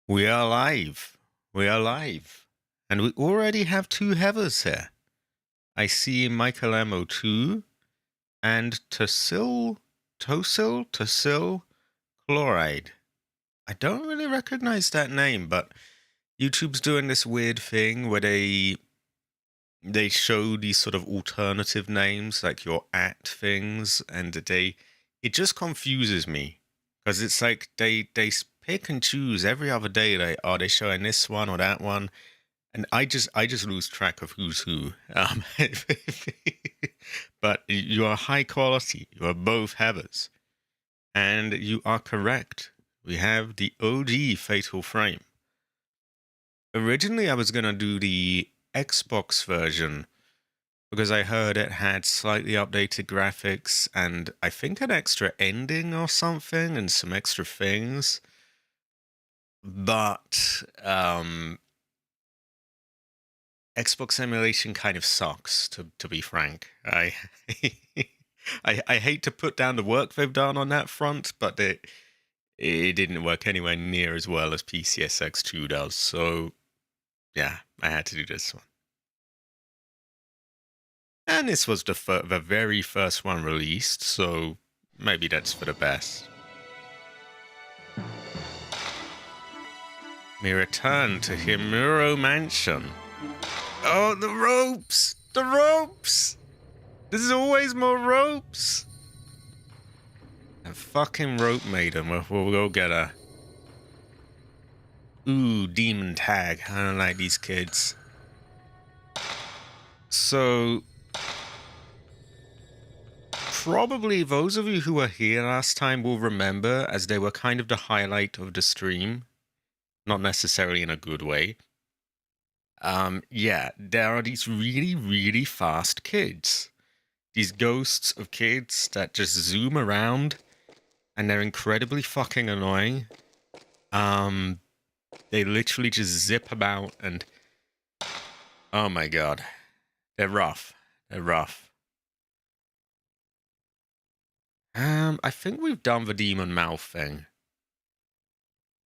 We are live. We are live. And we already have two Heathers here. I see Michaelemo 2 and Tosyl Chloride. I don't really recognize that name, but YouTube's doing this weird thing where they show these sort of alternative names, like your at things, and it just confuses me. Because it's like they pick and choose every other day. Like, are they showing this one or that one? And I just lose track of who's who. But you are high quality. You are both Heathers. And you are correct. We have the OG Fatal Frame. Originally, I was going to do the Xbox version because I heard it had slightly updated graphics and I think an extra ending or something and some extra things. But Xbox emulation kind of sucks, to be frank. I hate to put down the work they've done on that front, but it didn't work anywhere near as well as PCSX2 does. So yeah, I had to do this one. And this was the very first one released, so maybe that's for the best. We return to Himuro Mansion. Oh, the ropes! The ropes! There's always more ropes! A fucking rope maiden. We'll go get her. Ooh, demon tag. I don't like these kids. So, probably those of you who were here last time will remember, as they were kind of the highlight of the stream. Not necessarily in a good way. Yeah, there are these really, really fast kids. These ghosts of kids that just zoom around, and they're incredibly fucking annoying. They literally just zip about, and oh my god, they're rough. They're rough. I think we've done the demon mouth thing.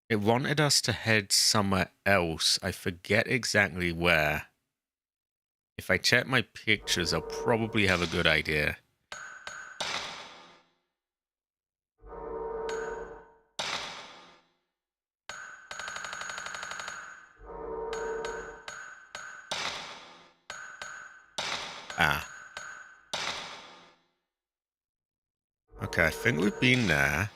It wanted us to head somewhere else. I forget exactly where. If I check my pictures, I'll probably have a good idea. Ah. Okay, I think we've been there.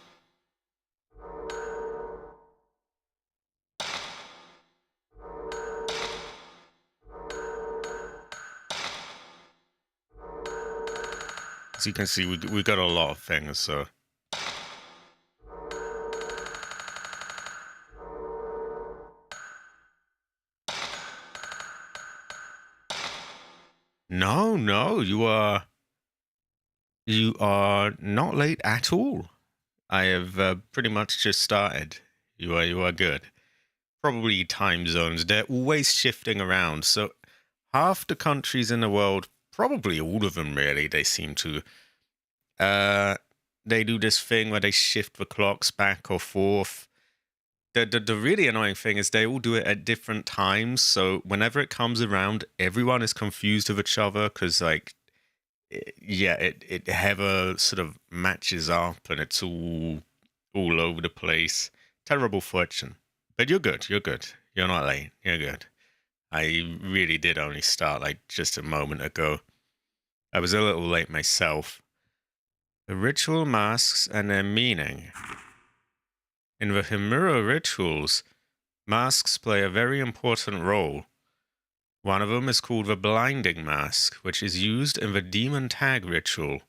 As you can see, we got a lot of things, so... No, you are not late at all. I have pretty much just started. You are good. Probably time zones. They're always shifting around. So half the countries in the world, probably all of them really, they seem to, they do this thing where they shift the clocks back or forth. The really annoying thing is they all do it at different times. So whenever it comes around, everyone is confused with each other because, like, it ever sort of matches up and it's all over the place. Terrible fortune. But you're good. You're good. You're not late. You're good. I really did only start like just a moment ago. I was a little late myself. The ritual masks and their meaning. In the Himuro rituals, masks play a very important role. One of them is called the blinding mask, which is used in the demon tag ritual.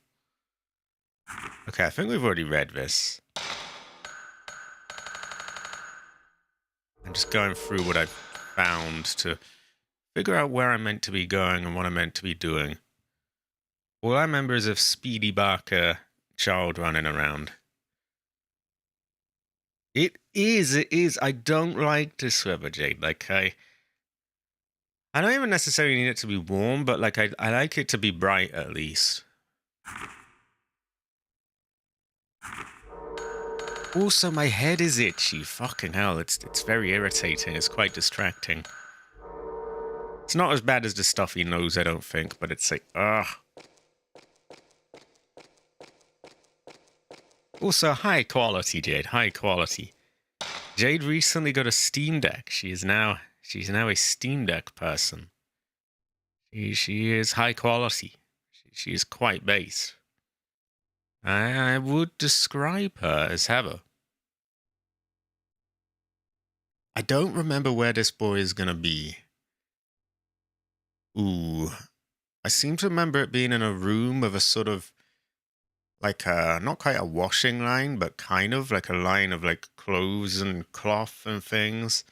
Okay, I think we've already read this. I'm just going through what I've found to figure out where I'm meant to be going and what I'm meant to be doing. All I remember is a Speedy Barker child running around. It is. I don't like this weather, Jade. Like, I don't even necessarily need it to be warm, but like I like it to be bright at least. Also, my head is itchy. Fucking hell, it's very irritating. It's quite distracting. It's not as bad as the stuffy nose, I don't think, but it's like, ugh. Also, high quality, Jade. High quality. Jade recently got a Steam Deck. She's now a Steam Deck person. She is high quality. She is quite base. I would describe her as Heather. I don't remember where this boy is gonna be. Ooh. I seem to remember it being in a room of a sort of like a, not quite a washing line, but kind of like a line of like clothes and cloth and things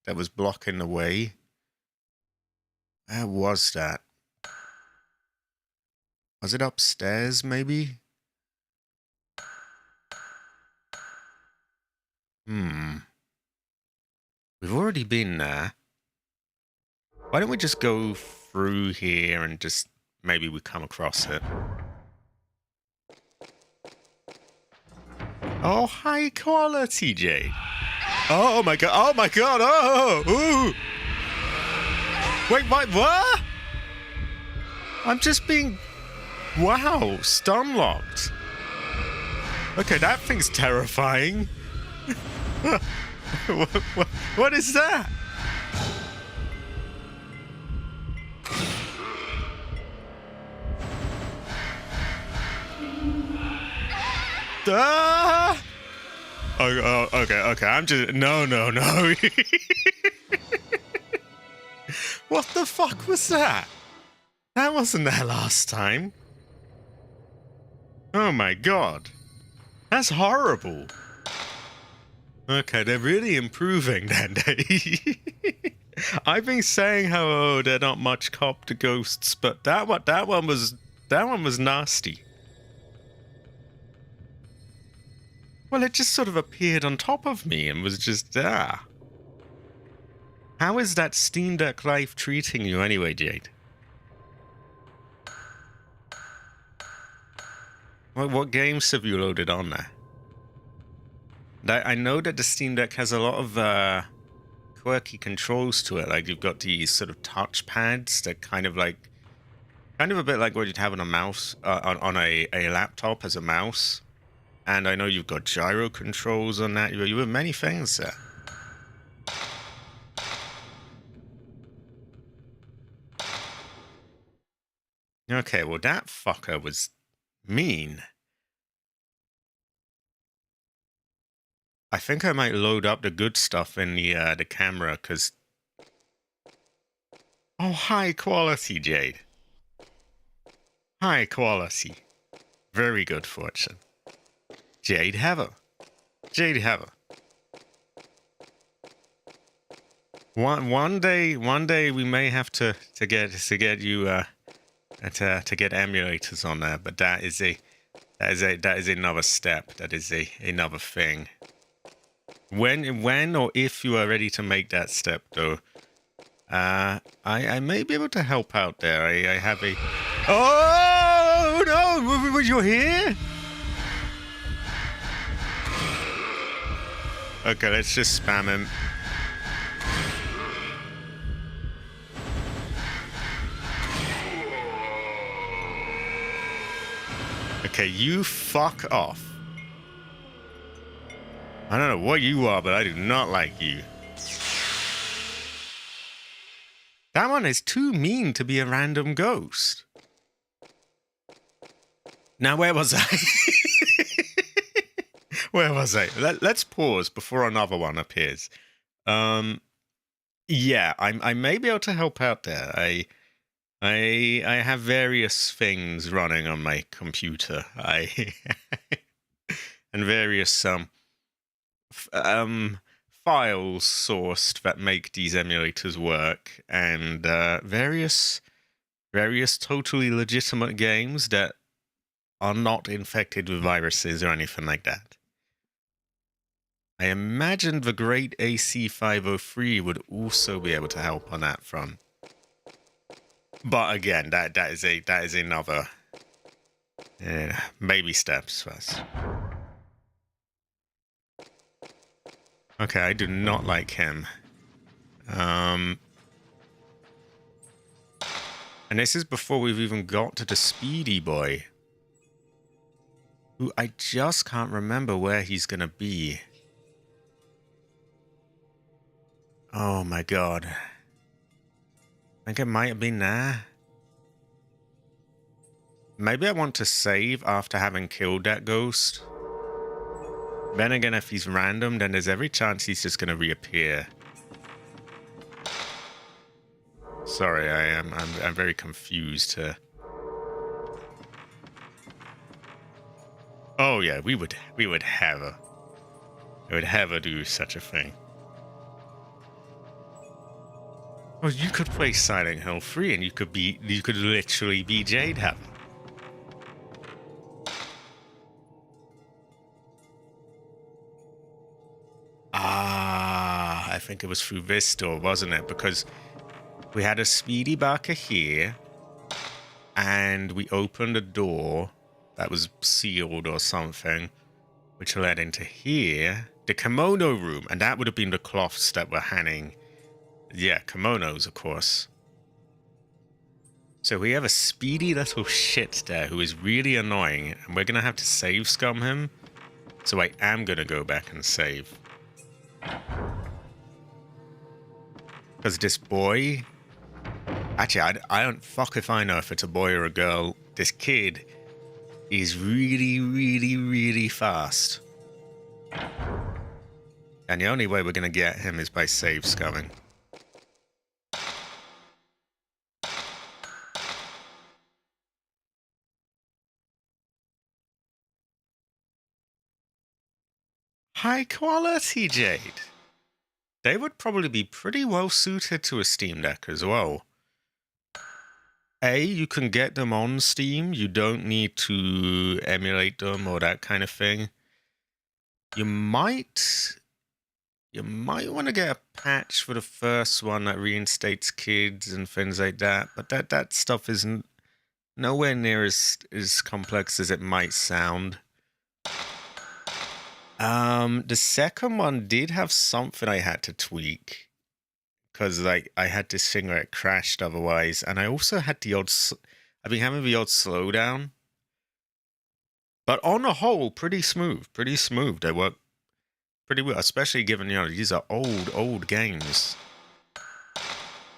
that was blocking the way. Where was that? Was it upstairs, maybe? We've already been there. Why don't we just go through here and just maybe we come across it? Oh, high quality, Jade. Oh my god, oh my god, oh! Ooh! Wait, what? I'm just being... Wow, stun locked. Okay, that thing's terrifying. What is that? Ah! Oh, okay. I'm just... No. What the fuck was that? That wasn't there last time. Oh my god. That's horrible. Okay, they're really improving then. I've been saying how they're not much cop to ghosts, but that one was nasty. Well, it just sort of appeared on top of me and was just there. How is that Steam Deck life treating you anyway, Jade? What games have you loaded on there? I know that the Steam Deck has a lot of quirky controls to it. Like you've got these sort of touch pads that kind of a bit like what you'd have on a mouse on a laptop as a mouse. And I know you've got gyro controls on that. You have many things there. Okay, well that fucker was mean. I think I might load up the good stuff in the camera, because... Oh, high quality, Jade. High quality. Very good fortune. Jade Heather. Jade Heather. One day we may have to get you to get emulators on there, but that is another step. That is another thing. When or if you are ready to make that step, though, I may be able to help out there. I have a... Oh, no! You're here? Okay, let's just spam him. Okay, you fuck off. I don't know what you are, but I do not like you. That one is too mean to be a random ghost. Now, where was I? Where was I? Let's pause before another one appears. Yeah, I may be able to help out there. I have various things running on my computer. And various files sourced that make these emulators work, and various totally legitimate games that are not infected with viruses or anything like that. I imagine the great AC503 would also be able to help on that front. But again, that is another baby steps first. Okay, I do not like him. And this is before we've even got to the Speedy Boy, who I just can't remember where he's gonna be. Oh my god. I think it might have been there. Maybe I want to save after having killed that ghost. Then again, if he's random, then there's every chance he's just gonna reappear. Sorry, I'm very confused here. Oh yeah, we would never do such a thing. Oh, you could play Silent Hill 3 and you could literally be Jade Hammer. Ah, I think it was through this door, wasn't it? Because we had a Speedy Barker here, and we opened a door that was sealed or something, which led into here, the kimono room, and that would have been the cloths that were hanging. Yeah, kimonos, of course. So we have a speedy little shit there who is really annoying, and we're gonna have to save scum him. So I am gonna go back and save. Because this boy... Actually, I don't fuck if I know if it's a boy or a girl. This kid is really, really, really fast. And the only way we're gonna get him is by save scumming. High quality Jade. They would probably be pretty well suited to a Steam Deck as well. You can get them on Steam. You don't need to emulate them or that kind of thing. You might want to get a patch for the first one that reinstates kids and things like that. But that stuff isn't nowhere near as complex as it might sound. The second one did have something I had to tweak. Because like I had this thing where it crashed otherwise, and I also had the odd. I've been having the odd slowdown, but on the whole, pretty smooth. Pretty smooth. They work pretty well, especially given these are old games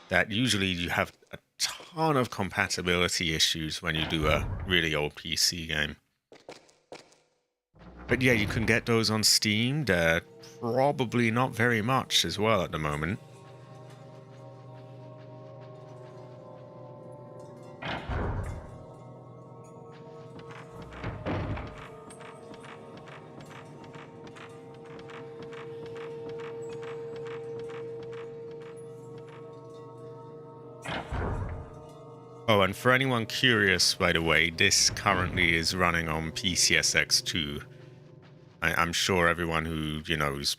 that usually you have a ton of compatibility issues when you do a really old PC game. But yeah, you can get those on Steam. They're probably not very much as well at the moment. Oh, and for anyone curious, by the way, this currently is running on PCSX2. I'm sure everyone who, is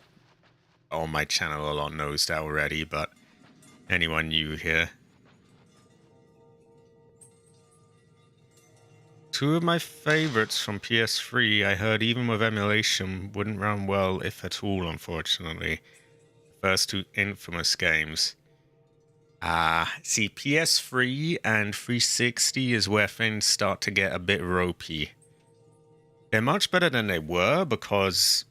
on my channel a lot knows that already, but anyone new here. Two of my favorites from PS3, I heard even with emulation, wouldn't run well, if at all, unfortunately. First two Infamous games. See, PS3 and 360 is where things start to get a bit ropey. They're much better than they were because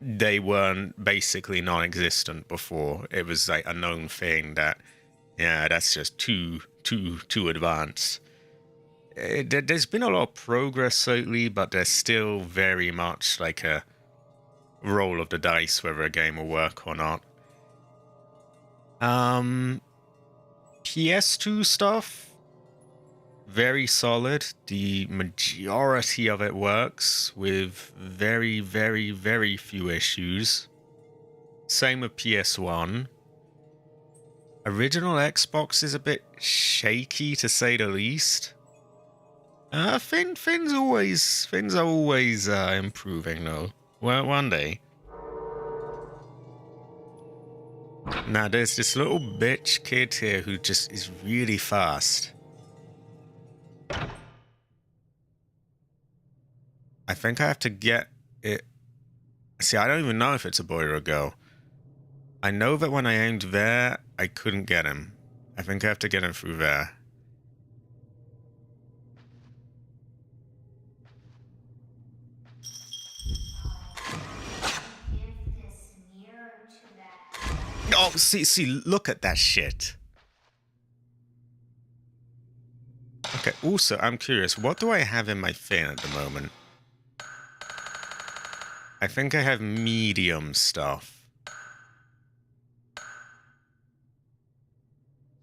they weren't basically non-existent before. It was like a known thing that, yeah, that's just too advanced. There's been a lot of progress lately, but there's still very much like a roll of the dice whether a game will work or not. PS2 stuff, very solid. The majority of it works with very, very, very few issues. Same with PS1. Original Xbox is a bit shaky to say the least. Things are always improving though. Well, one day. Now there's this little bitch kid here who just is really fast. I think I have to get it. See, I don't even know if it's a boy or a girl. I know that when I aimed there, I couldn't get him. I think I have to get him through there. Give this mirror to that. Oh, see, look at that shit. Okay, also, I'm curious, what do I have in my fin at the moment? I think I have medium stuff.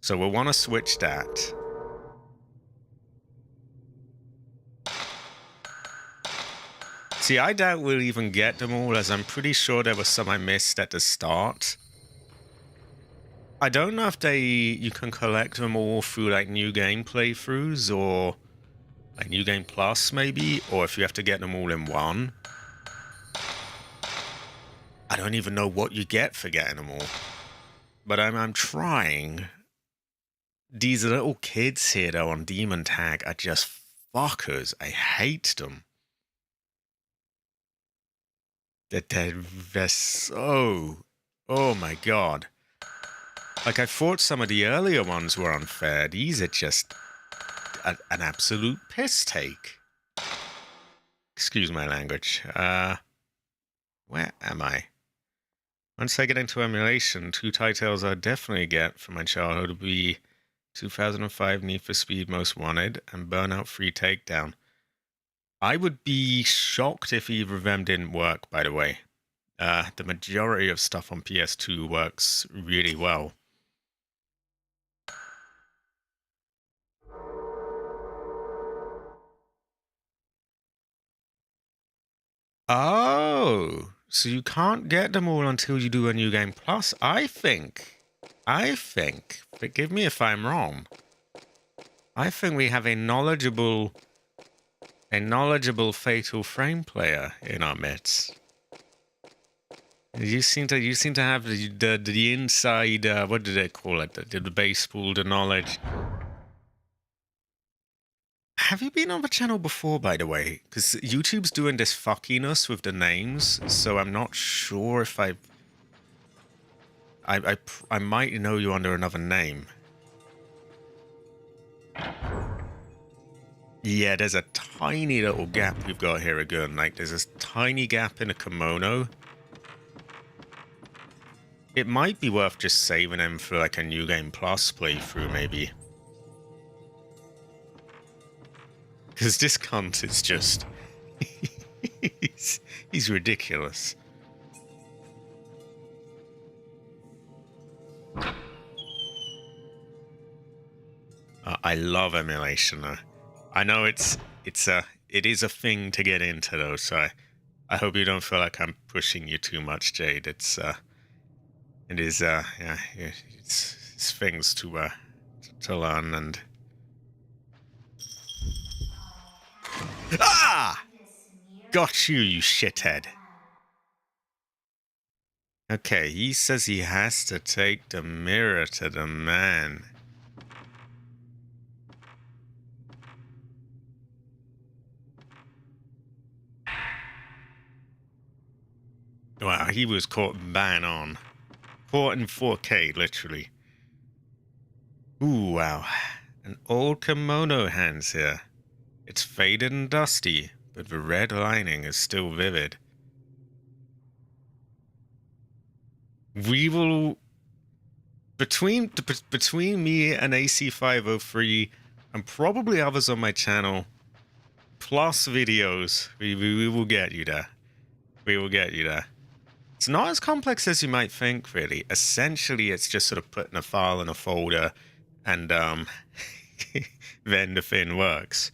So we'll want to switch that. See, I doubt we'll even get them all, as I'm pretty sure there was some I missed at the start. I don't know if you can collect them all through, like, new game playthroughs, or, like, New Game Plus, maybe, or if you have to get them all in one. I don't even know what you get for getting them all. But I'm trying. These little kids here, though, on Demon Tag are just fuckers. I hate them. They're so... Oh my god. Like, I thought some of the earlier ones were unfair. These are just an absolute piss take. Excuse my language. Where am I? Once I get into emulation, two titles I'll definitely get from my childhood would be 2005 Need for Speed Most Wanted and Burnout 3 Takedown. I would be shocked if either of them didn't work, by the way. The majority of stuff on PS2 works really well. Oh, so you can't get them all until you do a New Game Plus? I think, forgive me if I'm wrong, I think we have a knowledgeable Fatal Frame player in our midst. You seem to have the inside, what do they call it? The baseball, the knowledge. Have you been on the channel before, by the way? Because YouTube's doing this fuckiness with the names, so I'm not sure if I might know you under another name. Yeah, there's a tiny little gap we've got here again. Like, there's this tiny gap in a kimono. It might be worth just saving him for, like, a New Game Plus playthrough, maybe. Because this cunt is just... he's ridiculous. I love emulation, though. I know it is a thing to get into, though, so I hope you don't feel like I'm pushing you too much, Jade. Yeah, it's things to learn and... Ah! Got you, you shithead. Okay, he says he has to take the mirror to the man. Wow, he was caught bang on. Caught in 4K, literally. Ooh, wow. An old kimono hands here. It's faded and dusty, but the red lining is still vivid. We will... Between me and AC503, and probably others on my channel, plus videos, we will get you there. We will get you there. It's not as complex as you might think, really. Essentially, it's just sort of putting a file in a folder, and then the thing works.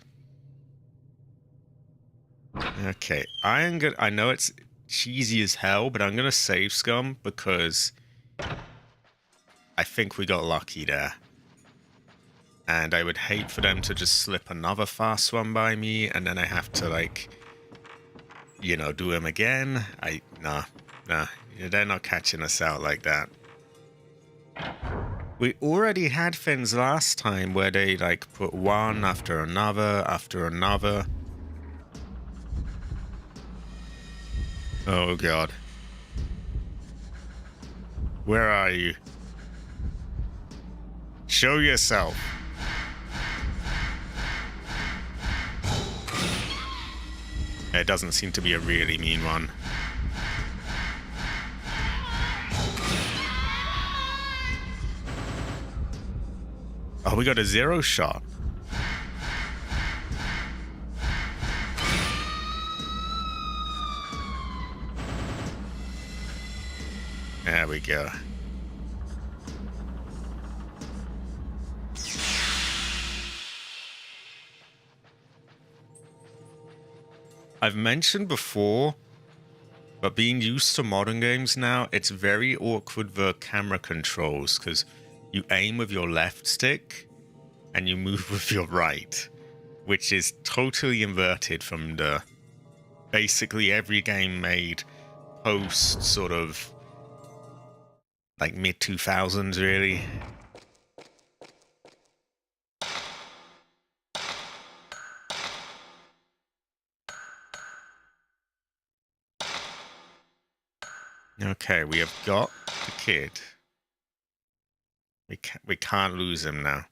Okay, I know it's cheesy as hell, but I'm gonna save Scum because I think we got lucky there. And I would hate for them to just slip another fast one by me, and then I have to, like, you know, do them again. Nah, they're not catching us out like that. We already had things last time where they, like, put one after another after another. Oh, God. Where are you? Show yourself. It doesn't seem to be a really mean one. Oh, we got a 0 shot. There we go. I've mentioned before, but being used to modern games now, it's very awkward the camera controls, because you aim with your left stick and you move with your right, which is totally inverted from the basically every game made post sort of like mid 2000s, really. Okay, we have got the kid. We can't lose him now.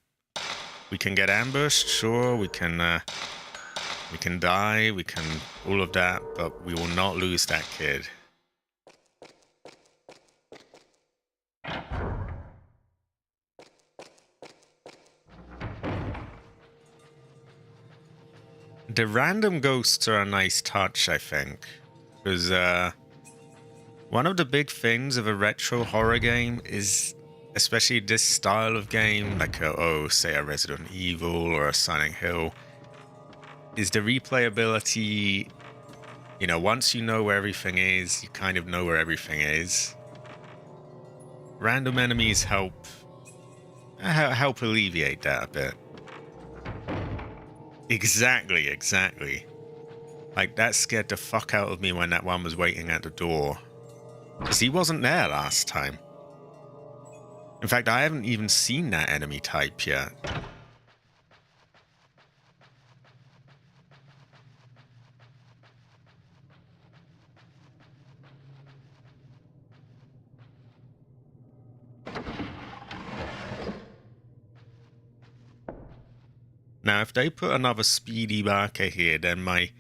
We can get ambushed, sure. We can die. We can all of that, but we will not lose that kid. The random ghosts are a nice touch, I think, because one of the big things of a retro horror game is, especially this style of game, like say a Resident Evil or a Silent Hill, is the replayability. You know, once you know where everything is, you kind of know where everything is. Random enemies help alleviate that a bit. Exactly. Like, that scared the fuck out of me when that one was waiting at the door. Because he wasn't there last time. In fact, I haven't even seen that enemy type yet. Now, if they put another speedy marker here, then my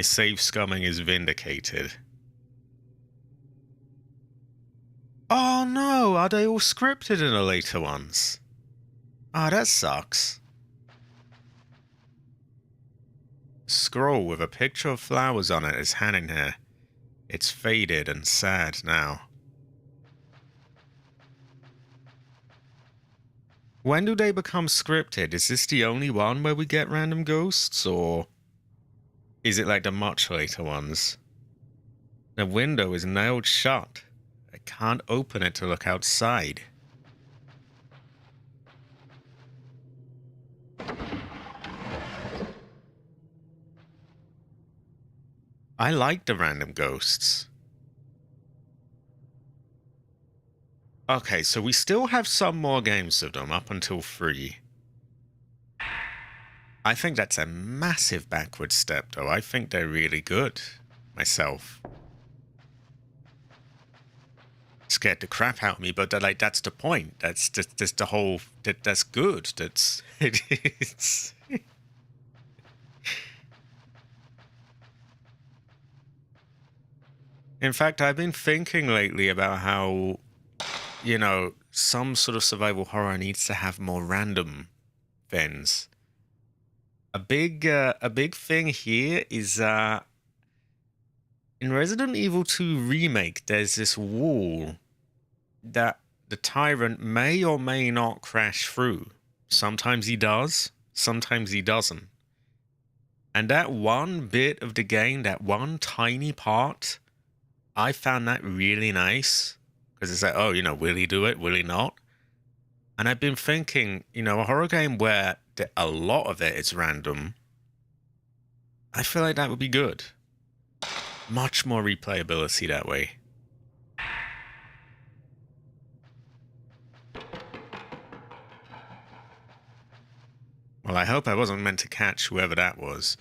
save scumming is vindicated. Oh no, are they all scripted in the later ones? Ah, that sucks. Scroll with a picture of flowers on it is hanging here. It's faded and sad now. When do they become scripted? Is this the only one where we get random ghosts, or is it like the much later ones? The window is nailed shut. I can't open it to look outside. I like the random ghosts. Okay, so we still have some more games of them up until 3. I think that's a massive backward step, though. I think they're really good, myself. Scared the crap out of me, but that's the point. That's the whole... That's good. That's... It's... In fact, I've been thinking lately about how, you know, some sort of survival horror needs to have more random things. A big thing here is in Resident Evil 2 Remake, there's this wall that the tyrant may or may not crash through. Sometimes he does, sometimes he doesn't. And that one bit of the game, that one tiny part, I found that really nice. Because it's like, oh, you know, will he do it? Will he not? And I've been thinking, you know, a horror game where a lot of it is random, I feel like that would be good. Much more replayability that way. Well, I hope I wasn't meant to catch whoever that was.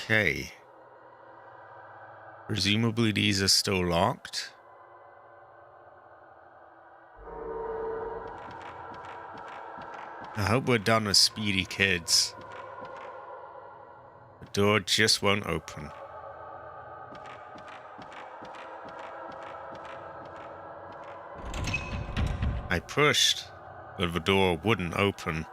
Okay. Presumably these are still locked. I hope we're done with speedy kids. The door just won't open. I pushed, but the door wouldn't open.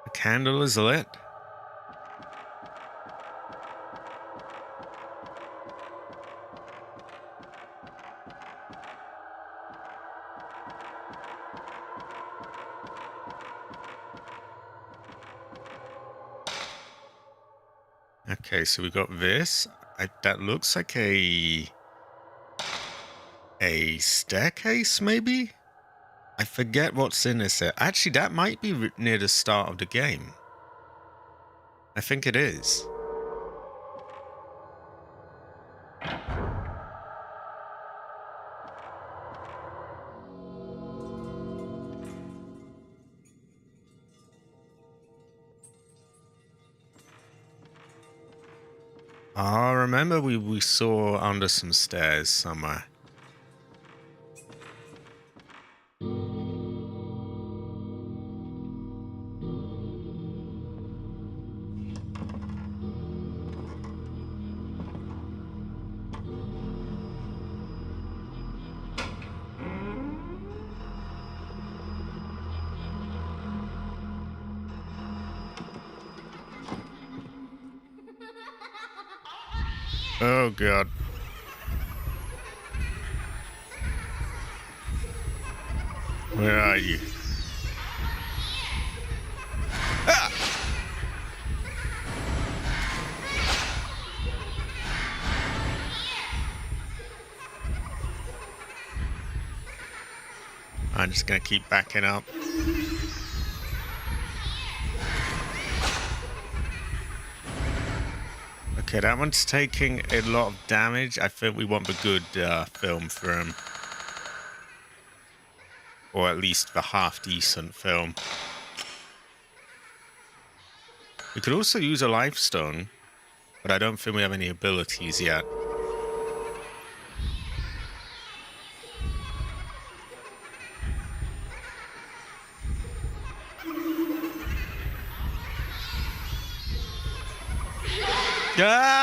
The candle is lit. Okay, so we got this. That looks like a staircase, maybe? I forget what's in this. Actually, that might be near the start of the game. I think it is. Oh, remember we saw under some stairs somewhere. Oh, God. Where are you? Ah! I'm just gonna keep backing up. Okay, that one's taking a lot of damage. I think we want the good film for him. Or at least the half-decent film. We could also use a life stone, but I don't think we have any abilities yet. Ah!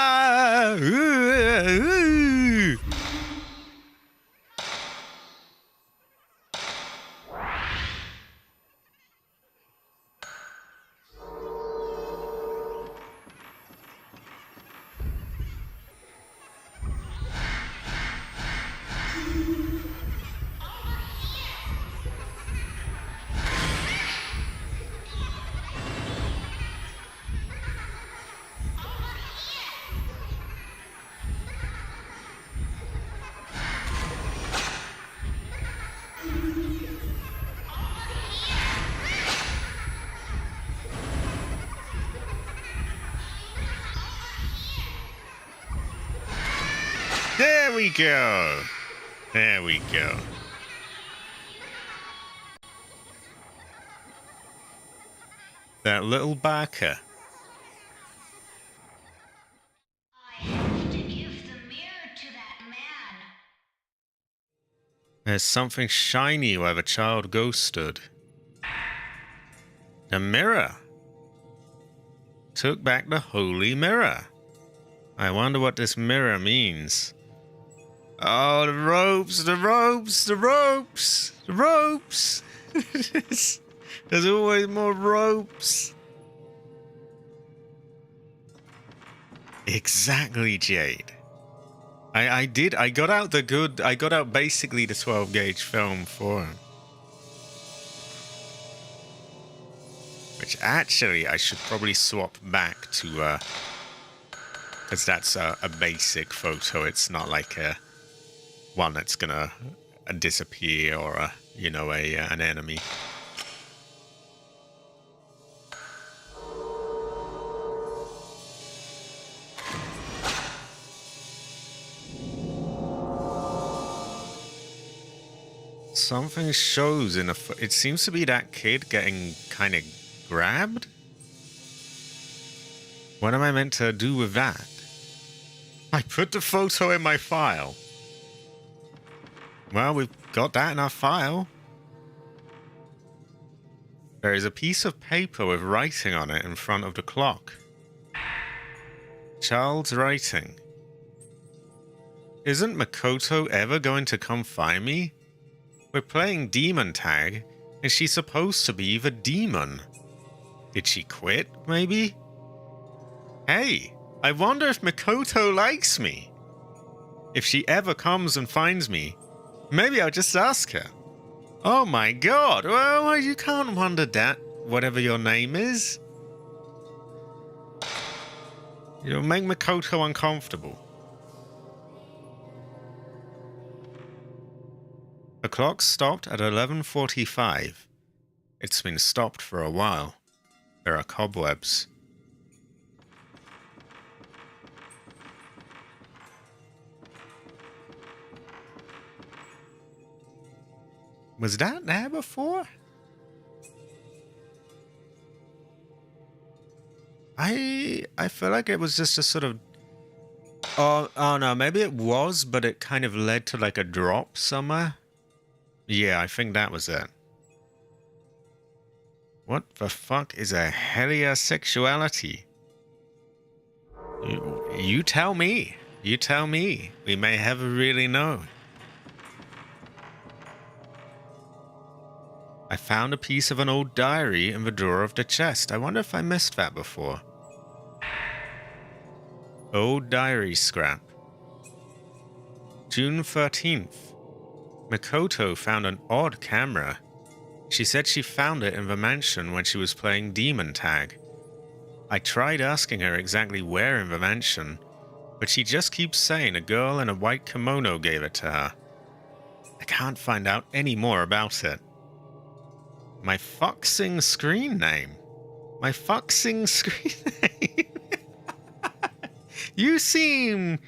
There we go. There we go. That little barker. I have to give the mirror to that man. There's something shiny where the child ghost stood. The mirror. Took back the holy mirror. I wonder what this mirror means. Oh, the ropes, the ropes, the ropes, the ropes. There's always more ropes. Exactly, Jade. I got out basically the 12 gauge film for him. Which actually I should probably swap back to, because that's a basic photo. It's not like a one that's gonna disappear or an enemy. Something shows in it seems to be that kid getting kind of grabbed. What am I meant to do with that? I put the photo in my file. Well, we've got that in our file. There is a piece of paper with writing on it in front of the clock. Child's writing. Isn't Makoto ever going to come find me? We're playing demon tag, and she's supposed to be the demon. Did she quit, maybe? Hey, I wonder if Makoto likes me. If she ever comes and finds me, maybe I'll just ask her. Oh my god, well, you can't wonder that, whatever your name is. You'll make Makoto uncomfortable. The clock stopped at 11:45. It's been stopped for a while. There are cobwebs. Was that there before? I feel like it was just a sort of... Oh no, maybe it was, but it kind of led to like a drop somewhere. Yeah, I think that was it. What the fuck is a helisexuality? You tell me. You tell me. We may never really know. I found a piece of an old diary in the drawer of the chest. I wonder if I missed that before. Old diary scrap. June 13th. Makoto found an odd camera. She said she found it in the mansion when she was playing demon tag. I tried asking her exactly where in the mansion, but she just keeps saying a girl in a white kimono gave it to her. I can't find out any more about it. My foxing screen name. My foxing screen name. You seem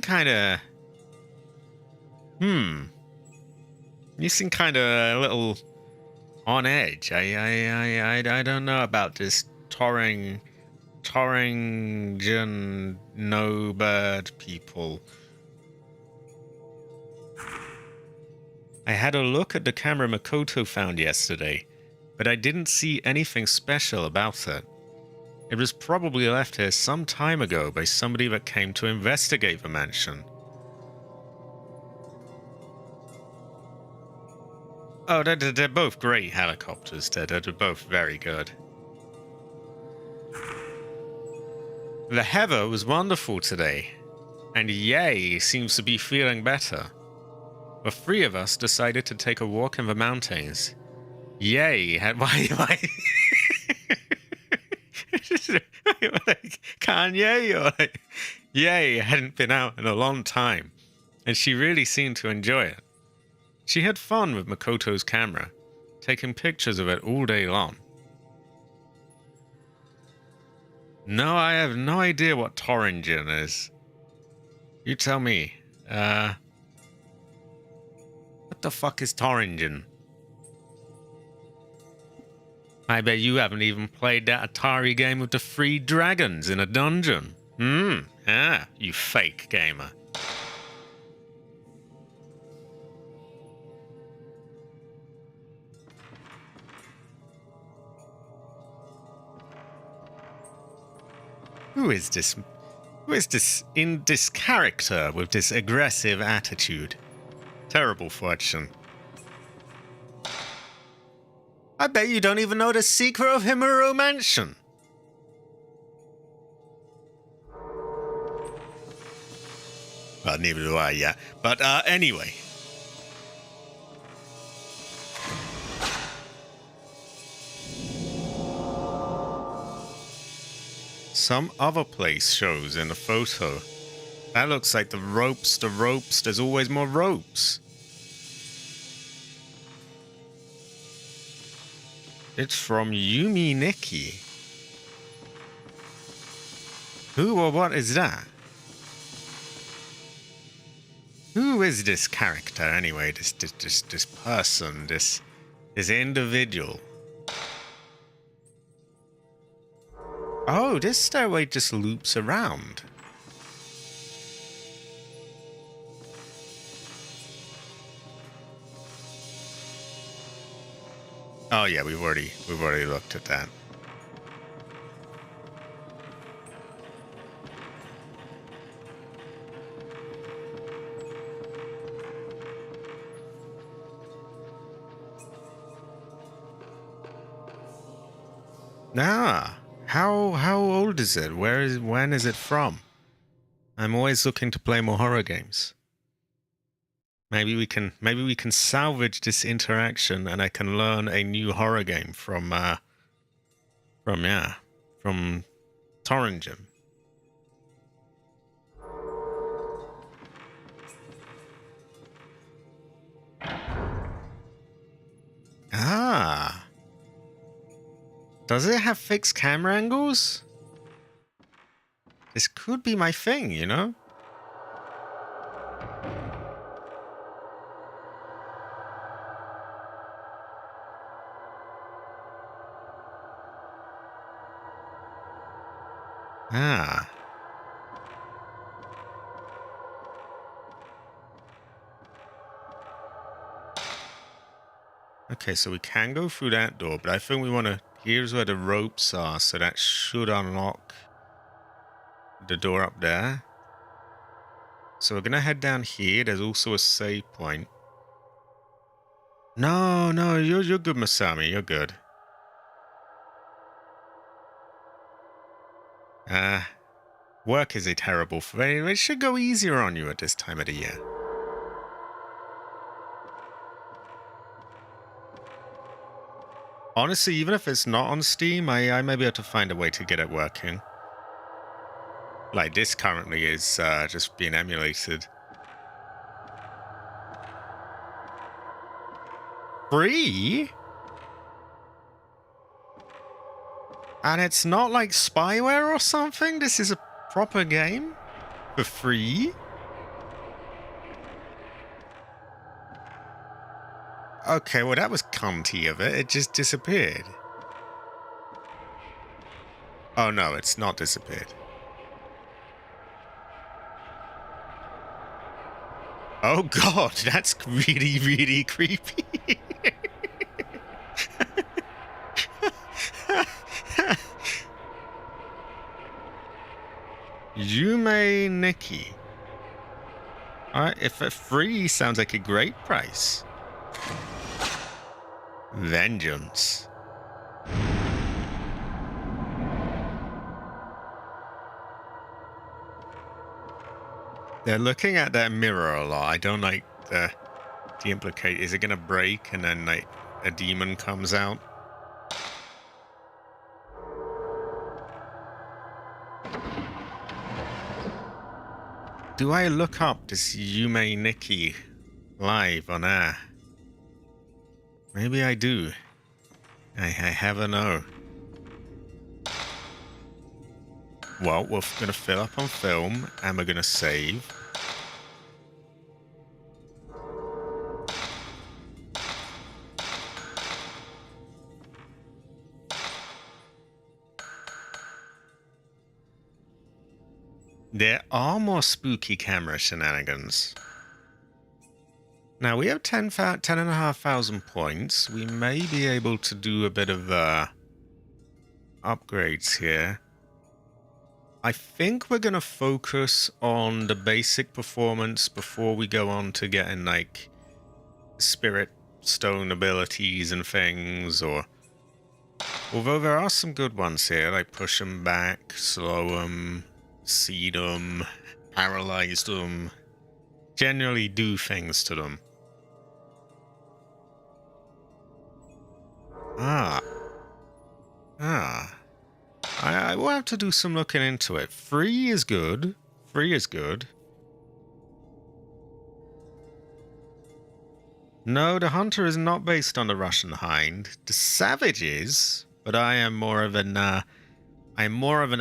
kind of... You seem kind of a little on edge. I don't know about this Torringen no bird people. I had a look at the camera Makoto found yesterday, but I didn't see anything special about it. It was probably left here some time ago by somebody that came to investigate the mansion. Oh, they're both great helicopters. They're both very good. The heather was wonderful today, and Yay seems to be feeling better. The three of us decided to take a walk in the mountains. Yay had... Why? Like Kanye or like... Yay hadn't been out in a long time, and she really seemed to enjoy it. She had fun with Makoto's camera, taking pictures of it all day long. No, I have no idea what Torringen is. You tell me. What the fuck is Torringen? I bet you haven't even played that Atari game with the 3 dragons in a dungeon. You fake gamer. Who is this? Who is this in this character with this aggressive attitude? Terrible fortune. I bet you don't even know the secret of Himuro Mansion. Well, neither do I yet. But anyway. Some other place shows in the photo. That looks like the ropes, there's always more ropes. It's from Yumi Nikki. Who or what is that? Who is this character anyway? This person, this individual. Oh, this stairway just loops around. Oh yeah, we've already looked at that. Ah, how old is it? When is it from? I'm always looking to play more horror games. Maybe we can salvage this interaction, and I can learn a new horror game from Torrington. Ah, does it have fixed camera angles? This could be my thing, you know? Ah. Okay, so we can go through that door, but I think we want to... Here's where the ropes are, so that should unlock the door up there. So we're going to head down here. There's also a save point. No, you're good, Masami. You're good. Work is a terrible thing. It should go easier on you at this time of the year. Honestly, even if it's not on Steam, I may be able to find a way to get it working. Like this currently is just being emulated. Free? And it's not like spyware or something? This is a proper game? For free? Okay, well that was cunty of it. It just disappeared. Oh no, it's not disappeared. Oh god, that's really, really creepy. Yume Nikki. Alright, if a free sounds like a great price. Vengeance. They're looking at that mirror a lot. I don't like the implicate. Is it gonna break and then like a demon comes out? Do I look up this Yume Nikki live on air? Maybe I do. I have a know. Well, we're gonna fill up on film and we're gonna save. There are more spooky camera shenanigans. Now we have 10,500 points. We may be able to do a bit of upgrades here. I think we're going to focus on the basic performance before we go on to getting like spirit stone abilities and things, or although there are some good ones here, like push them back, slow them, seed them, paralyze them, generally do things to them. I will have to do some looking into it. Free is good. Free is good. No, the hunter is not based on the Russian hind. The savage is, but I am more of an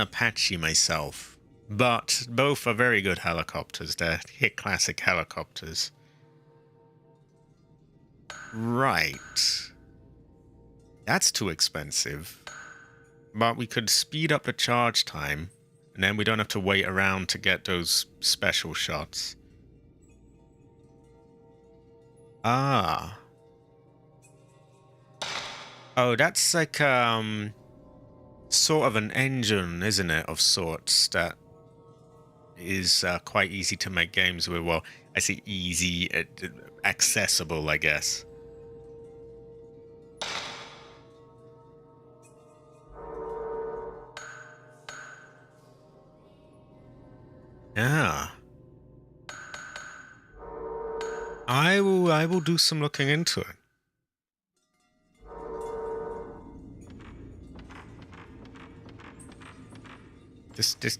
Apache myself. But both are very good helicopters. They're hit classic helicopters. Right. That's too expensive. But we could speed up the charge time, and then we don't have to wait around to get those special shots. Ah. Oh, that's like, sort of an engine, isn't it, of sorts, that is quite easy to make games with. Well, I say easy, accessible, I guess. Yeah. I will do some looking into it.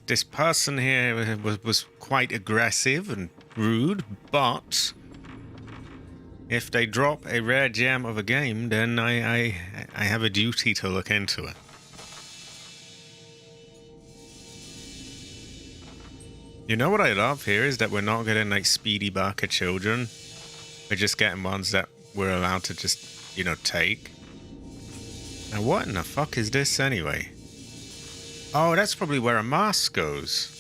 This person here was quite aggressive and rude, but if they drop a rare gem of a game, then I have a duty to look into it. You know what I love here is that we're not getting like speedy Barker children. We're just getting ones that we're allowed to just, you know, take. Now what in the fuck is this anyway? Oh, that's probably where a mask goes.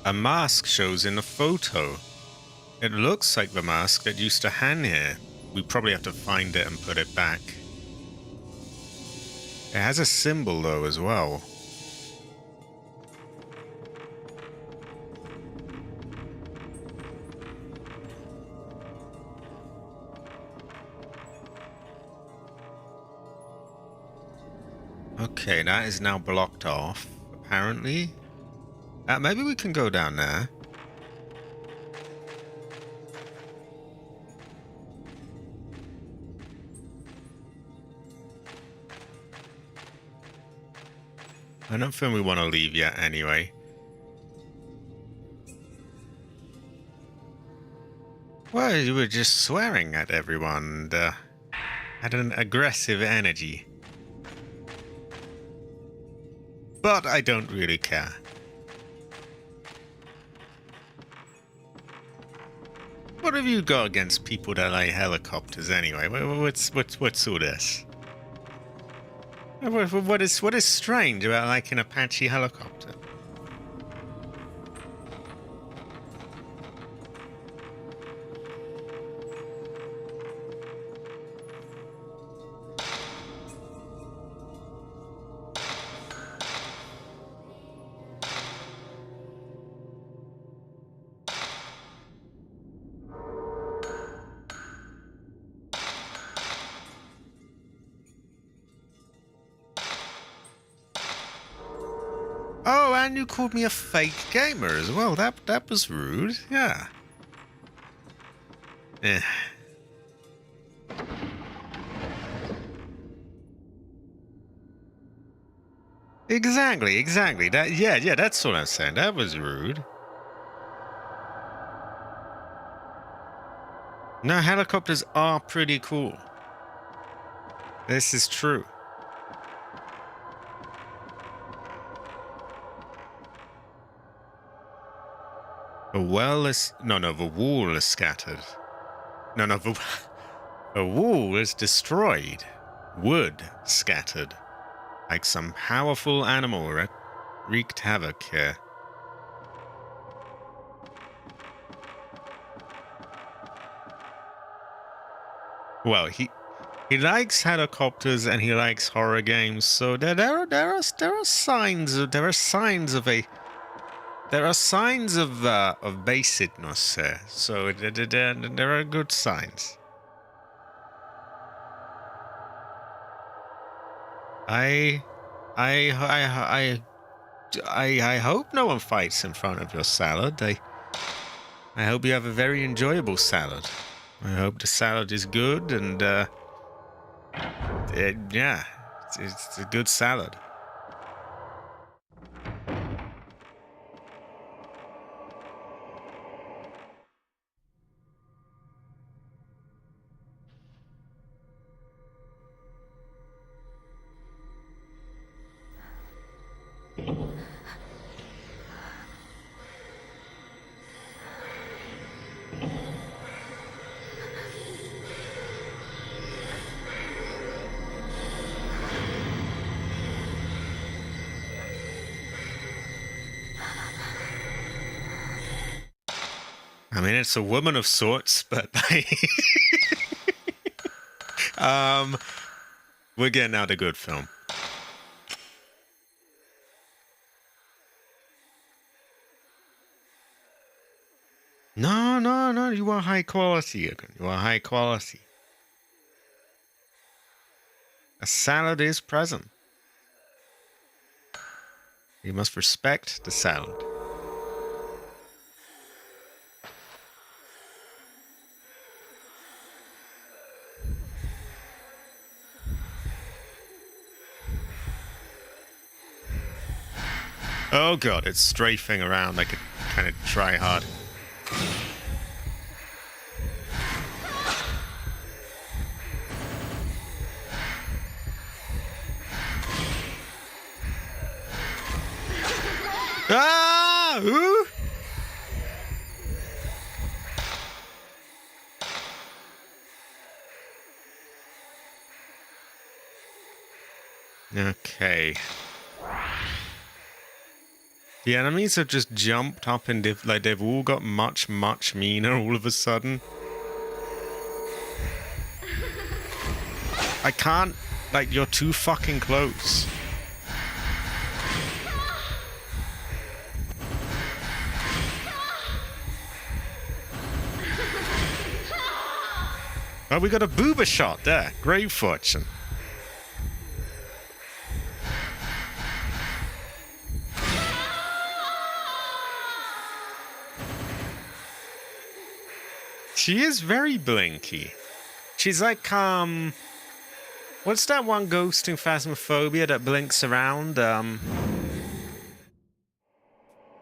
A mask shows in a photo. It looks like the mask that used to hang here. We probably have to find it and put it back. It has a symbol though as well. Okay, that is now blocked off, apparently. Maybe we can go down there. I don't think we want to leave yet anyway. Well, you were just swearing at everyone and had an aggressive energy. But I don't really care. What have you got against people that like helicopters anyway? What's all this? What is strange about like an Apache helicopter? Oh, and you called me a fake gamer as well. That was rude. Yeah. Eh. Exactly. Yeah, that's what I'm saying. That was rude. No, helicopters are pretty cool. This is true. The well is... No, the wall is scattered. No, the wall is destroyed. Wood scattered. Like some powerful animal that wreaked havoc here. Well, he likes helicopters and he likes horror games, so there are signs of basicness here. So there are good signs. I hope no one fights in front of your salad. I hope you have a very enjoyable salad. I hope the salad is good and yeah, it's a good salad. I mean, it's a woman of sorts, but we're getting out a good film. No, no, no. You are high quality. You are high quality. A salad is present. You must respect the salad. Oh god, it's strafing around like a kind of try hard. Ah! Ooh! Okay. The enemies have just jumped up and they've all got much, much meaner all of a sudden. I can't, like, you're too fucking close. Oh, we got a booba shot there. Great fortune. She is very blinky. She's like, what's that one ghost in Phasmophobia that blinks around?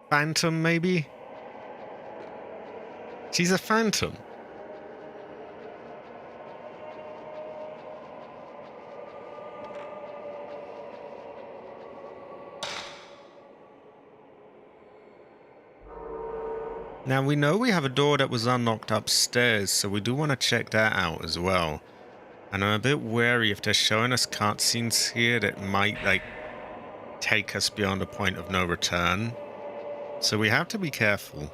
Phantom, maybe? She's a phantom. Now, we know we have a door that was unlocked upstairs, so we do want to check that out as well. And I'm a bit wary if they're showing us cutscenes here that might, like, take us beyond a point of no return. So we have to be careful.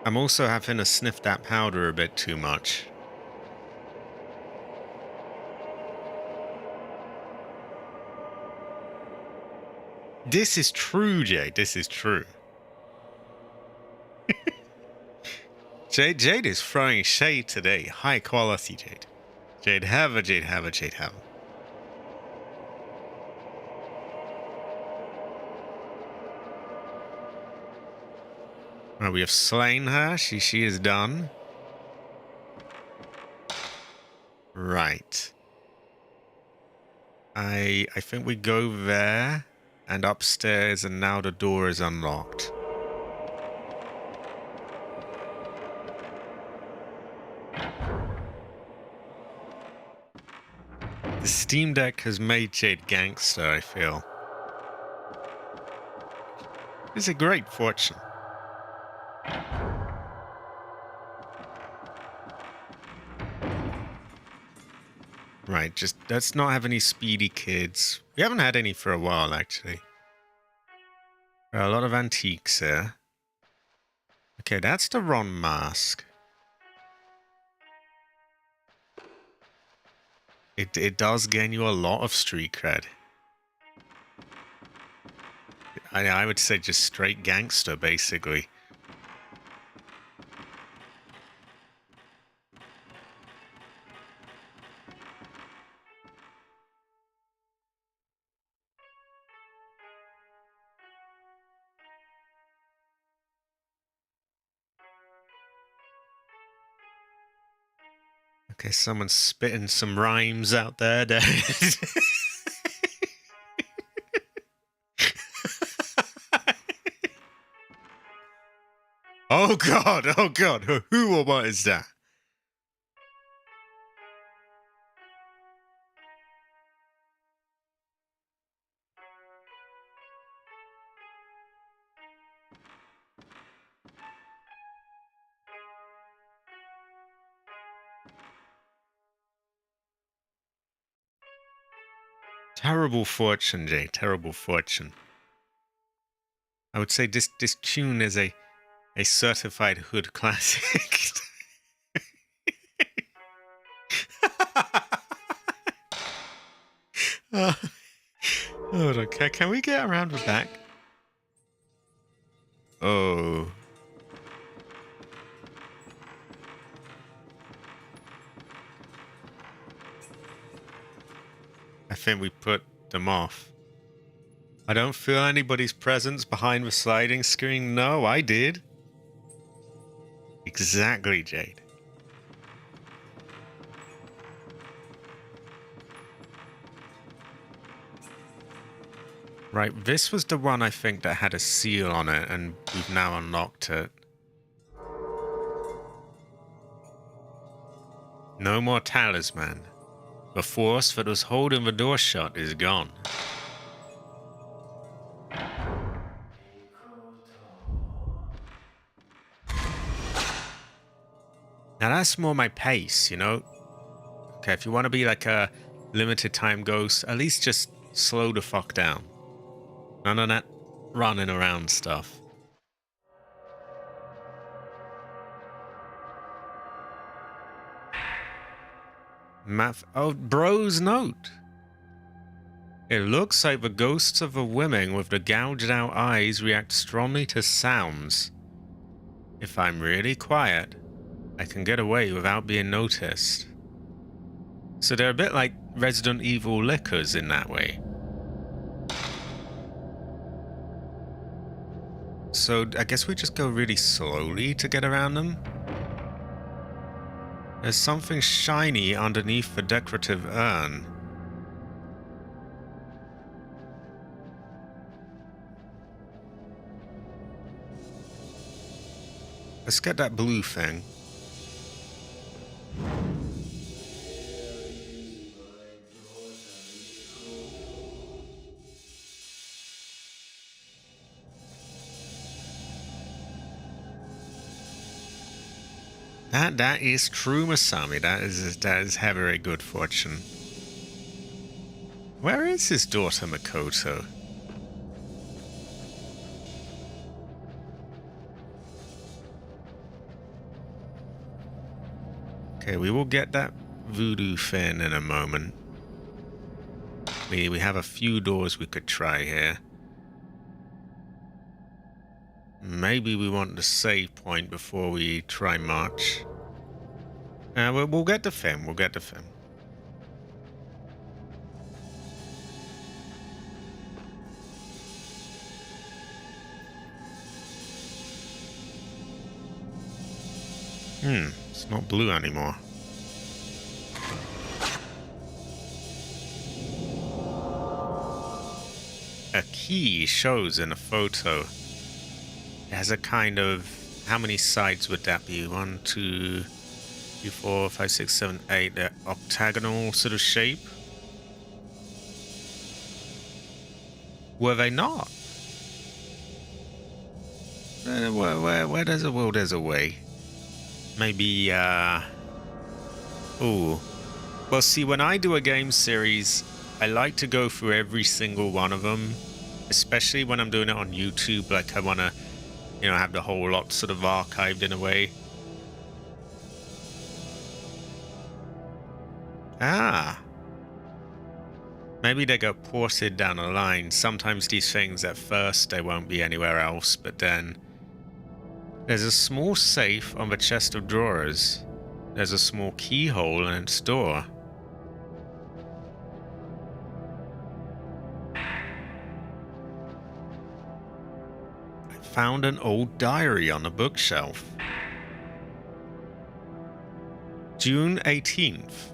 I'm also having to sniff that powder a bit too much. This is true, Jade. This is true. Jade is throwing shade today. High quality Jade. Jade have a, Jade have a, Jade have a. Well, we have slain her. She is done. Right. I think we go there and upstairs, and now the door is unlocked. The Steam Deck has made Jade gangster, I feel. It's a great fortune. Right, just let's not have any speedy kids. We haven't had any for a while, actually. There are a lot of antiques here. Okay, that's the Ron mask. It does gain you a lot of street cred. I would say just straight gangster, basically. Okay, someone's spitting some rhymes out there. Oh god, who or what is that? Terrible fortune, Jay. Terrible fortune. I would say this tune is a certified hood classic. uh, hold on. Can we get around the back? Oh. I think we put them off. I don't feel anybody's presence behind the sliding screen. No, I did. Exactly, Jade. Right, this was the one I think that had a seal on it, and we've now unlocked it. No more talisman. The force that was holding the door shut is gone. Now that's more my pace, you know? Okay, if you want to be like a limited time ghost, at least just slow the fuck down. None of that running around stuff. Oh, bro's note. It looks like the ghosts of the women with the gouged out eyes react strongly to sounds. If I'm really quiet, I can get away without being noticed. So they're a bit like Resident Evil lickers in that way. So I guess we just go really slowly to get around them. There's something shiny underneath the decorative urn. Let's get that blue thing. That is true, Masami. That is very good fortune. Where is his daughter, Makoto? Okay, we will get that voodoo fin in a moment. We have a few doors we could try here. Maybe we want the save point before we try much. We'll get the fin. We'll get the fin. It's not blue anymore. A key shows in a photo. It has a kind of... How many sides would that be? 1, 2, 3, 4, 5, 6, 7, 8. That octagonal sort of shape. Were they not? Where there's a will, there's a way. Maybe, Ooh. Well, see, when I do a game series, I like to go through every single one of them. Especially when I'm doing it on YouTube. Like, I want to, you know, have the whole lot sort of archived in a way. Ah. Maybe they got ported down the line. Sometimes these things, at first, they won't be anywhere else, but then... There's a small safe on the chest of drawers. There's a small keyhole in its door. I found an old diary on a bookshelf. June 18th.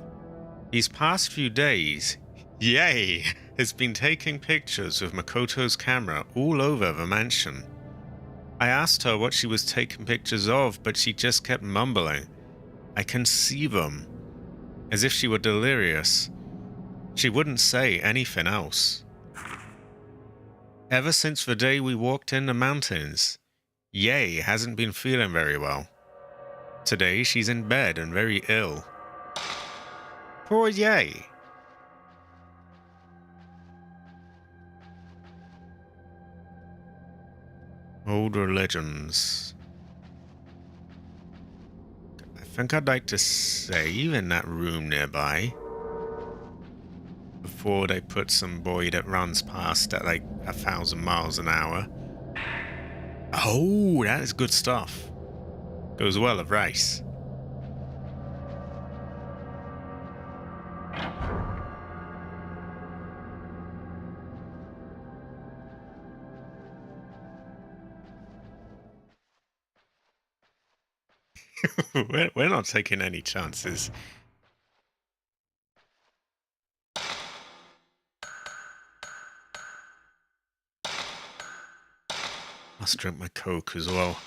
These past few days, Yay has been taking pictures with Makoto's camera all over the mansion. I asked her what she was taking pictures of, but she just kept mumbling. I can see them. As if she were delirious. She wouldn't say anything else. Ever since the day we walked in the mountains, Ye hasn't been feeling very well. Today she's in bed and very ill. Poor Ye. Old religions. I think I'd like to save in that room nearby before they put some boy that runs past at like 1,000 miles an hour. Oh, that is good stuff. Goes well with rice. We're not taking any chances. Must drink my Coke as well.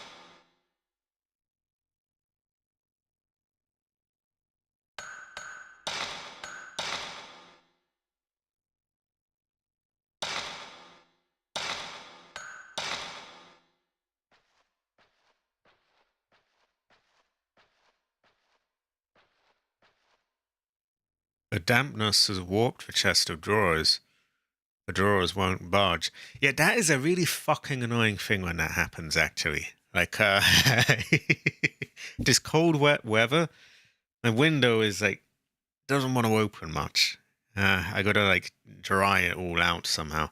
The dampness has warped the chest of drawers. The drawers won't budge. Yeah, that is a really fucking annoying thing when that happens, actually. Like, this cold, wet weather, my window is like, doesn't want to open much. I gotta, like, dry it all out somehow.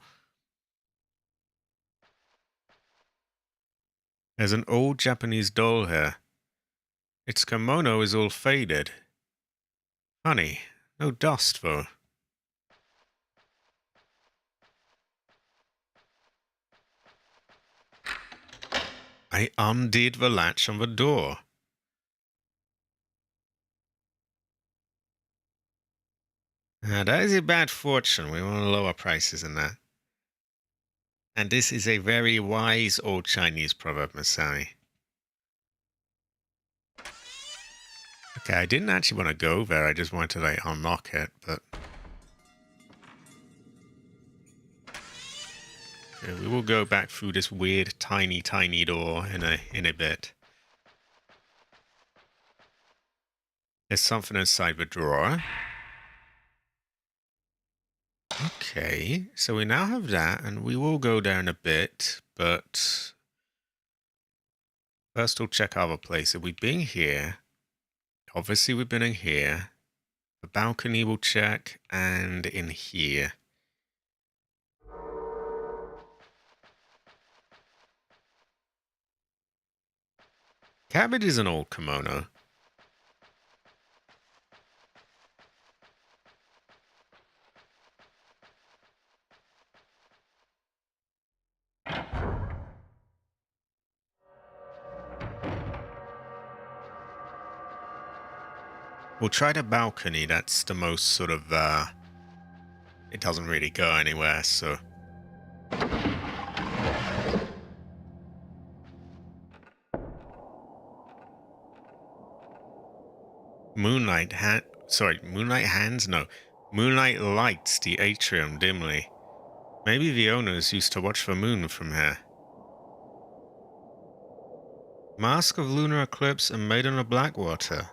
There's an old Japanese doll here. Its kimono is all faded. Funny, no dust, though. I undid the latch on the door. That is a bad fortune. We want to lower prices in that. And this is a very wise old Chinese proverb, Miss Sally. Okay, I didn't actually want to go there. I just wanted to, like, unlock it, but... Okay, we will go back through this weird, tiny, tiny door in a bit. There's something inside the drawer. Okay, so we now have that, and we will go there in a bit, but... First we'll check other places. We've been here. Obviously we've been in here. The balcony we'll check, and in here. Cabbage is an old kimono. We'll try the balcony. That's the most sort of, it doesn't really go anywhere, so... Moonlight hands? No. Moonlight lights the atrium dimly. Maybe the owners used to watch the moon from here. Mask of Lunar Eclipse and Maiden of Blackwater.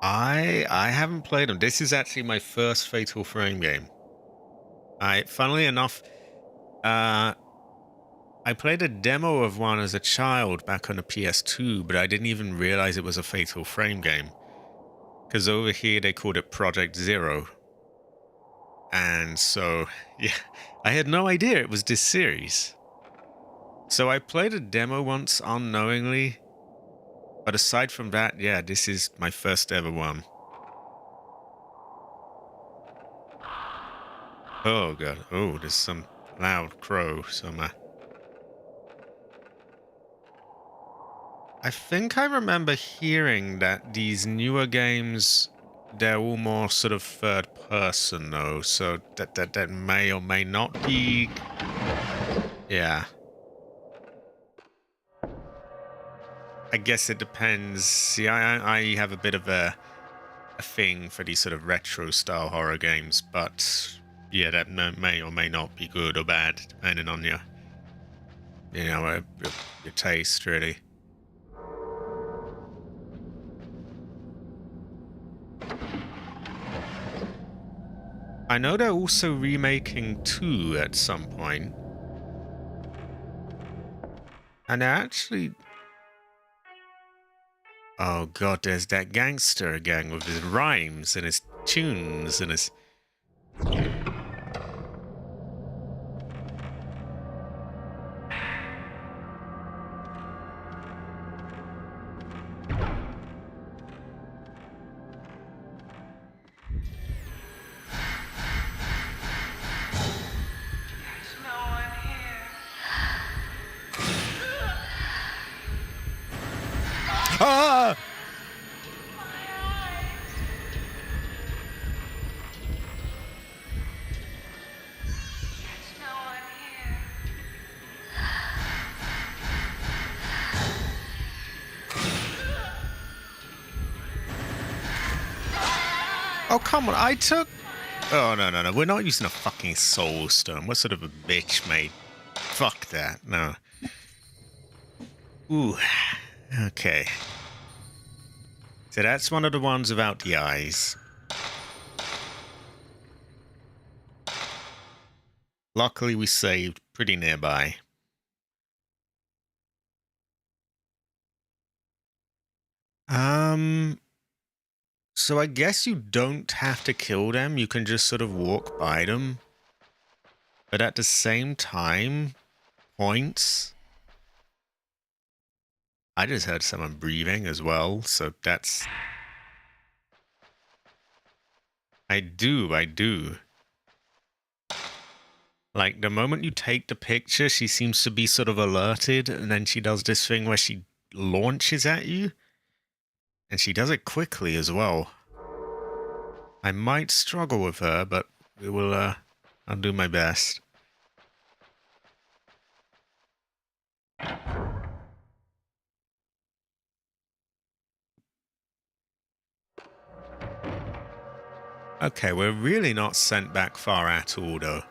I haven't played them. This is actually my first Fatal Frame game. Funnily enough, I played a demo of one as a child back on the PS2, but I didn't even realize it was a Fatal Frame game. Because over here they called it Project Zero. And so, yeah, I had no idea it was this series. So I played a demo once unknowingly. But aside from that, yeah, this is my first ever one. Oh god, oh, there's some loud crow somewhere. I think I remember hearing that these newer games, they're all more sort of third person though, so that may or may not be... Yeah. I guess it depends. See, I have a bit of a thing for these sort of retro style horror games, but yeah, that may or may not be good or bad depending on your taste, really. I know they're also remaking 2 at some point. And actually, oh god, there's that gangster again with his rhymes and his tunes and his. Ah! Oh, come on, I took... Oh, no, no, no, we're not using a fucking soul stone. What sort of a bitch, mate? Fuck that, no. Ooh, okay. So that's one of the ones without the eyes. Luckily, we saved pretty nearby. So I guess you don't have to kill them. You can just sort of walk by them. But at the same time, points. I just heard someone breathing as well, so that's... I do. Like, the moment you take the picture, she seems to be sort of alerted, and then she does this thing where she launches at you. And she does it quickly as well. I might struggle with her, but we will, I'll do my best. Okay, we're really not sent back far at all, though.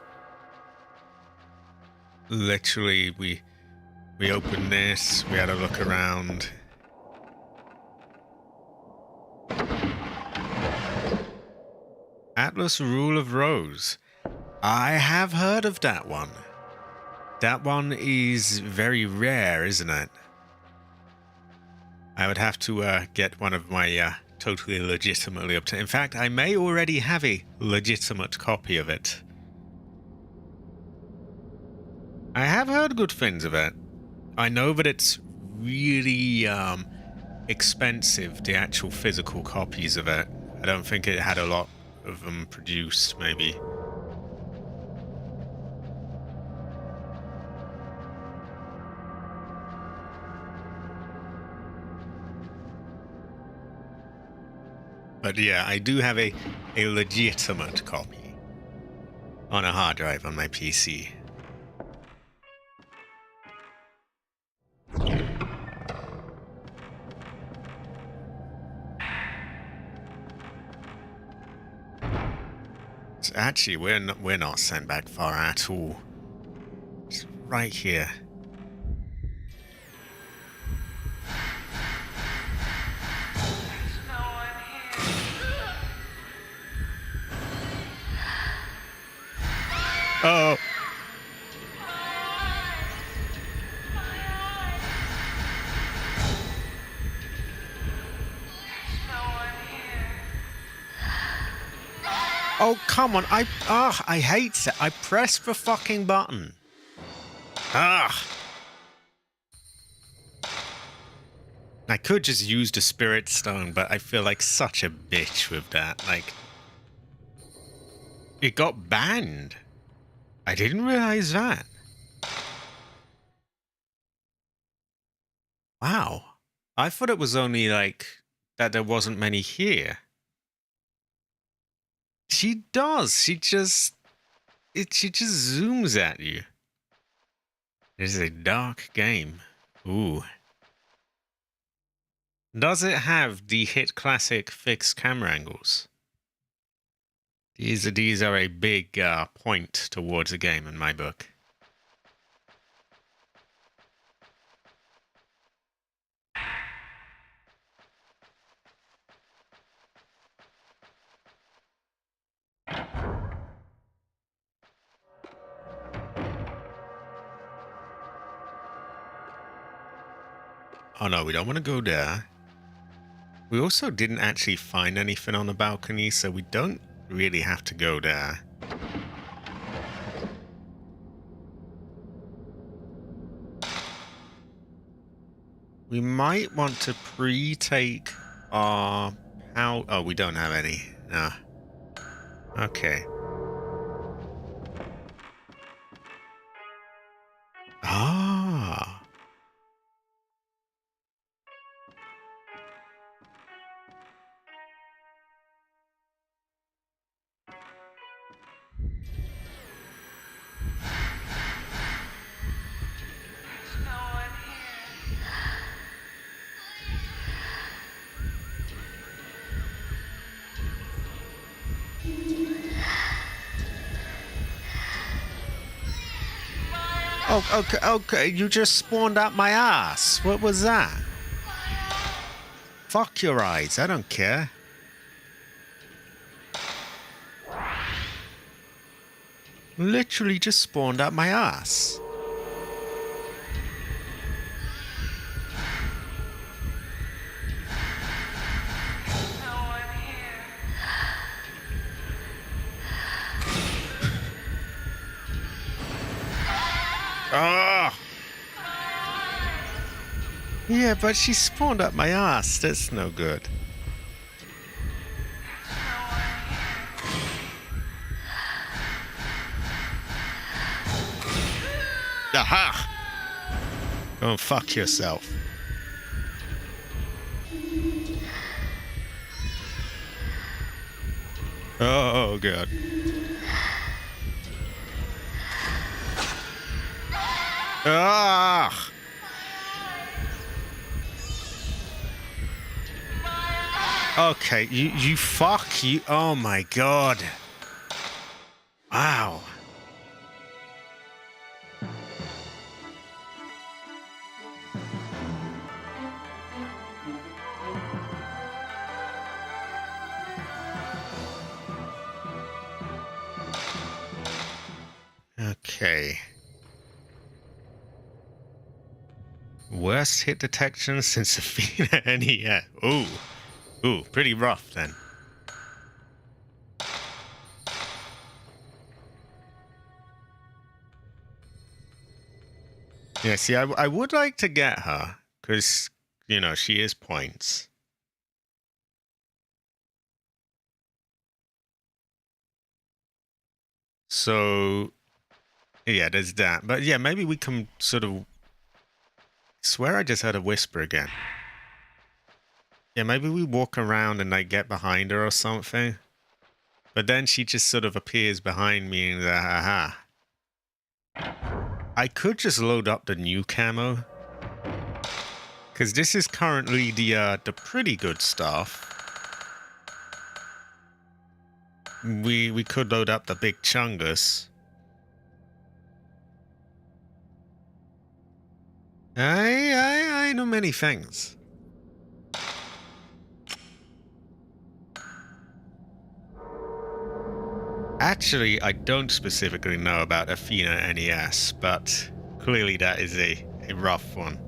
Literally, we opened this, we had a look around. Atlas Rule of Rose. I have heard of that one. That one is very rare, isn't it? I would have to get one of my totally legitimately obtained. In fact, I may already have a legitimate copy of it. I have heard good things of it. I know that it's really expensive, the actual physical copies of it. I don't think it had a lot of them produced, maybe. But yeah, I do have a legitimate copy on a hard drive on my PC. So actually, we're not sent back far at all. It's right here. Oh. Oh, come on. I hate that. I pressed the fucking button. Ah. I could just use the spirit stone, but I feel like such a bitch with that. Like, it got banned. I didn't realize that. Wow. I thought it was only like that there wasn't many here. She does. She just zooms at you. This is a dark game. Ooh. Does it have the hit classic fixed camera angles? These are a big point towards the game in my book. Oh no, we don't want to go there. We also didn't actually find anything on the balcony, so we don't really have to go there. We might want to pre-take our power. Oh, we don't have any. No. Okay. Ah. Oh, okay, okay. You just spawned out my ass. What was that? Fuck your eyes. I don't care. Literally just spawned out my ass. Ah. Yeah, but she spawned up my ass. That's no good. Aha! Go and fuck yourself. Oh, God. Ah! Okay, you fuck you. Oh my God. Wow. Okay. Worst hit detection since Athena NES. Ooh. Ooh, pretty rough then. Yeah, see, I would like to get her, because, you know, she is points. So, yeah, there's that. But yeah, maybe we can sort of... Swear I just heard a whisper again. Yeah, maybe we walk around and, like, get behind her or something. But then she just sort of appears behind me and aha. I could just load up the new camo. Because this is currently the pretty good stuff. We could load up the big chungus. I know many things. Actually, I don't specifically know about Athena NES, but clearly that is a rough one.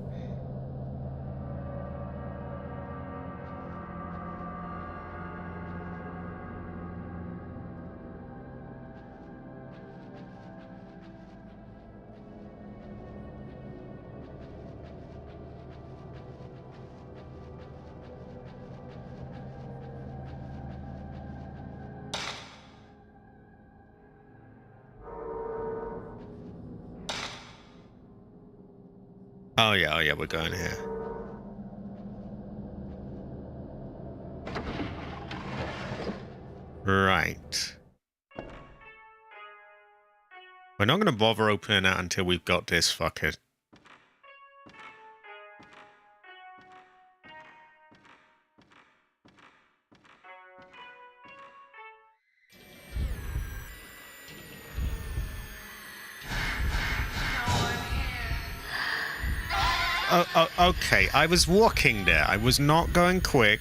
Oh yeah, we're going here. Right. We're not going to bother opening that until we've got this fucker. Oh, okay. I was walking there. I was not going quick.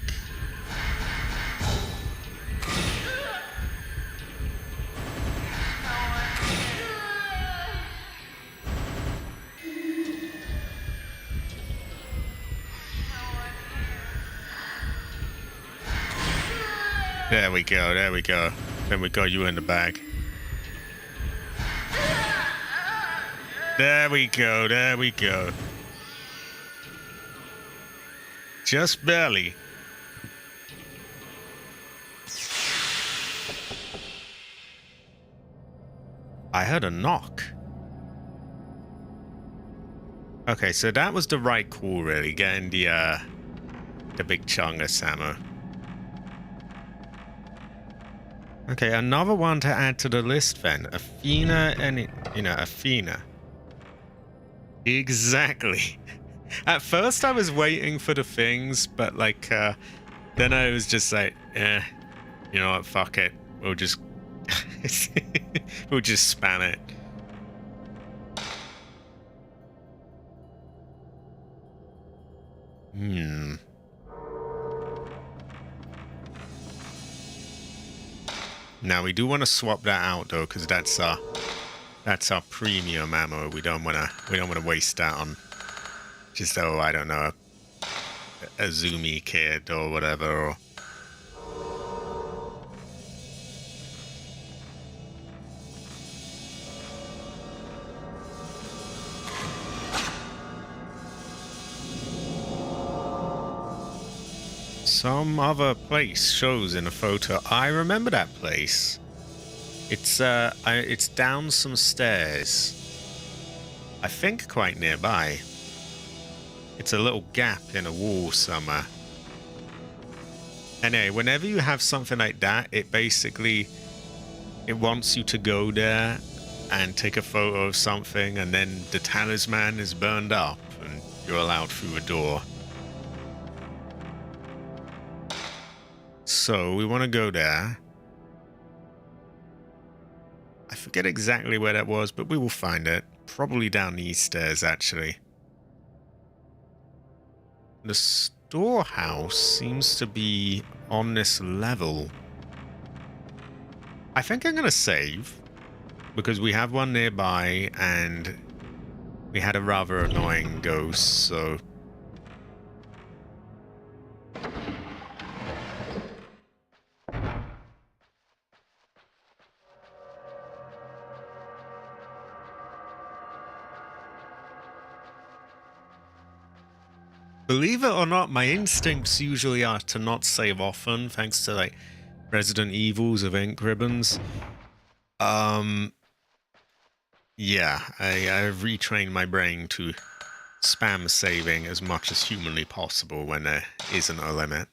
There we go, there we go. Then we got you in the bag. There we go, there we go. Just barely. I heard a knock. Okay, so that was the right call, really, getting the big chunk of Samo. Okay, another one to add to the list then. Athena and, Athena. Exactly. At first I was waiting for the things, but like, then I was just like, you know what, fuck it. We'll just, we'll just spam it. Now we do want to swap that out though, because that's our premium ammo. We don't want to waste that on just, oh, I don't know, a zoomy kid or whatever. Or some other place shows in a photo. I remember that place. It's down some stairs. I think quite nearby. It's a little gap in a wall somewhere. Anyway, whenever you have something like that, it wants you to go there and take a photo of something, and then the talisman is burned up and you're allowed through a door. So we want to go there. I forget exactly where that was, but we will find it. Probably down these stairs, actually. The storehouse seems to be on this level. I think I'm going to save, because we have one nearby, and we had a rather annoying ghost, so... Believe it or not, my instincts usually are to not save often, thanks to, like, Resident Evils of ink ribbons. Yeah, I've retrained my brain to spam saving as much as humanly possible when there isn't a limit.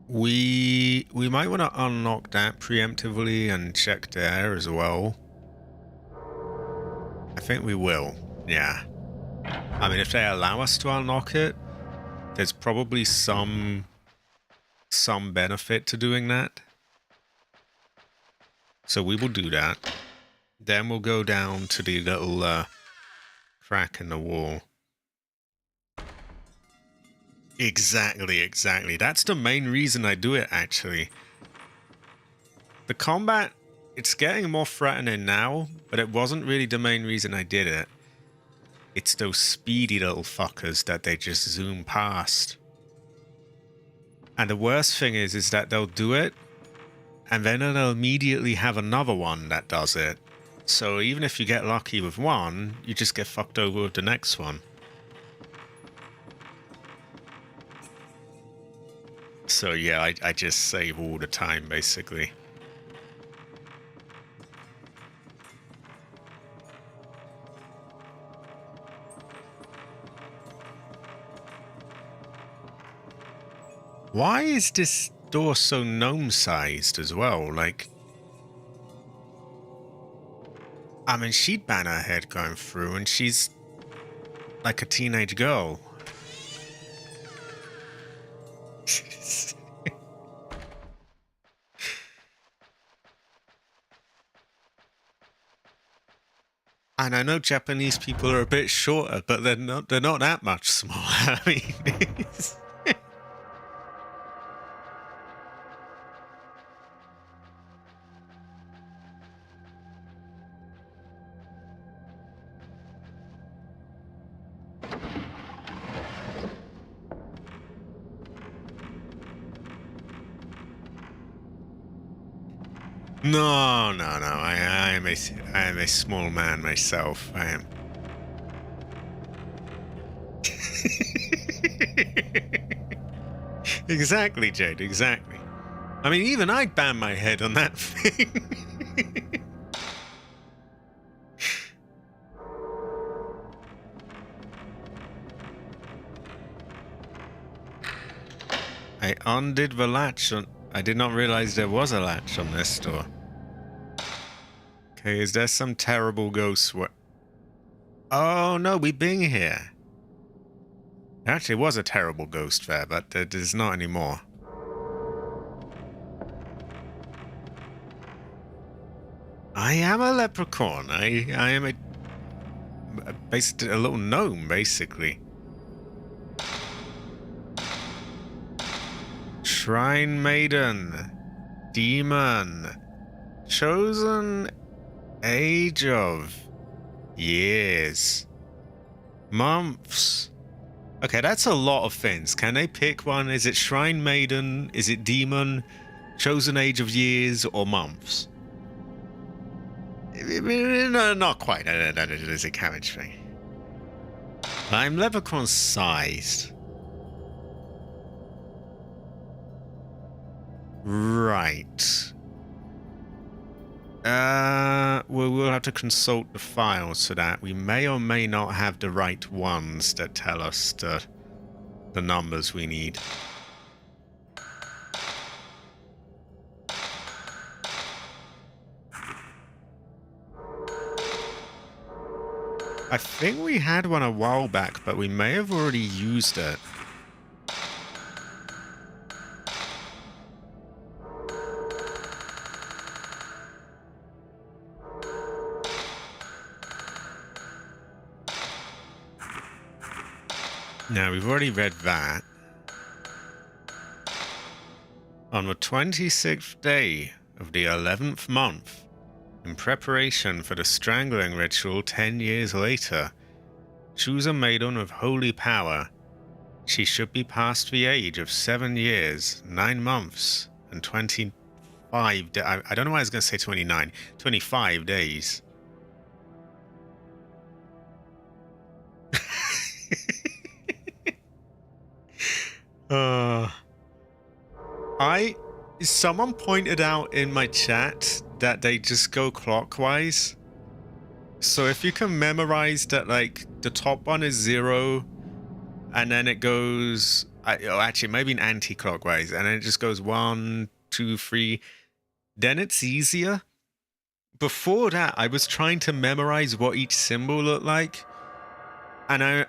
We might want to unlock that preemptively and check there as well. I think we will, yeah. I mean, if they allow us to unlock it, there's probably some benefit to doing that. So we will do that. Then we'll go down to the little crack in the wall. Exactly. That's the main reason I do it, actually. The combat, it's getting more threatening now, but it wasn't really the main reason I did it. It's those speedy little fuckers that they just zoom past. And the worst thing is that they'll do it, and then they'll immediately have another one that does it. So even if you get lucky with one, you just get fucked over with the next one. So yeah, I just save all the time, basically. Why is this door so gnome-sized as well? Like... I mean, she'd ban her head going through, and she's... like a teenage girl. And I know Japanese people are a bit shorter, but they're not that much smaller. I mean, no. I am a small man myself. I am. Exactly, Jade. Exactly. I mean, even I'd bang my head on that thing. I undid the latch on. I did not realize there was a latch on this door. Okay, is there some terrible ghost? Oh no, we've been here. There actually was a terrible ghost there, but it is not anymore. I am a leprechaun. I am basically a little gnome, basically. Shrine Maiden. Demon. Chosen age of years. Months. Okay, that's a lot of things. Can they pick one? Is it Shrine Maiden? Is it Demon? Chosen age of years or months? No, not quite. That is a cabbage thing. I'm leprechaun sized. Right. We'll have to consult the files for that. We may or may not have the right ones that tell us the numbers we need. I think we had one a while back, but we may have already used it. Now, we've already read that. On the 26th day of the 11th month, in preparation for the strangling ritual 10 years later, choose a maiden of holy power. She should be past the age of 7 years, 9 months, and 25 days. I don't know why I was going to say 29. 25 days. Someone pointed out in my chat that they just go clockwise. So if you can memorize that, like, the top one is 0, and then it goes... actually, maybe an anti-clockwise, and then it just goes 1, 2, 3. Then it's easier. Before that, I was trying to memorize what each symbol looked like. And I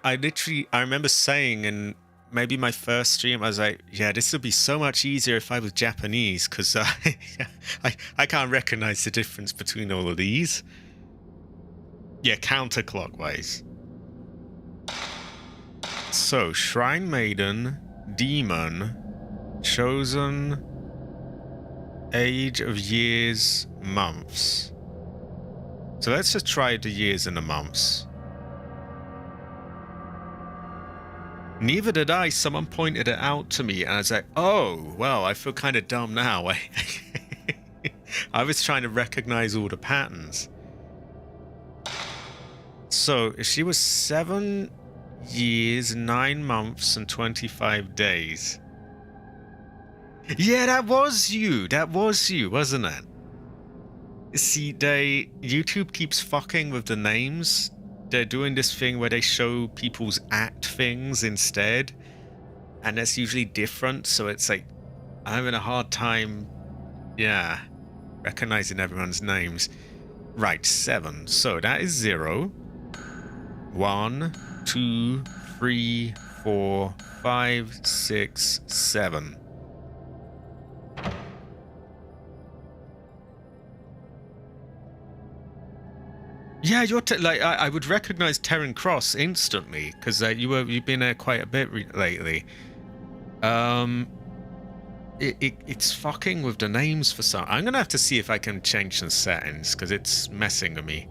remember saying in maybe my first stream, I was like, yeah, this would be so much easier if I was Japanese, because I can't recognize the difference between all of these. Yeah, counterclockwise. So, Shrine Maiden, Demon, Chosen, Age of Years, Months. So let's just try the years and the months. Neither did I. Someone pointed it out to me, and I was like, oh, well, I feel kind of dumb now. I was trying to recognize all the patterns. So, if she was 7 years, 9 months, and 25 days. Yeah, that was you. That was you, wasn't it? See, YouTube keeps fucking with the names. They're doing this thing where they show people's things instead, and that's usually different, so it's like I'm having a hard time recognizing everyone's names. Right, 7, so that is 0. 1, 2, 3, 4, 5, 6, 7. Yeah, you're like I would recognize Terran Cross instantly because you've been there quite a bit lately. It's fucking with the names for some. I'm gonna have to see if I can change some settings because it's messing with me.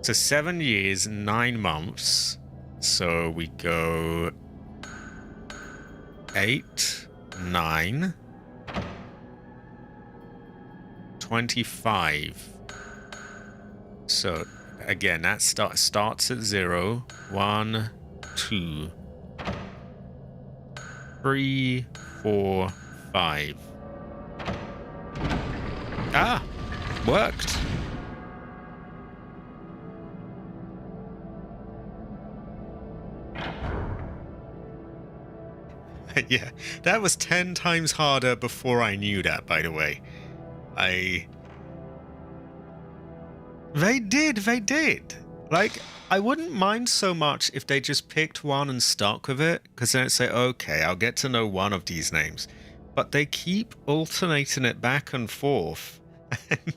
So 7 years, 9 months. So we go 8, 9, 25. So again, that starts at 0, 1, 2, 3, 4, 5. Ah, worked. Yeah, that was 10 times harder before I knew that, by the way. They did. Like, I wouldn't mind so much if they just picked one and stuck with it, because then it'd say, okay, I'll get to know one of these names. But they keep alternating it back and forth. And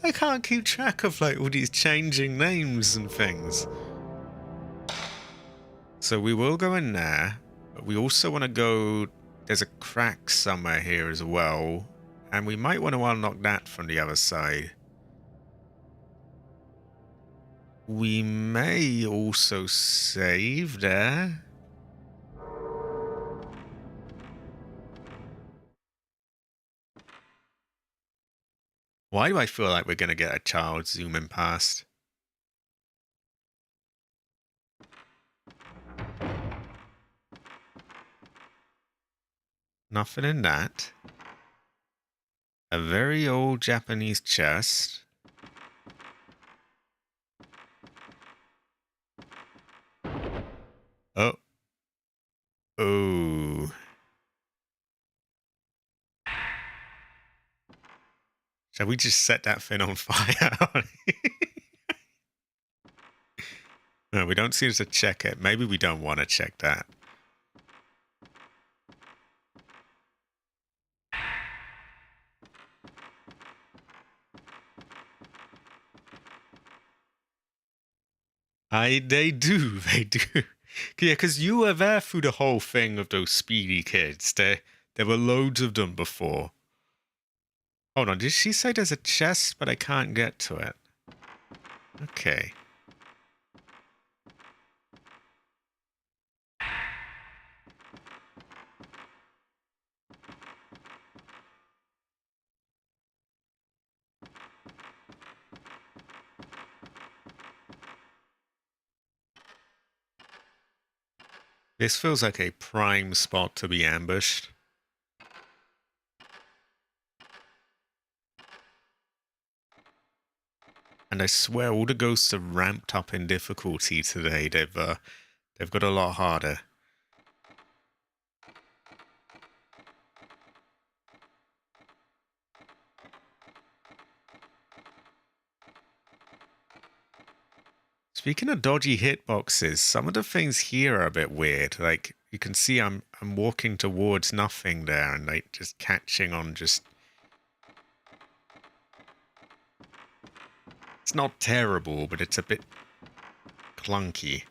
I can't keep track of, like, all these changing names and things. So we will go in there, but we also want to go... There's a crack somewhere here as well, and we might want to unlock that from the other side. We may also save there. Why do I feel like we're going to get a child zooming past? Nothing in that. A very old Japanese chest. Oh. Oh. Shall we just set that thing on fire? No, we don't seem to check it. Maybe we don't want to check that. They do. Yeah, because you were there through the whole thing of those speedy kids. There were loads of them before. Hold on, did she say there's a chest, but I can't get to it? Okay. This feels like a prime spot to be ambushed. And I swear all the ghosts have ramped up in difficulty today. They've got a lot harder. Speaking of dodgy hitboxes, some of the things here are a bit weird. Like, you can see I'm walking towards nothing there and like just catching on just... It's not terrible, but it's a bit clunky.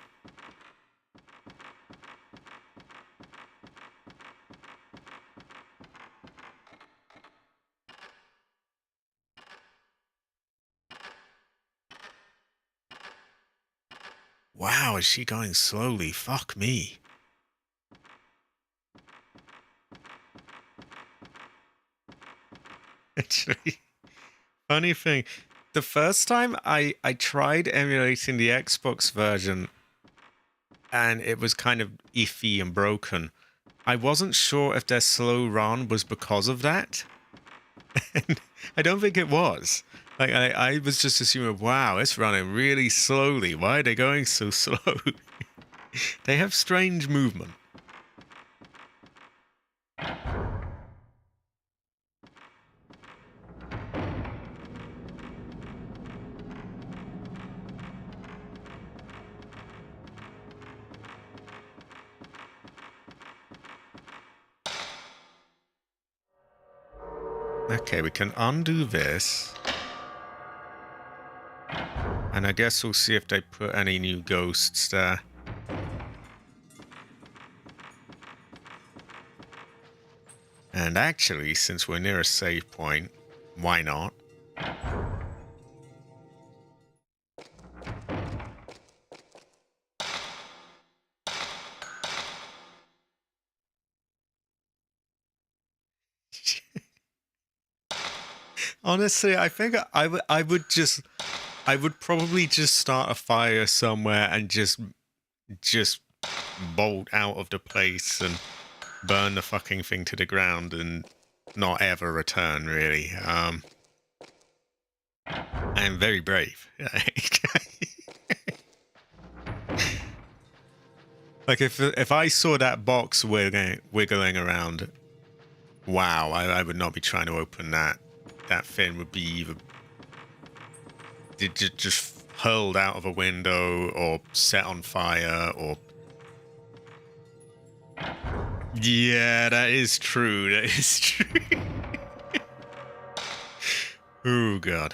Wow, is she going slowly? Fuck me. Actually, funny thing, the first time I tried emulating the Xbox version and it was kind of iffy and broken. I wasn't sure if their slow run was because of that. And I don't think it was. Like, I was just assuming, wow, it's running really slowly. Why are they going so slow? They have strange movement. Okay, we can undo this. And I guess we'll see if they put any new ghosts there. And actually, since we're near a save point, why not? Honestly, I think I would probably just start a fire somewhere and just bolt out of the place and burn the fucking thing to the ground and not ever return, really. I am very brave. Like if I saw that box wiggling around, wow, I would not be trying to open that. That thing would be either just hurled out of a window or set on fire or... Yeah, that is true. That is true. Oh, God.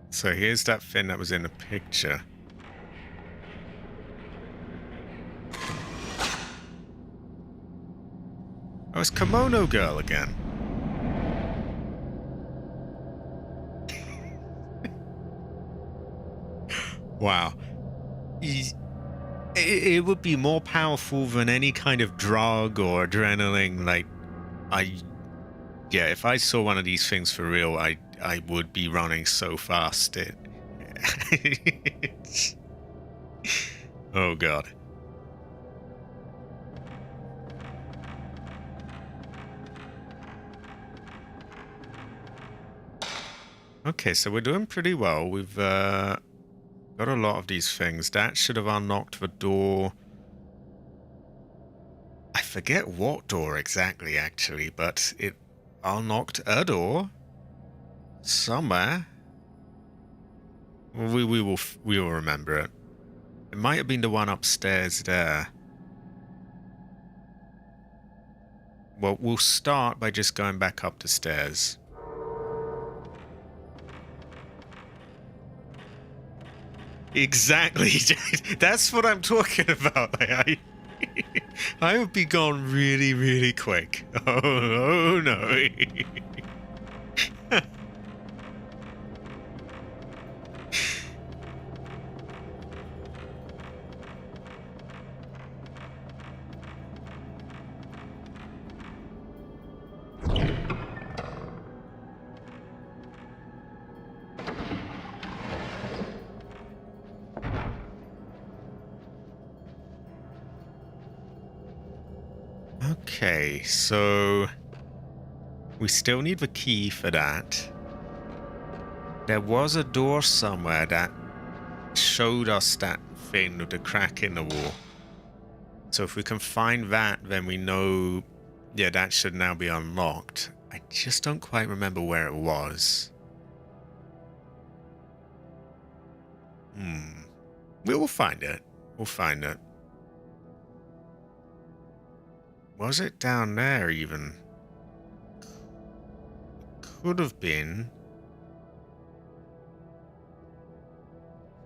So here's that thing that was in the picture. Oh, it's Kimono Girl again. Wow. It would be more powerful than any kind of drug or adrenaline. Like, yeah, if I saw one of these things for real, I would be running so fast. Oh, God. Okay, so we're doing pretty well. We've got a lot of these things. That should have unlocked the door. I forget what door exactly, actually, but it unlocked a door somewhere. We will remember it. It might have been the one upstairs there. Well, we'll start by just going back up the stairs. Exactly. That's what I'm talking about. Like, I would be gone really, really quick. Oh no. Okay, so we still need the key for that. There was a door somewhere that showed us that thing with the crack in the wall. So if we can find that, then we know, yeah, that should now be unlocked. I just don't quite remember where it was. We will find it. We'll find it. Was it down there even? Could have been.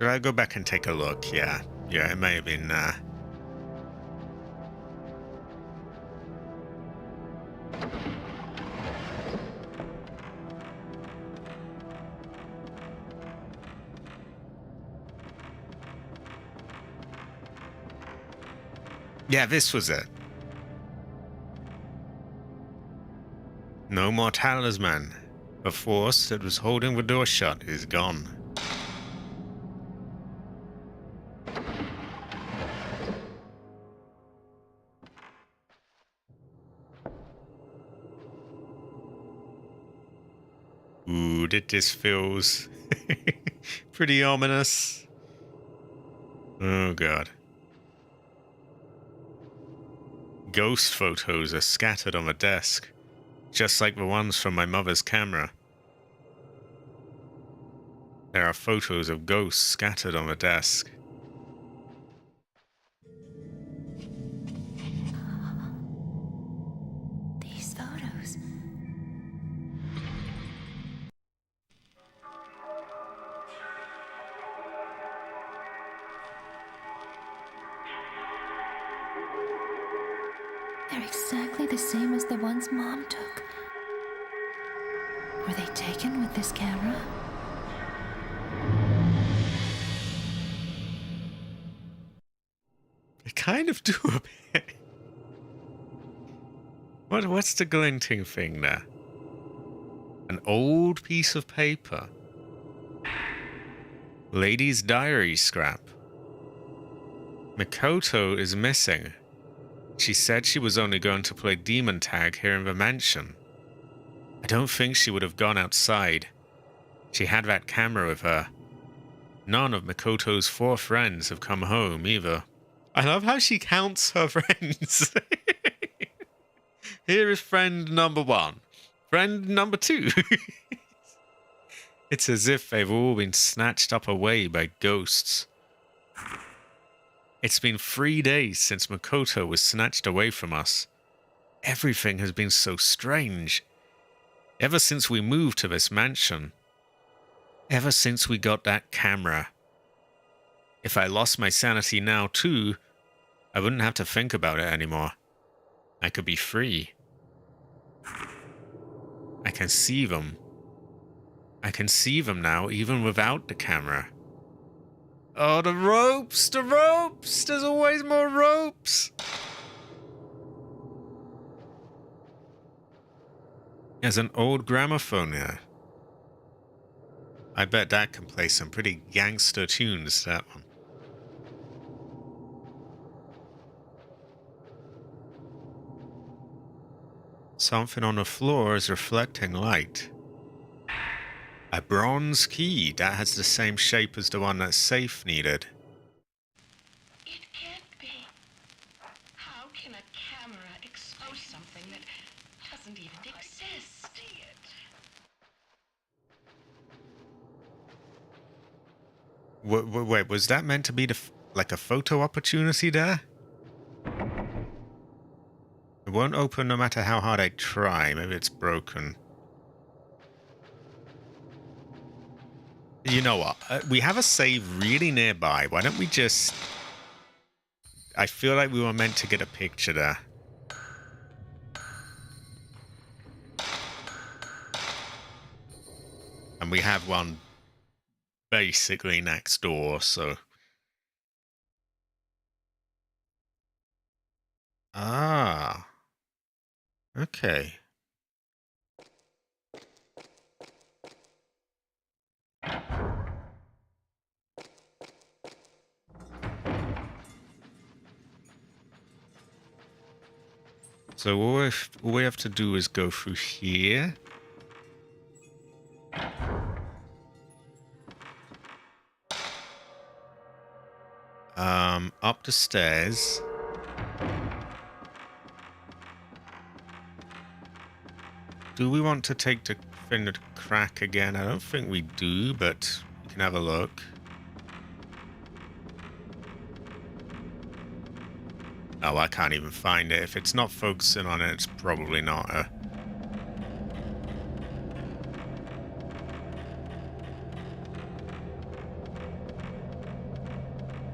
Should I go back and take a look? Yeah. Yeah, it may have been yeah, this was it. No more talisman. The force that was holding the door shut is gone. Ooh, this feels pretty ominous. Oh, God. Ghost photos are scattered on the desk, just like the ones from my mother's camera. There are photos of ghosts scattered on the desk. They're exactly the same as the ones Mom took. Were they taken with this camera? They kind of do a bit. What's the glinting thing there? An old piece of paper. Lady's diary scrap. Mikoto is missing. She said she was only going to play demon tag here in the mansion. I don't think she would have gone outside. She had that camera with her. None of Mikoto's 4 friends have come home either. I love how she counts her friends. Here is friend number 1. Friend number 2. It's as if they've all been snatched up away by ghosts. It's been 3 days since Makoto was snatched away from us. Everything has been so strange. Ever since we moved to this mansion. Ever since we got that camera. If I lost my sanity now too, I wouldn't have to think about it anymore. I could be free. I can see them. I can see them now even without the camera. Oh, the ropes! The ropes! There's always more ropes! There's an old gramophone here. I bet that can play some pretty gangster tunes, that one. Something on the floor is reflecting light. A bronze key that has the same shape as the one that safe needed. It can't be. How can a camera expose something that doesn't even exist? Wait, was that meant to be like a photo opportunity there? It won't open no matter how hard I try. Maybe it's broken. You know what? We have a save really nearby. Why don't we just... I feel like we were meant to get a picture there. And we have one basically next door, so... Ah. Okay. So all we have to do is go through here. Up the stairs. Do we want to take the thing to crack again? I don't think we do, but we can have a look. Oh, I can't even find it. If it's not focusing on it, it's probably not a...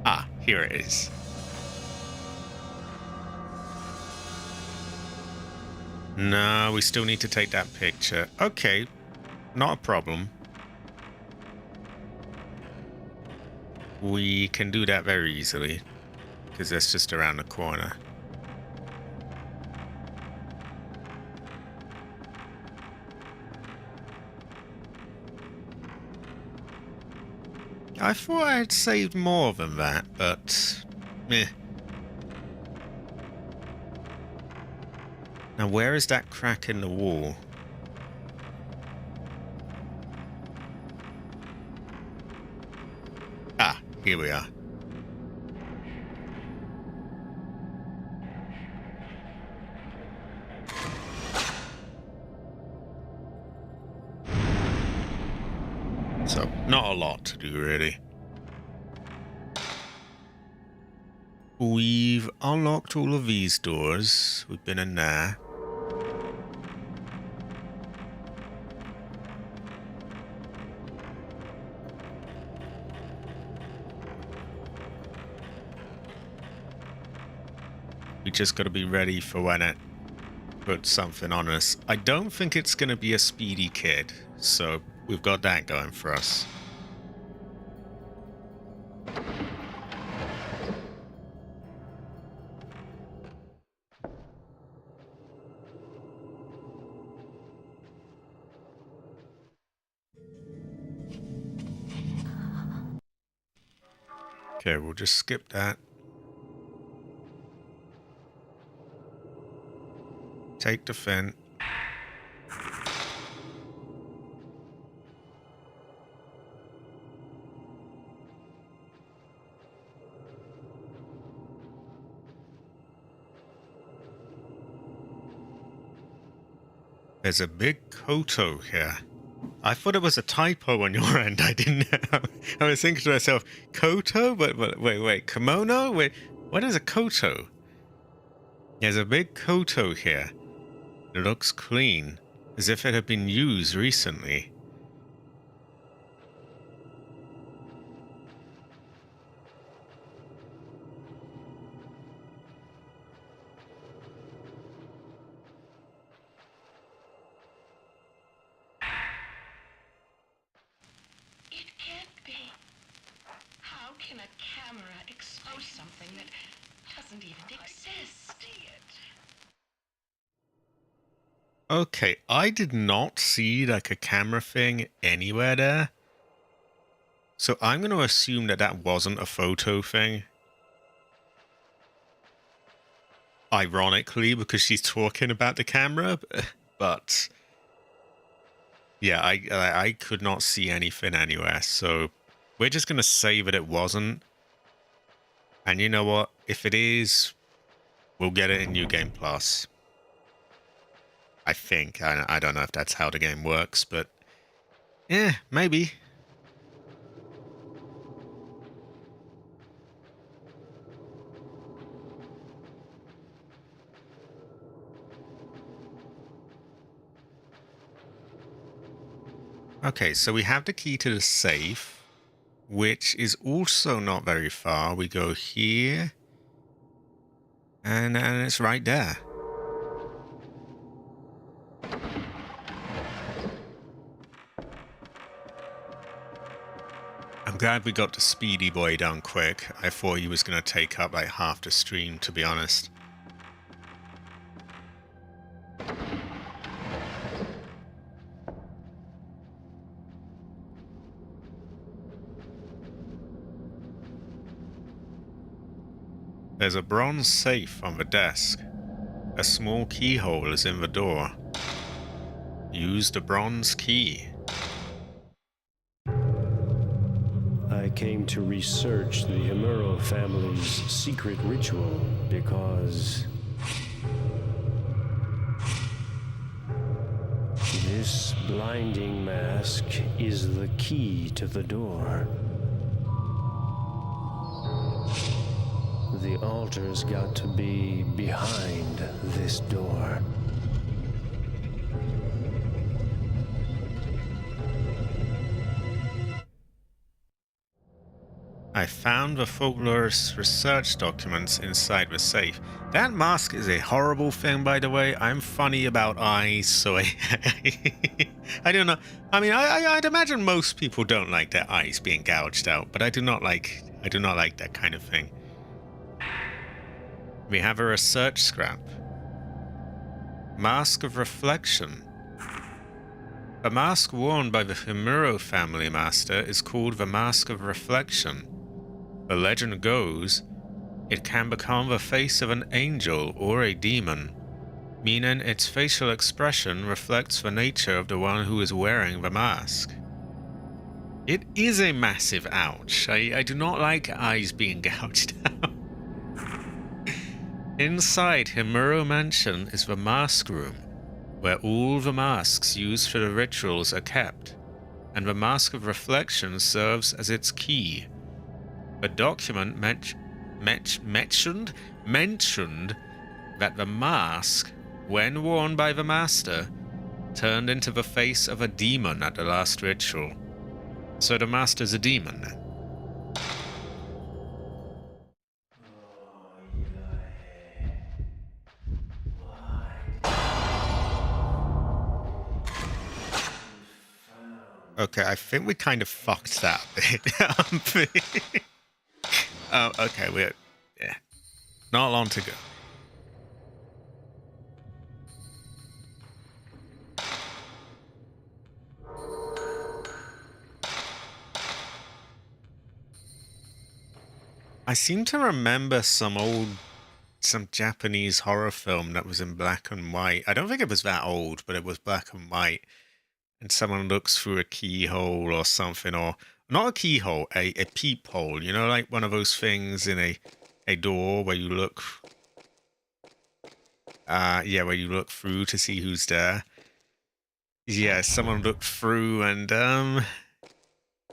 Ah, here it is. No, we still need to take that picture. Okay, not a problem. We can do that very easily, because that's just around the corner. I thought I had saved more than that, but... meh. Now, where is that crack in the wall? Ah, here we are. So, not a lot to do, really. We've unlocked all of these doors. We've been in there. We just got to be ready for when it puts something on us. I don't think it's going to be a speedy kid, so we've got that going for us. Okay, we'll just skip that. Take the fin. There's a big koto here. I thought it was a typo on your end. I didn't know. I was thinking to myself, koto? But wait, kimono? Wait, what is a koto? There's a big koto here. It looks clean, as if it had been used recently. It can't be. How can a camera expose something that doesn't even exist? Okay, I did not see like a camera thing anywhere there. So I'm going to assume that that wasn't a photo thing. Ironically, because she's talking about the camera, but yeah, I could not see anything anywhere. So we're just going to say that it wasn't. And you know what? If it is, we'll get it in New Game Plus. I think. I don't know if that's how the game works, but yeah, maybe. Okay, so we have the key to the safe, which is also not very far. We go here, and it's right there. I'm glad we got the speedy boy done quick. I thought he was going to take up like half the stream, to be honest. There's a bronze safe on the desk. A small keyhole is in the door. Use the bronze key. I came to research the Himuro family's secret ritual because this blinding mask is the key to the door. The altar's got to be behind this door. I found the folklorist's research documents inside the safe. That mask is a horrible thing, by the way. I'm funny about eyes, so I don't know. I mean, I'd imagine most people don't like their eyes being gouged out, but I do not like that kind of thing. We have a research scrap. Mask of Reflection. A mask worn by the Himuro family master is called the Mask of Reflection. The legend goes, it can become the face of an angel or a demon, meaning its facial expression reflects the nature of the one who is wearing the mask. It is a massive ouch. I do not like eyes being gouged out. Inside Himuro Mansion is the mask room, where all the masks used for the rituals are kept, and the Mask of Reflection serves as its key. The document mentioned that the mask, when worn by the master, turned into the face of a demon at the last ritual. So the master's a demon then? Okay, I think we kind of fucked that bit. Oh, okay, yeah, not long to go. I seem to remember some Japanese horror film that was in black and white. I don't think it was that old, but it was black and white. And someone looks through a keyhole or something, or not a keyhole, a peephole. You know, like one of those things in a door where you look. Yeah, where you look through to see who's there. Yeah, someone looked through, and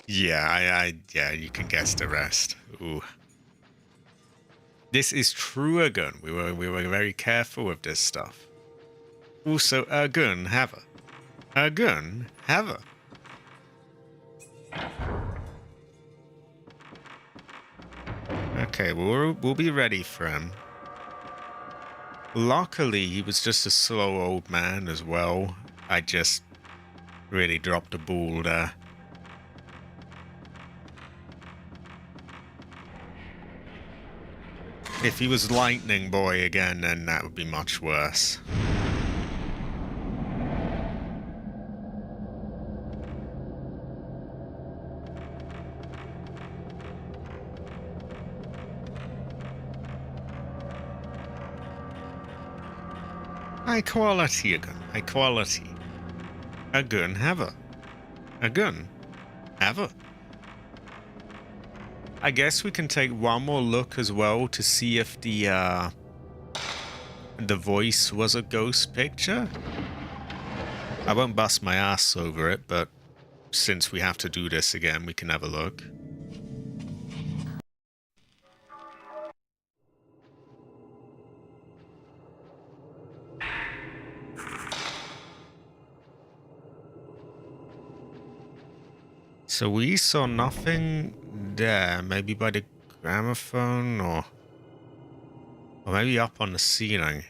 yeah, yeah, you can guess the rest. Ooh. This is true again. We were very careful with this stuff. Also, again, have a. Again, have a. Okay, we'll be ready for him. Luckily, he was just a slow old man as well. I just really dropped the ball there. If he was Lightning Boy again, then that would be much worse. High quality again. High quality. Again, have a. Again, have a. I guess we can take one more look as well to see if the voice was a ghost picture. I won't bust my ass over it, but since we have to do this again, we can have a look. So we saw nothing there, maybe by the gramophone or maybe up on the ceiling.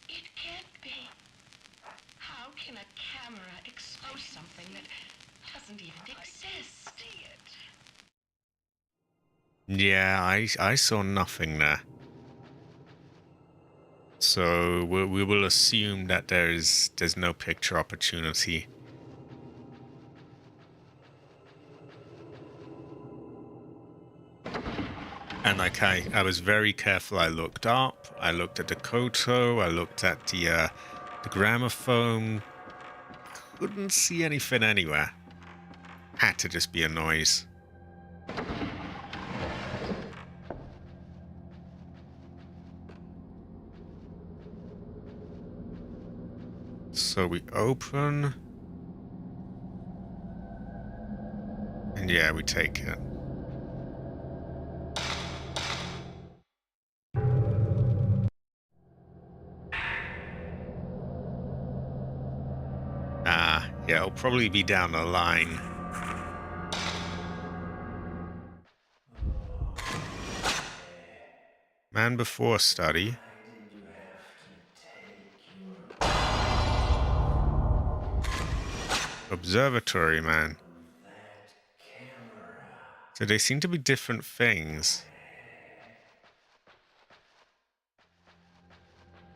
It can't be. How can a camera expose something that doesn't even exist? Yeah, I saw nothing there. So we will assume that there's no picture opportunity. And like I was very careful. I looked up. I looked at the Koto. I looked at the gramophone. Couldn't see anything anywhere. Had to just be a noise. So we open. And yeah, we take it. Yeah, it'll probably be down the line. Man before study. Observatory man. So they seem to be different things.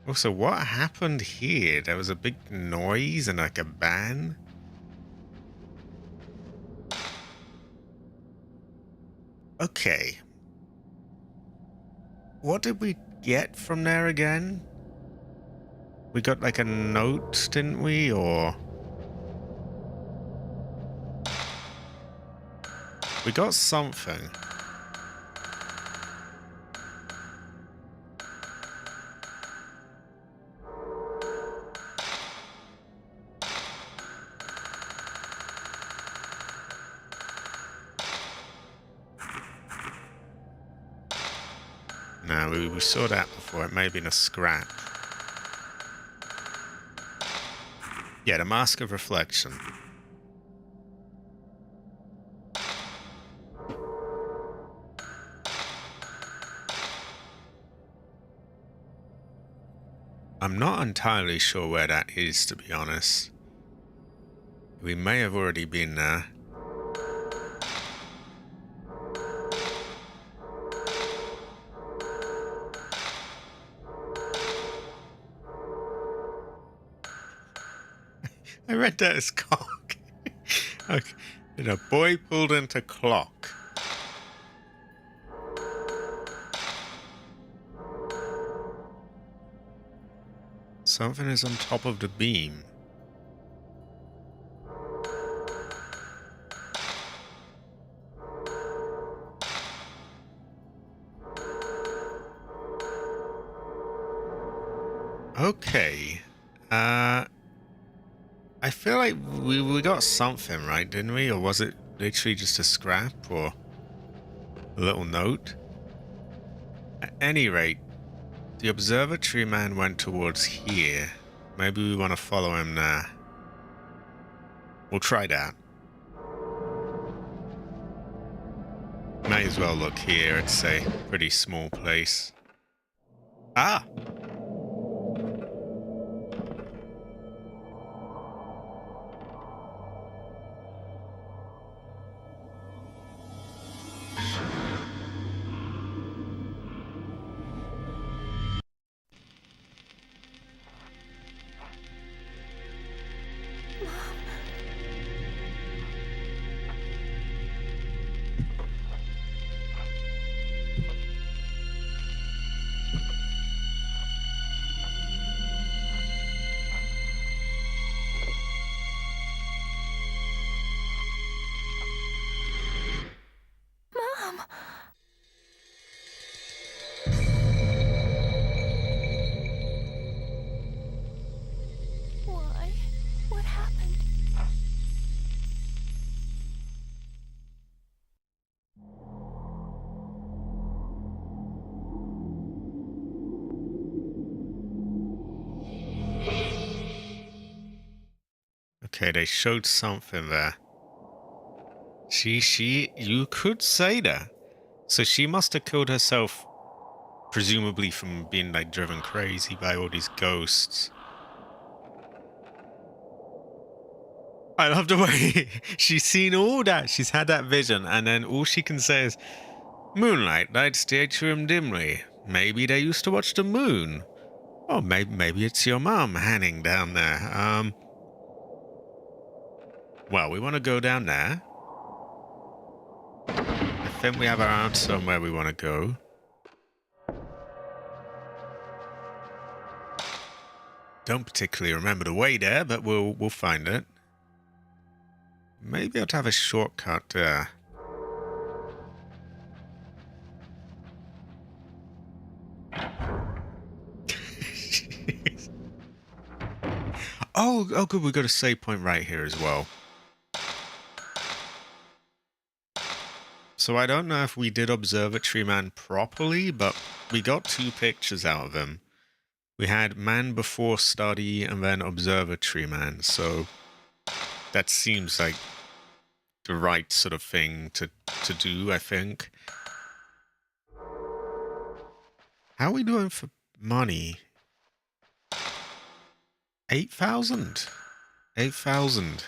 Also, what happened here? There was a big noise and like a ban. Okay. What did we get from there again? We got like a note, didn't we? Or we got something. No, we saw that before. It may have been a scrap. Yeah, the Mask of Reflection. I'm not entirely sure where that is, to be honest. We may have already been there. I read that as cock. Okay. A boy pulled into clock. Something is on top of the beam. Okay. I feel like we got something, right, didn't we? Or was it literally just a scrap or a little note? At any rate, the observatory man went towards here. Maybe we want to follow him there. We'll try that. May as well look here. It's a pretty small place. Ah! Mom! Why? What happened? Okay, they showed something there. You could say that. So she must have killed herself, presumably from being, like, driven crazy by all these ghosts. I love the way she's seen all that. She's had that vision, and then all she can say is, "Moonlight lights the atrium dimly. Maybe they used to watch the moon. Oh, maybe it's your mom hanging down there. Well, we want to go down there. I think we have our answer on where we want to go. Don't particularly remember the way there, but we'll find it. Maybe I'll have a shortcut there. Oh, good. We got a save point right here as well. So I don't know if we did Observatory Man properly, but we got 2 pictures out of him. We had Man Before Study and then Observatory Man, so that seems like the right sort of thing to do, I think. How are we doing for money? 8,000? 8,000.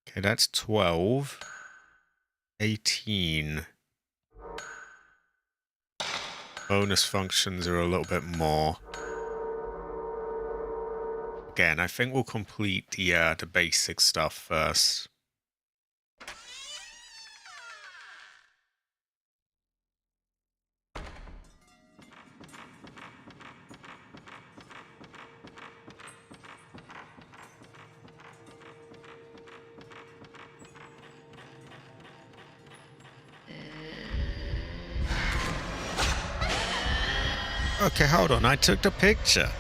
Okay, that's 12. 18. Bonus functions are a little bit more. Again, I think we'll complete the basic stuff first. Okay, hold on. I took the picture.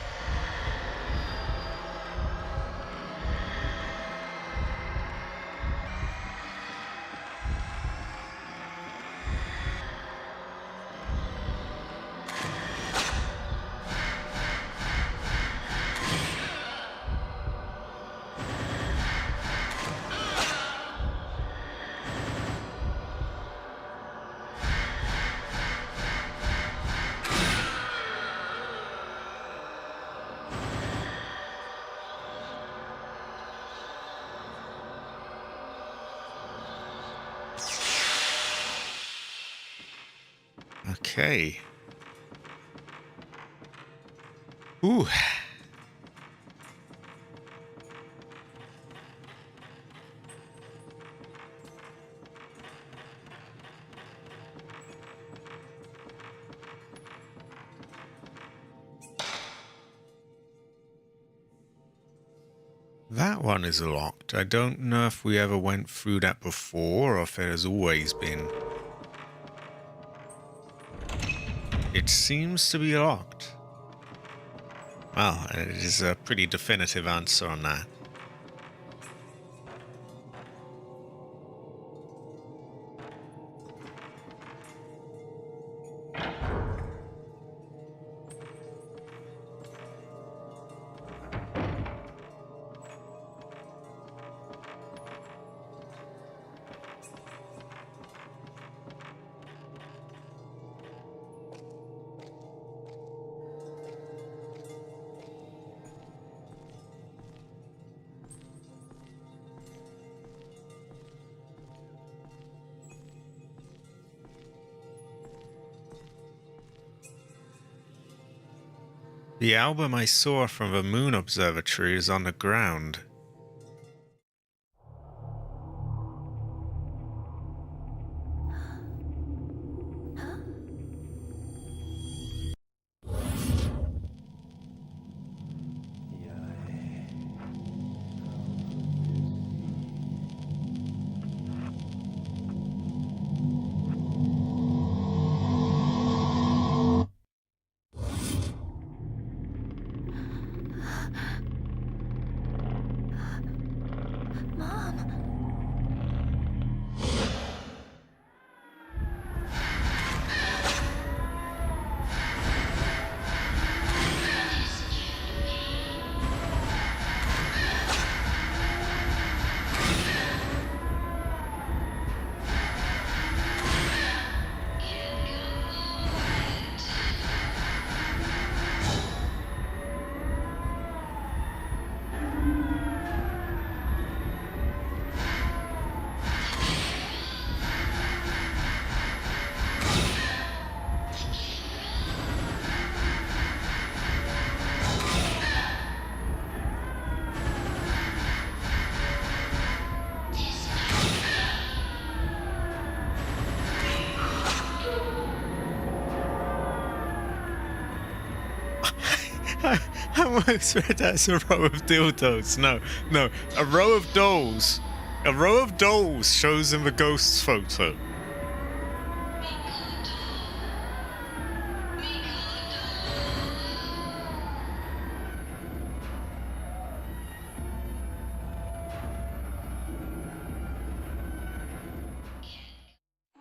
Okay. Ooh. That one is locked. I don't know if we ever went through that before or if it has always been. It seems to be locked. Well, it is a pretty definitive answer on that. The album I saw from the moon observatory is on the ground. Mom. I almost read that as a row of dildos. No, no, a row of dolls. A row of dolls shows him the ghost's photo.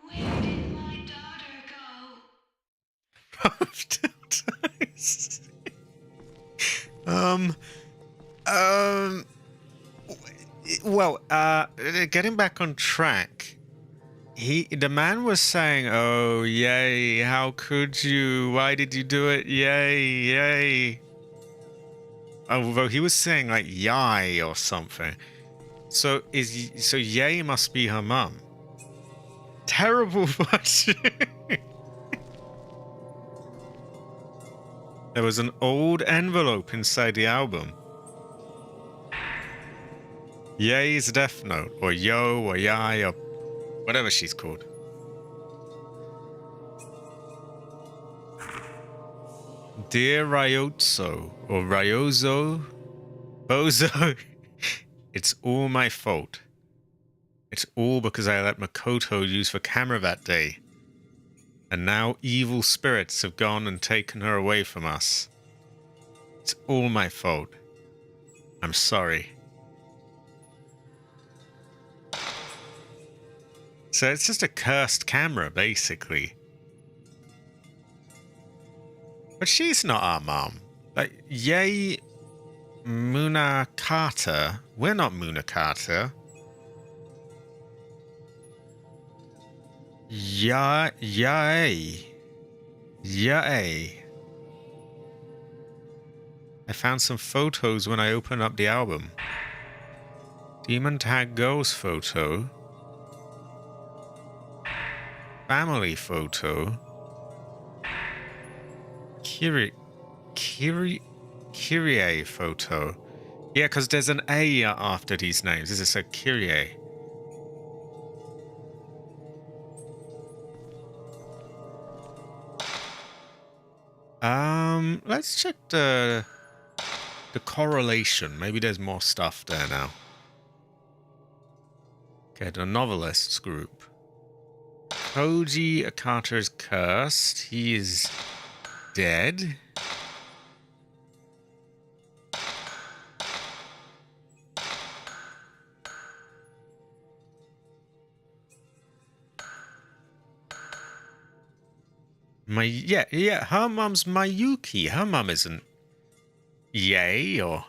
Where did my daughter go? Row of dildos. Um, well, getting back on track, the man was saying, "Oh, yay! How could you? Why did you do it? Yay, yay!" Although he was saying like "yay" or something. So yay must be her mum. Terrible question. There was an old envelope inside the album. Yay's Death Note, or Yo, or Yai, or whatever she's called. Dear Ryotso, or Ryozo, Bozo, it's all my fault. It's all because I let Makoto use the camera that day. And now evil spirits have gone and taken her away from us. It's all my fault. I'm sorry. So it's just a cursed camera, basically. But she's not our mom. Like, yay, Muna Carter. We're not Muna Carter. Yay. I found some photos when I opened up the album. Demon Tag Girl's photo. Family photo. Kyrie photo. Yeah, because there's an A after these names. This is a Kyrie. Let's check the correlation. Maybe there's more stuff there now. Okay, the novelists group. Koji Carter's cursed. He is dead. Yeah, her mum's Mayuki. Her mum isn't Yay or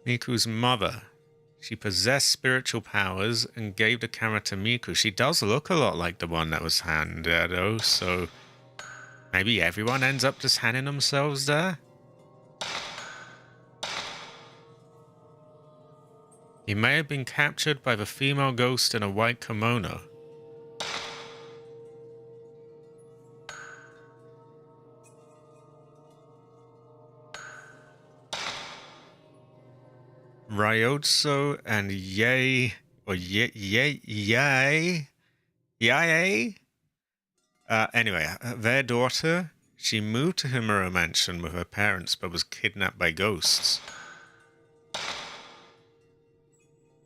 Miku's mother. She possessed spiritual powers and gave the camera to Miku. She does look a lot like the one that was handed there, though, so maybe everyone ends up just handing themselves there? He may have been captured by the female ghost in a white kimono. Ryotsu and Yae, or Yae. Anyway, their daughter, she moved to Himuro Mansion with her parents but was kidnapped by ghosts.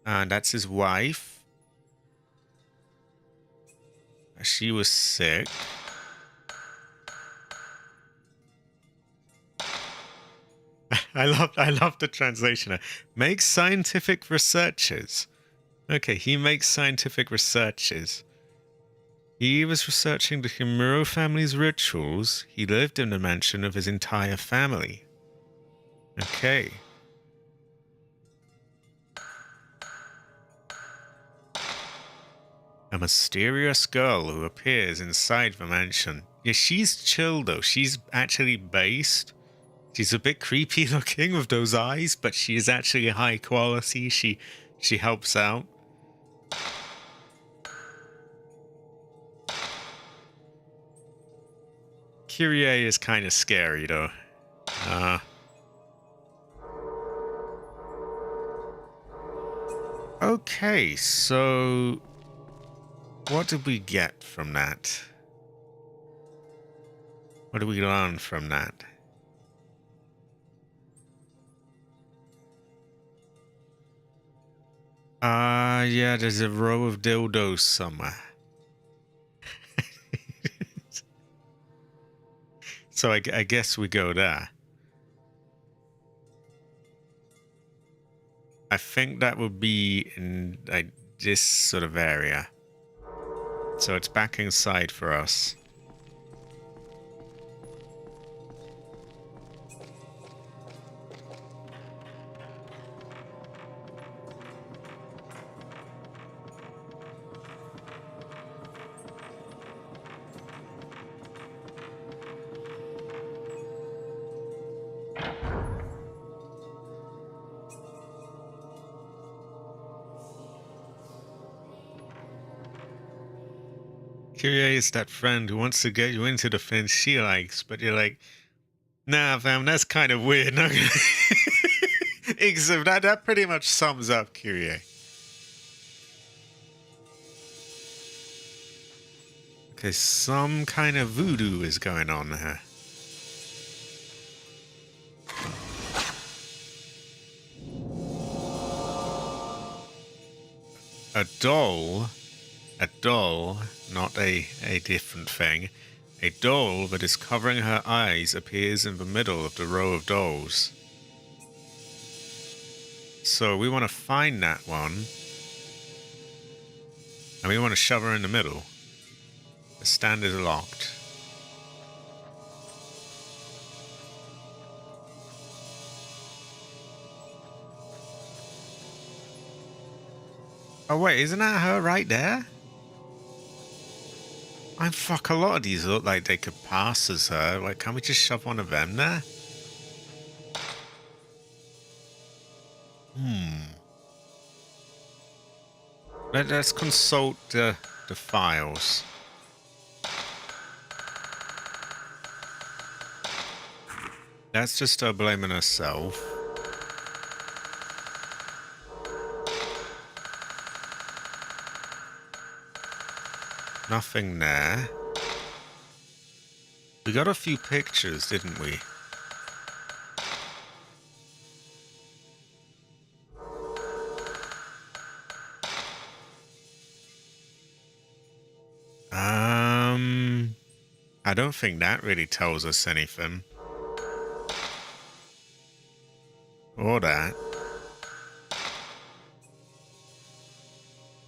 And that's his wife. She was sick. I love the translation. Makes scientific researches. Okay, he makes scientific researches. He was researching the Himuro family's rituals. He lived in the mansion of his entire family. Okay. A mysterious girl who appears inside the mansion. Yeah, she's chill though. She's actually based. She's a bit creepy looking with those eyes, but she is actually high quality. She helps out. Kyrie is kind of scary though. Okay, so what did we get from that? What did we learn from that? Yeah, there's a row of dildos somewhere. So I guess we go there. I think that would be in like this sort of area. So it's back inside for us. Kyrie is that friend who wants to get you into the things she likes, but you're like, nah, fam, that's kind of weird. Not gonna Except that pretty much sums up Kyrie. Okay, some kind of voodoo is going on here. A doll, not a different thing. A doll that is covering her eyes appears in the middle of the row of dolls. So we want to find that one. And we want to shove her in the middle. The stand is locked. Oh wait, isn't that her right there? I fuck, a lot of these look like they could pass as her. Like, can't we just shove one of them there? Let's consult the files. That's just her blaming herself. Nothing there. We got a few pictures, didn't we? I don't think that really tells us anything. Or that.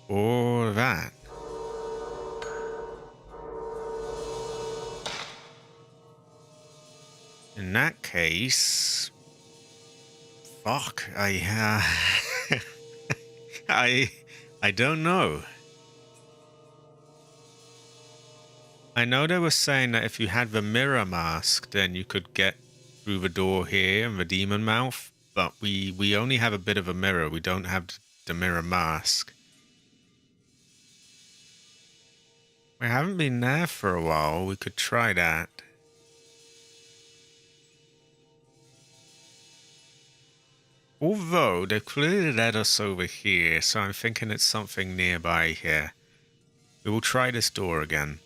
Or that. In that case... Fuck, I don't know. I know they were saying that if you had the mirror mask, then you could get through the door here in the demon mouth, but we only have a bit of a mirror. We don't have the mirror mask. We haven't been there for a while. We could try that. Although they clearly led us over here, so I'm thinking it's something nearby here. We will try this door again.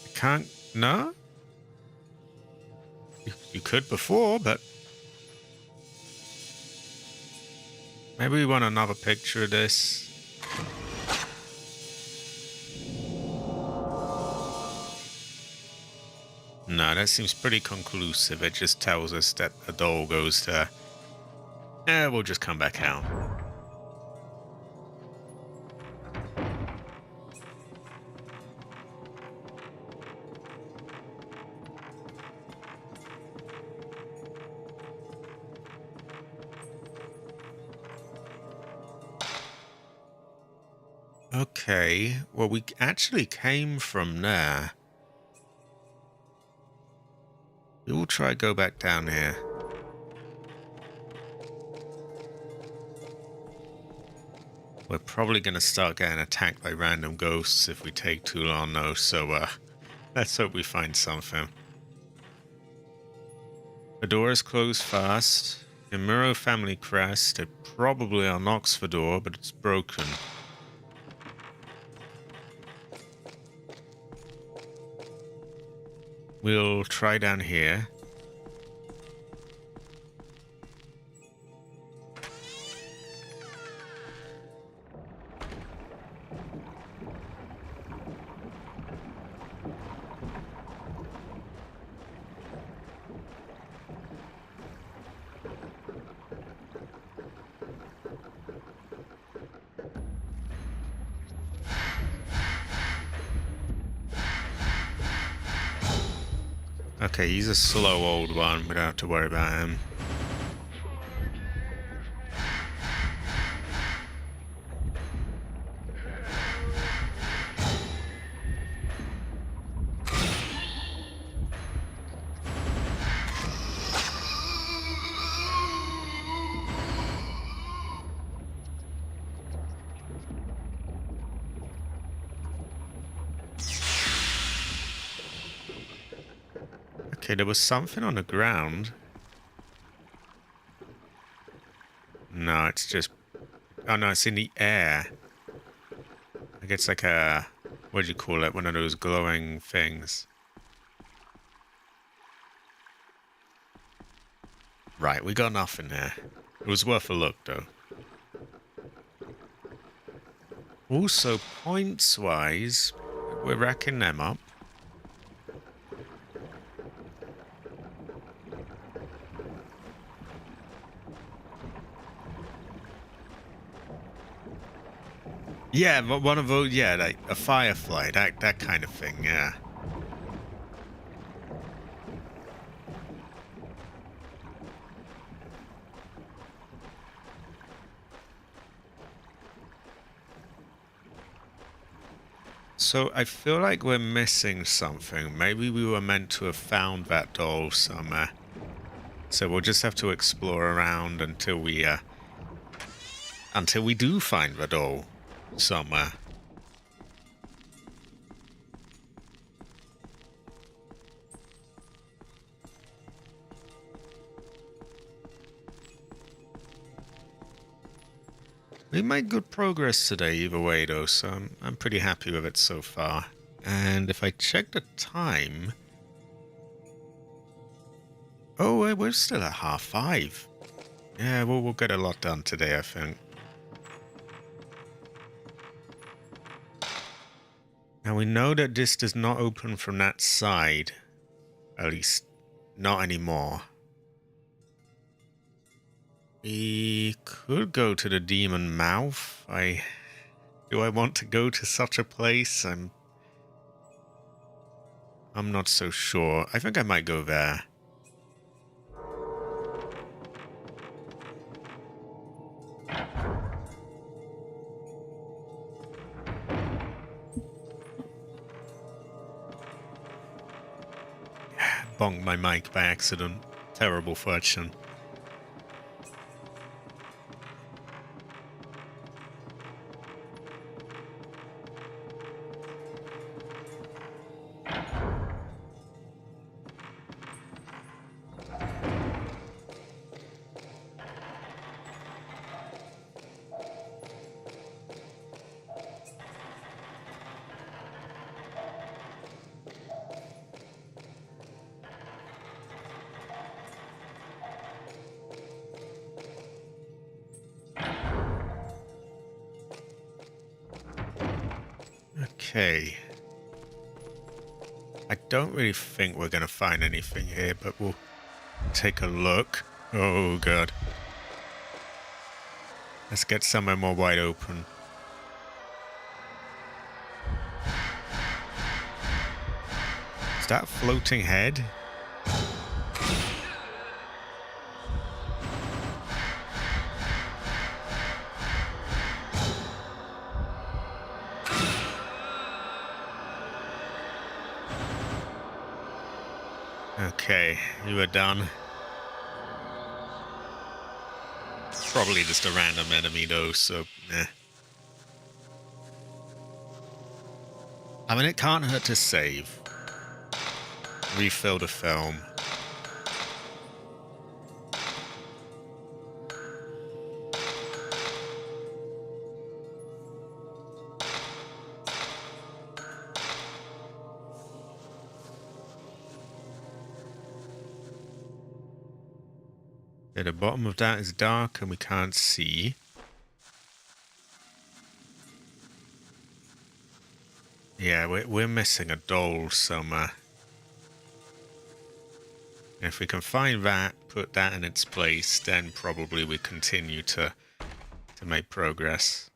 I can't... No? You could before, but... Maybe we want another picture of this. No, that seems pretty conclusive. It just tells us that the doll goes to... we'll just come back out. Okay, well, we actually came from there. We will try go back down here. We're probably going to start getting attacked by random ghosts if we take too long, though, so let's hope we find something. The door is closed fast. The Muro family crest. It probably unlocks the door, but it's broken. We'll try down here. Okay, he's a slow old one. We don't have to worry about him. Okay, there was something on the ground. No, it's just... Oh no, it's in the air. Like it's like a... What do you call it? One of those glowing things. Right, we got nothing there. It was worth a look, though. Also, points-wise, we're racking them up. Yeah, but one of those, yeah, like a firefly, that kind of thing, yeah. So I feel like we're missing something. Maybe we were meant to have found that doll somewhere. So we'll just have to explore around until we do find the doll somewhere. We made good progress today either way though, so I'm pretty happy with it so far. And if I check the time... Oh, we're still at 5:30. Yeah, we'll get a lot done today, I think. Now we know that this does not open from that side. At least, not anymore. We could go to the demon mouth. Do I want to go to such a place? I'm not so sure. I think I might go there. Bonked my mic by accident. Terrible fortune. Okay. I don't really think we're going to find anything here, but we'll take a look. Oh, God. Let's get somewhere more wide open. Is that a floating head? Okay, you are done. Probably just a random enemy though, so eh. I mean, it can't hurt to save. Refill the film. Okay, the bottom of that is dark and we can't see. Yeah, we're missing a doll somewhere. If we can find that, put that in its place, then probably we continue to make progress.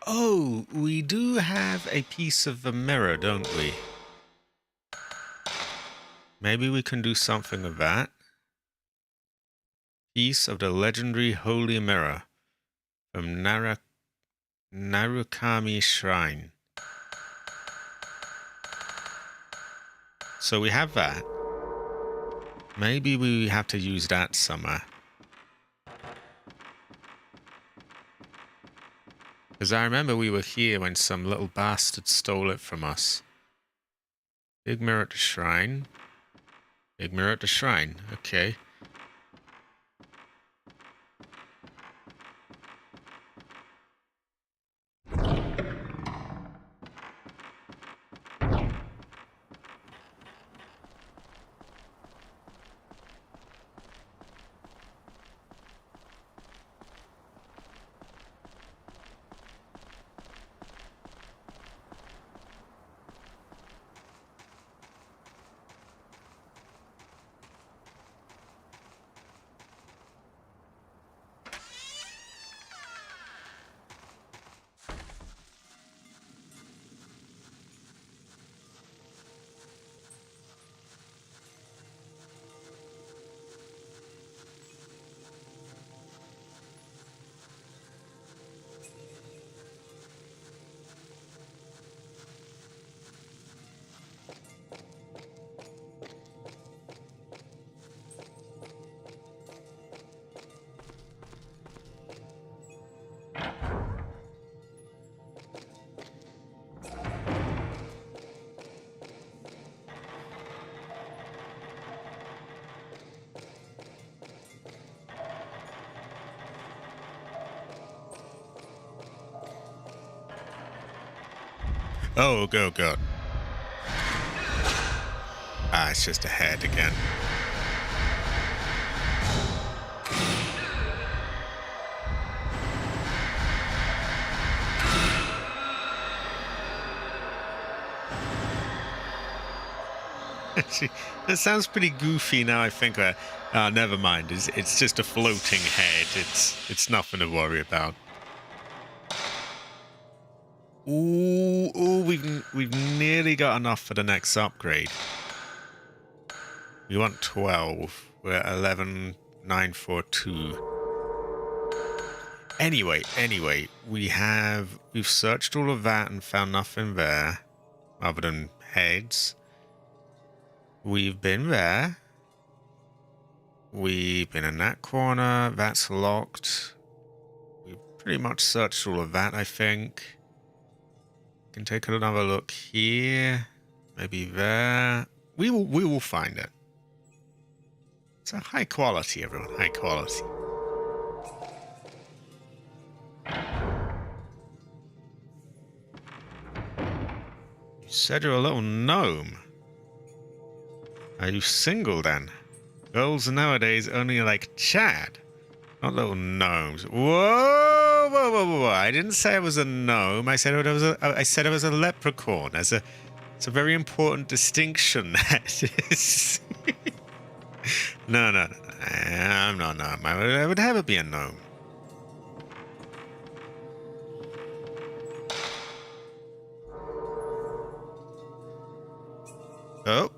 Oh, we do have a piece of the mirror, don't we? Maybe we can do something with that. Piece of the legendary holy mirror from Narukami Shrine. So we have that. Maybe we have to use that somewhere. Because I remember we were here when some little bastard stole it from us. Big mirror at the shrine. Big mirror at the shrine. Okay. Oh, go, go. Ah, it's just a head again. Actually, that sounds pretty goofy now I think. Never mind. It's just a floating head. It's nothing to worry about. Ooh, we've nearly got enough for the next upgrade. We want 12. We're at 11,942. Anyway, we've searched all of that and found nothing there other than heads. We've been there. We've been in that corner. That's locked. We've pretty much searched all of that, I think. Can take another look here. Maybe there. We will find it. It's a high quality, everyone. High quality. You said you're a little gnome. Are you single then? Girls nowadays only like Chad, not little gnomes. Whoa! I didn't say I was a gnome. I said I was a leprechaun. It's a very important distinction. That is. No. I'm not a gnome. I would never be a gnome. Oh.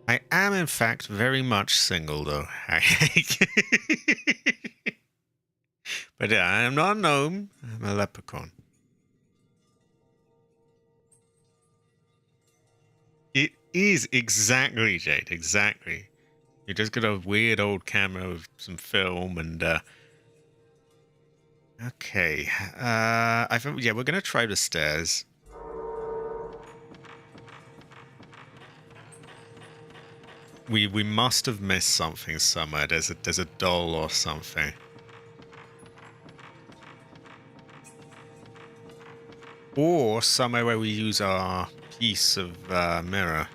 I am, in fact, very much single, though. But I am not a gnome. I'm a leprechaun. It is exactly, Jade. Exactly. You just got a weird old camera with some film and. Okay. I think we're gonna try the stairs. We must have missed something somewhere. There's a doll or something. Or somewhere where we use our piece of mirror.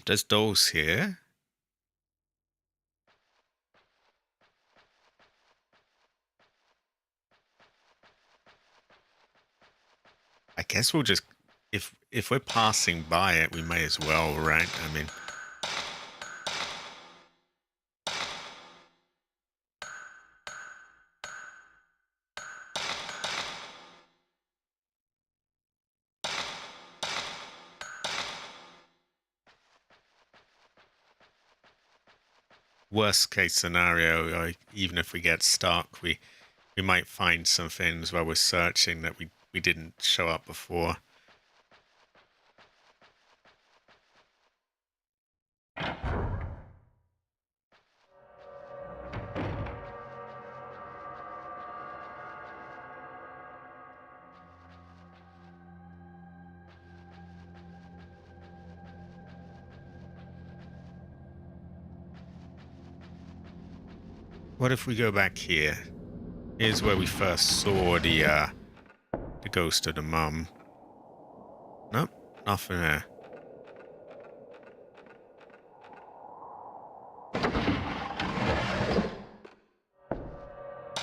There's dolls here. I guess we'll just, if we're passing by it, we may as well, right? I mean, worst case scenario, even if we get stuck, we might find some things while we're searching that we didn't show up before. What if we go back here? Here's where we first saw the ghost of the mum. Nope, nothing there.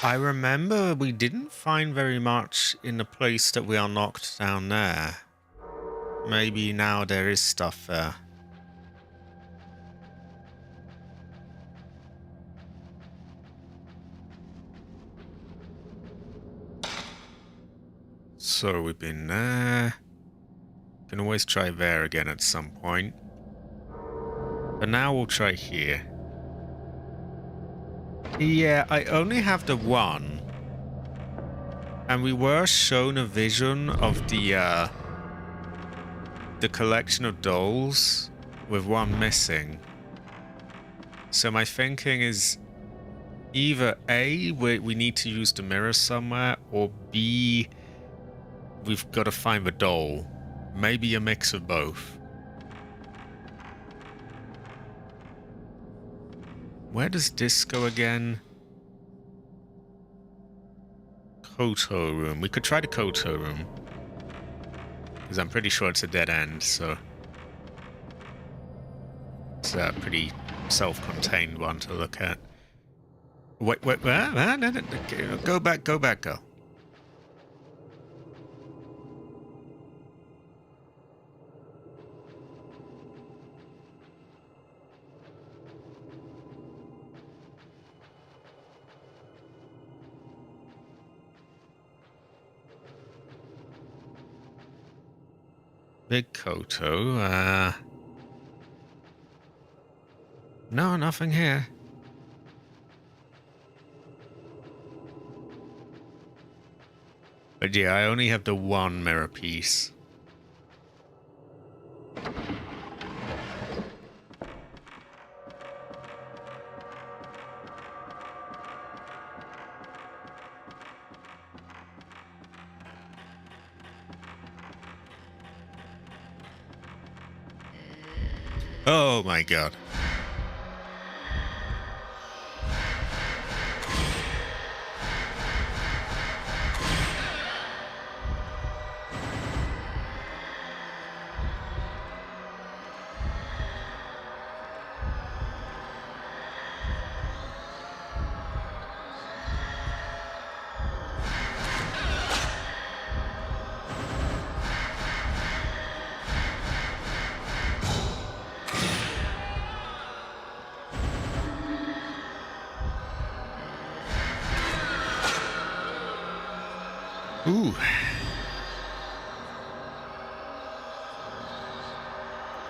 I remember we didn't find very much in the place that we unlocked down there. Maybe now there is stuff there. So we've been there. Can always try there again at some point. But now we'll try here. Yeah, I only have the one. And we were shown a vision of the the collection of dolls with one missing. So my thinking is either A, we need to use the mirror somewhere, or B, we've got to find the doll. Maybe a mix of both. Where does this go again? Koto room. We could try the Koto room. Because I'm pretty sure it's a dead end, so... It's a pretty self-contained one to look at. Wait, no, go back, go. Big Koto, no, nothing here. But yeah, I only have the one mirror piece. Oh my god. Ooh.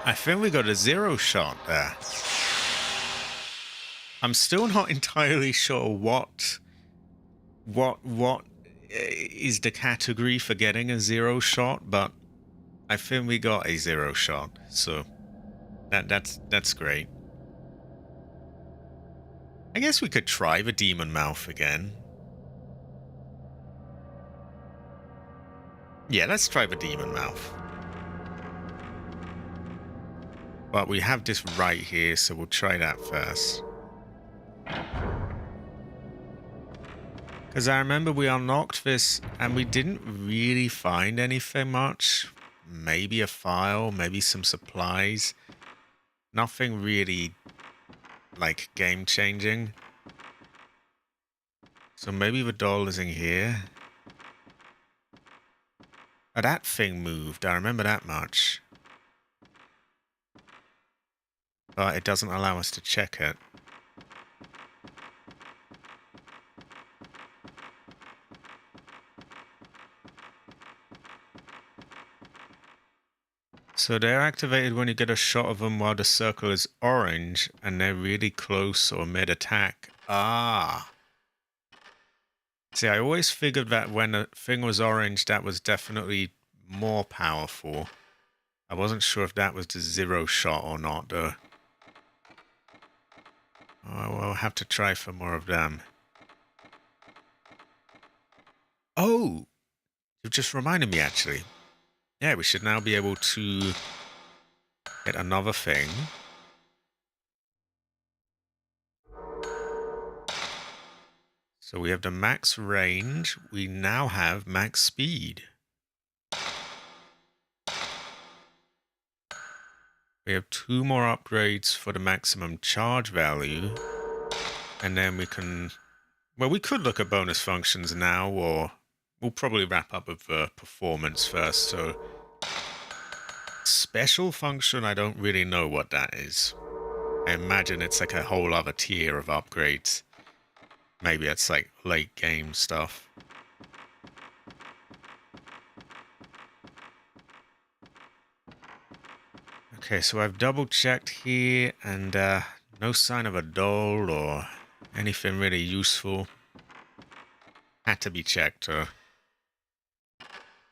I think we got a zero shot there. I'm still not entirely sure what is the category for getting a zero shot, but I think we got a zero shot, so that's great. I guess we could try the demon mouth again. Yeah, let's try the demon mouth. But we have this right here, so we'll try that first. Because I remember we unlocked this and we didn't really find anything much. Maybe a file, maybe some supplies. Nothing really, like, game-changing. So maybe the doll is in here. Oh, that thing moved. I remember that much. But it doesn't allow us to check it. So they're activated when you get a shot of them while the circle is orange and they're really close or mid-attack. Ah. See, I always figured that when a thing was orange, that was definitely more powerful. I wasn't sure if that was the zero shot or not, though. Oh, we'll have to try for more of them. Oh! You've just reminded me, actually. Yeah, we should now be able to get another thing. So we have the max range. We now have max speed. We have 2 more upgrades for the maximum charge value. And then we can... Well, we could look at bonus functions now, or we'll probably wrap up with performance first. So, special function, I don't really know what that is. I imagine it's like a whole other tier of upgrades. Maybe it's like late game stuff. Okay, so I've double checked here and no sign of a doll or anything really useful. Had to be checked,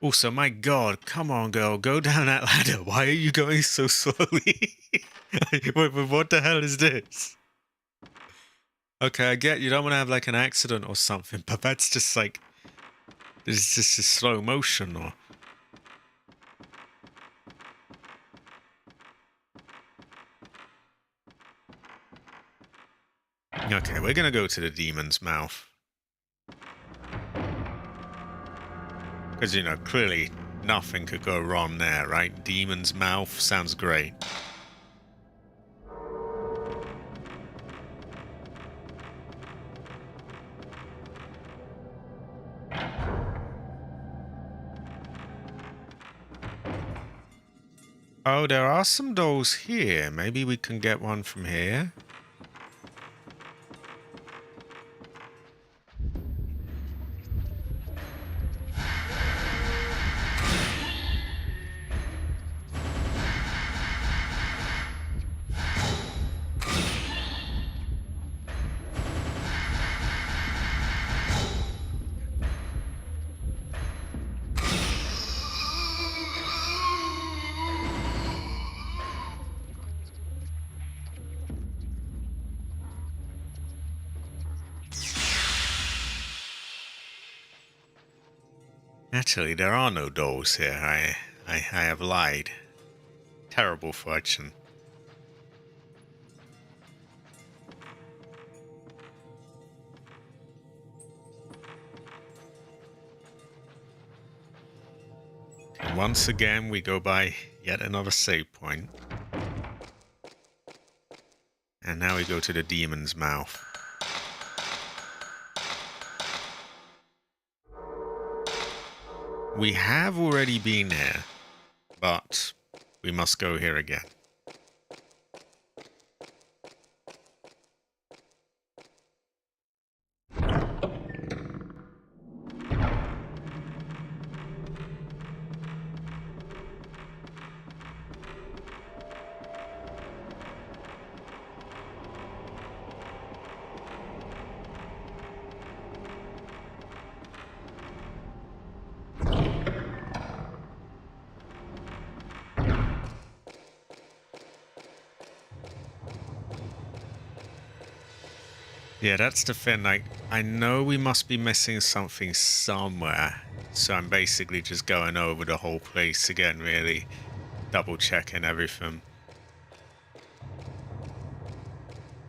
Also, my God, come on, girl, go down that ladder. Why are you going so slowly? What the hell is this? Okay, I get you don't want to have like an accident or something, but that's just like, it's just a slow motion or... Okay, we're gonna go to the demon's mouth. Because, you know, clearly nothing could go wrong there, right? Demon's mouth sounds great. Oh, there are some doors here. Maybe we can get one from here. Actually, there are no doors here. I have lied. Terrible fortune. And once again, we go by yet another save point. And now we go to the demon's mouth. We have already been here, but we must go here again. Yeah, that's the thing, like, I know we must be missing something somewhere, so I'm basically just going over the whole place again, really, double checking everything.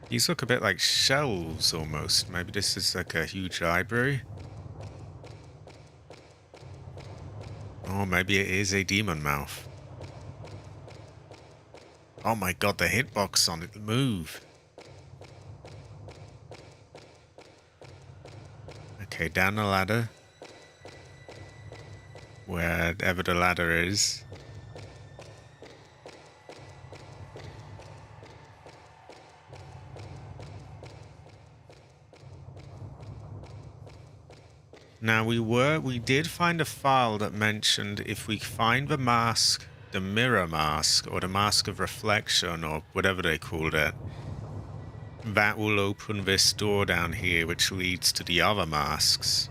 These look a bit like shelves, almost. Maybe this is like a huge library? Oh, maybe it is a demon mouth. Oh my God, the hitbox on it move. Okay, down the ladder. Wherever the ladder is. Now we did find a file that mentioned if we find the mask, the mirror mask, or the mask of reflection, or whatever they called it, that will open this door down here, which leads to the other masks.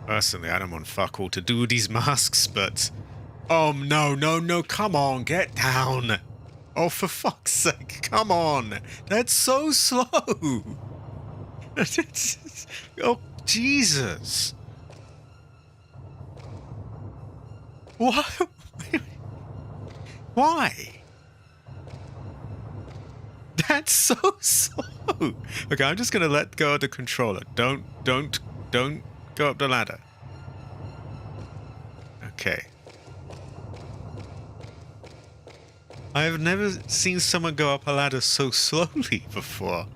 Personally, I don't want fuck all to do with these masks, but... Oh, no, come on, get down! Oh, for fuck's sake, come on! That's so slow! Oh, Jesus! What? Why? That's so slow! Okay, I'm just gonna let go of the controller. Don't go up the ladder. Okay. I have never seen someone go up a ladder so slowly before.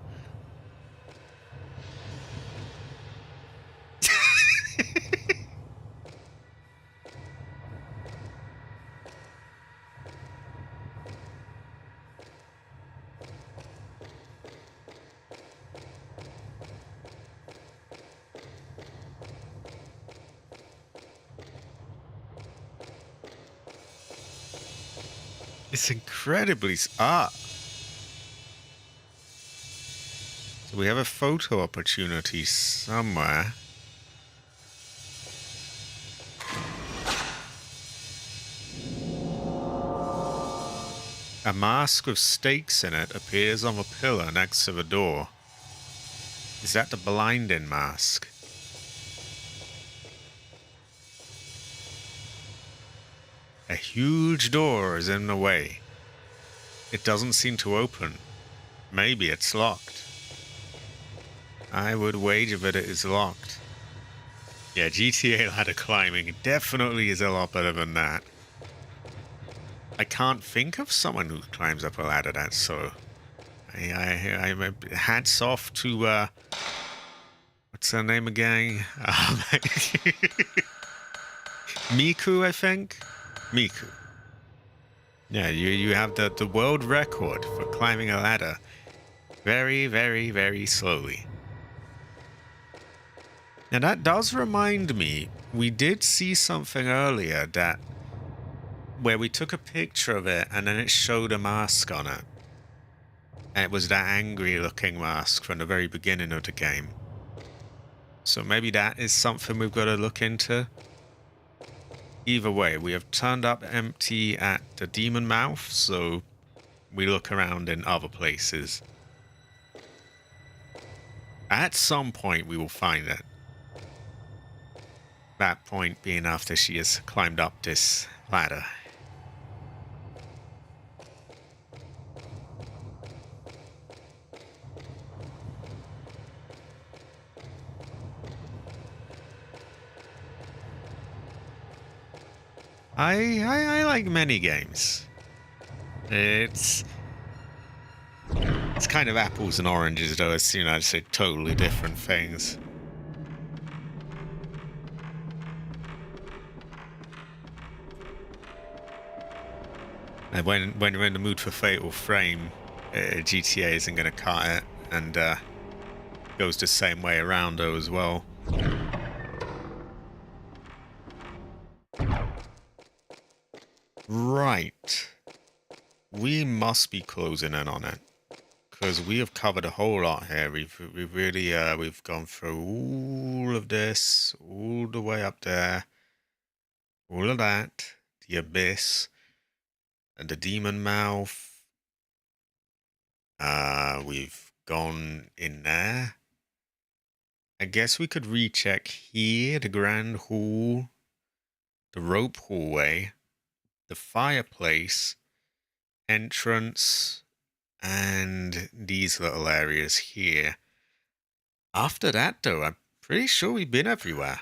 It's incredibly... So we have a photo opportunity somewhere. A mask with stakes in it appears on the pillar next to the door. Is that the blinding mask? A huge door is in the way. It doesn't seem to open. Maybe it's locked. I would wager that it is locked. Yeah, GTA ladder climbing definitely is a lot better than that. I can't think of someone who climbs up a ladder that's so. I hats off to what's her name again? Miku, I think. Miku. Yeah, you have the world record for climbing a ladder very, very, very slowly. Now that does remind me, we did see something earlier that where we took a picture of it and then it showed a mask on it. And it was that angry looking mask from the very beginning of the game. So maybe that is something we've got to look into. Either way, we have turned up empty at the demon mouth, so we look around in other places. At some point we will find it. That point being after she has climbed up this ladder. I like many games. It's kind of apples and oranges, though. It's, you know, it's totally different things. And when we're in the mood for Fatal Frame, GTA isn't going to cut it, and goes the same way around though as well. Right. We must be closing in on it. Because we have covered a whole lot here. We've really we've gone through all of this, all the way up there, all of that, the abyss, and the demon mouth. We've gone in there. I guess we could recheck here, the grand hall, the rope hallway, the fireplace, entrance, and these little areas here. After that, though, I'm pretty sure we've been everywhere.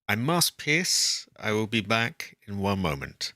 I must piss. I will be back in one moment.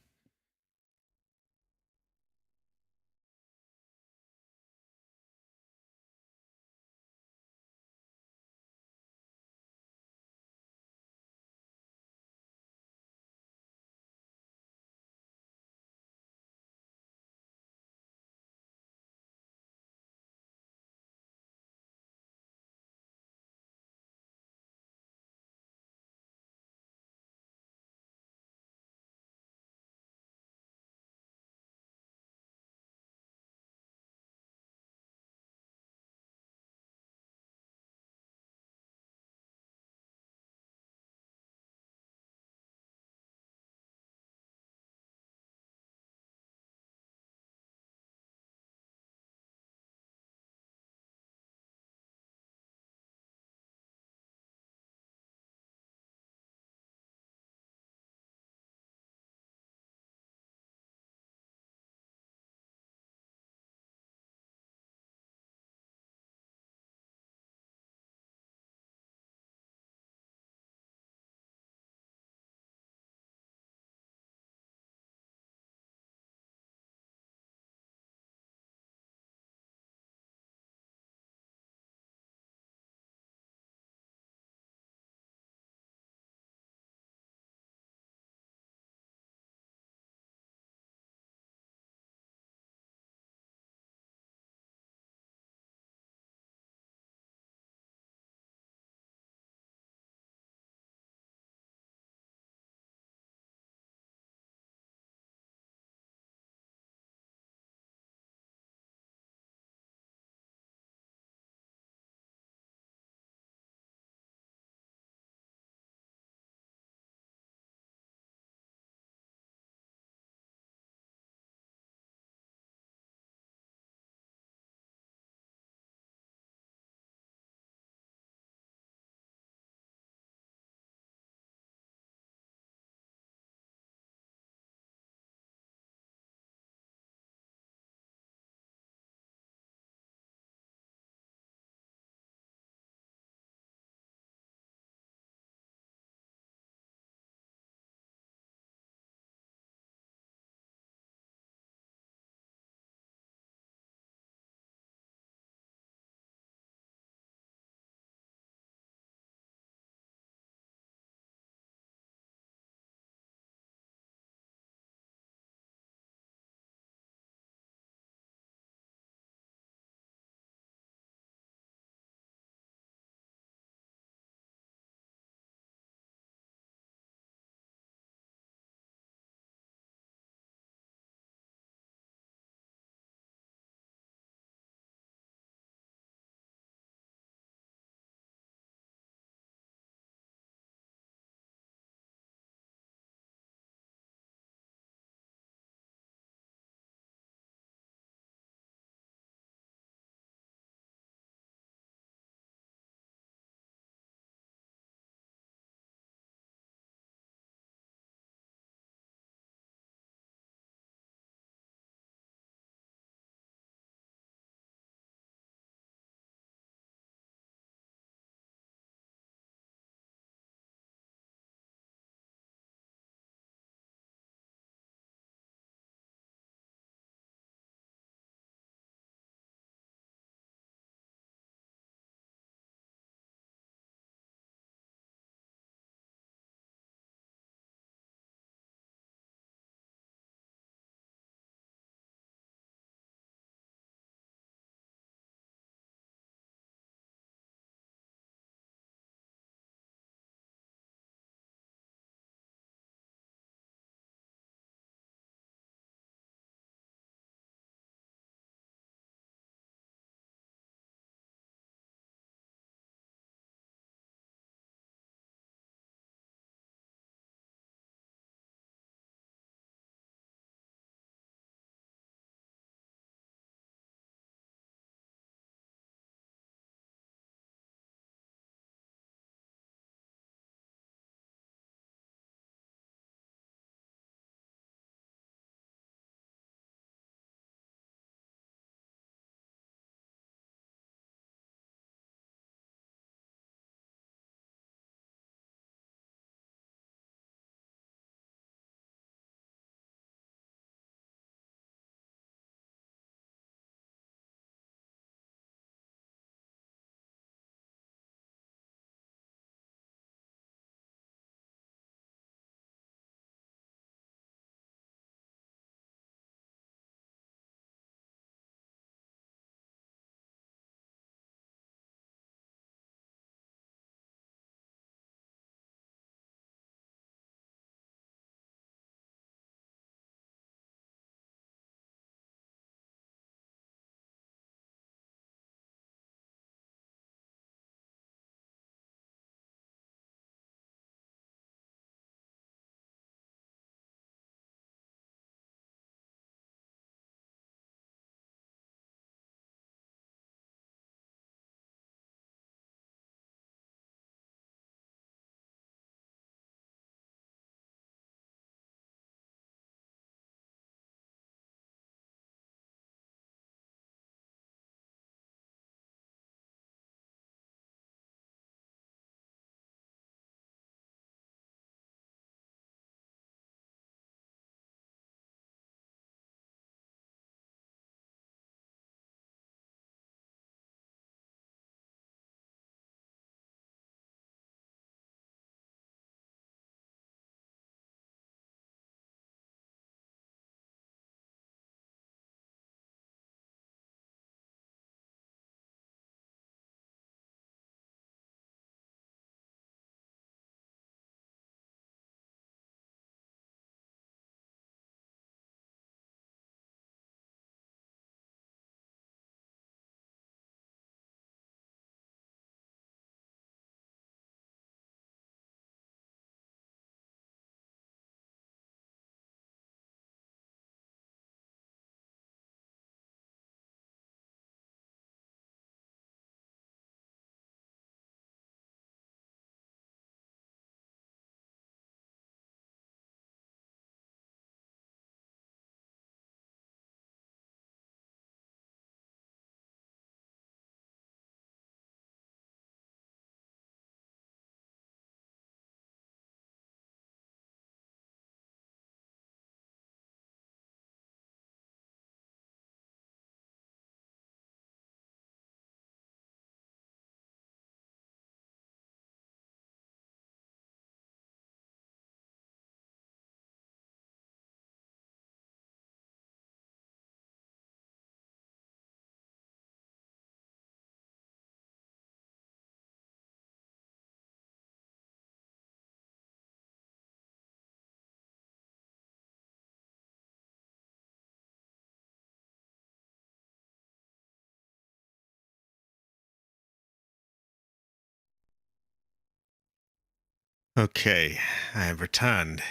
Okay, I have returned.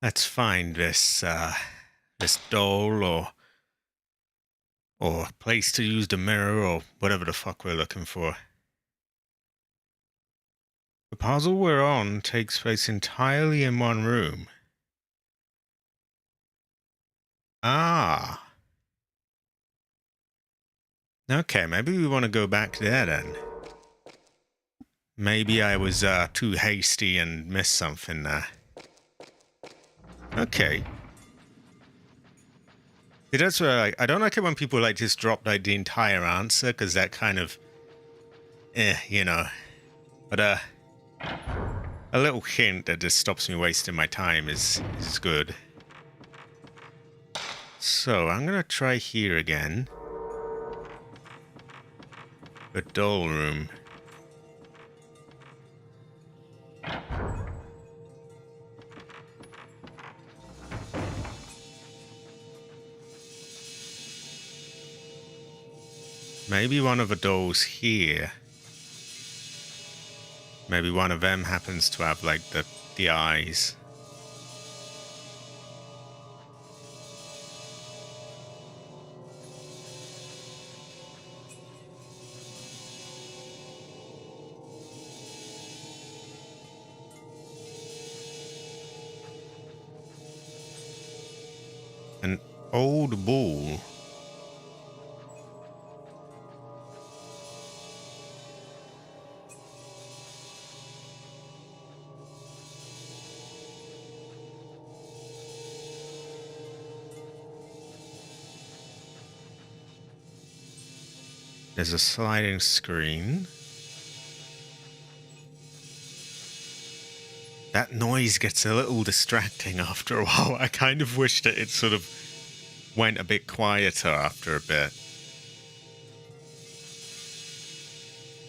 Let's find this doll or place to use the mirror or whatever the fuck we're looking for. The puzzle we're on takes place entirely in one room. Ah. Okay, maybe we want to go back there then. Maybe I was too hasty and missed something there. Okay. See, that's where I don't like it when people like just drop like the entire answer, because that kind of, you know. But a little hint that just stops me wasting my time is good. So I'm gonna try here again. The doll room. Maybe one of the dolls here. Maybe one of them happens to have like the eyes. An old bull. There's a sliding screen. That noise gets a little distracting after a while. I kind of wish that it sort of went a bit quieter after a bit.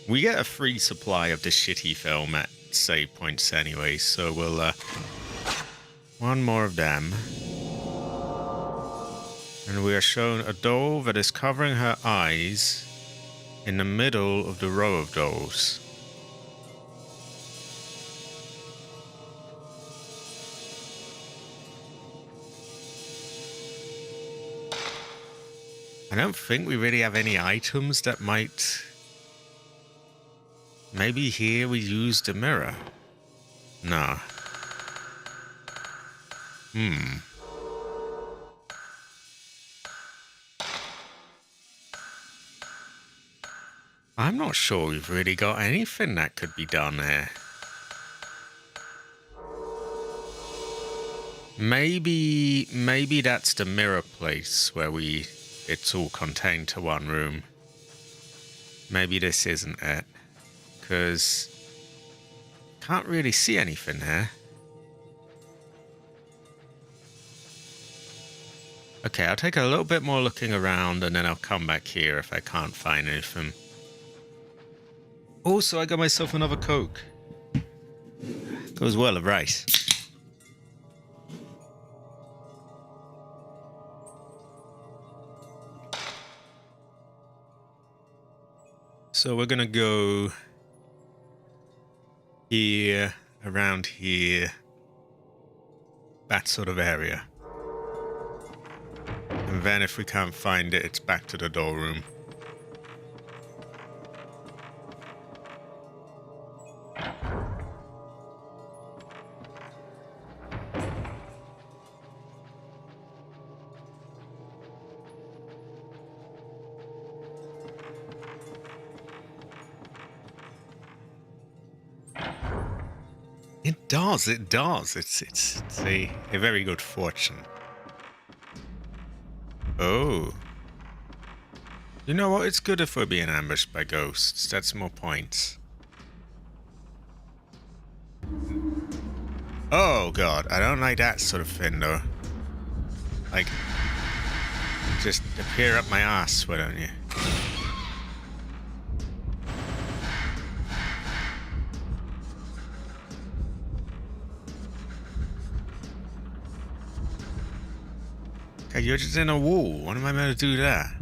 We get a free supply of this shitty film at save points anyway, so we'll, one more of them. And we are shown a doll that is covering her eyes in the middle of the row of dolls. I don't think we really have any items that might... Maybe here we use the mirror. No. I'm not sure we've really got anything that could be done here. Maybe that's the mirror place where it's all contained to one room. Maybe this isn't it, because can't really see anything here. Okay, I'll take a little bit more looking around and then I'll come back here if I can't find anything. Also, I got myself another Coke. Goes well, right? So we're gonna go here, around here, that sort of area. And then if we can't find it, it's back to the doll room. It does. It's a very good fortune. Oh. You know what? It's good if we're being ambushed by ghosts. That's more points. Oh, God. I don't like that sort of thing, though. Like, just appear up my ass, why don't you? Okay, you're just in a wall. What am I meant to do there?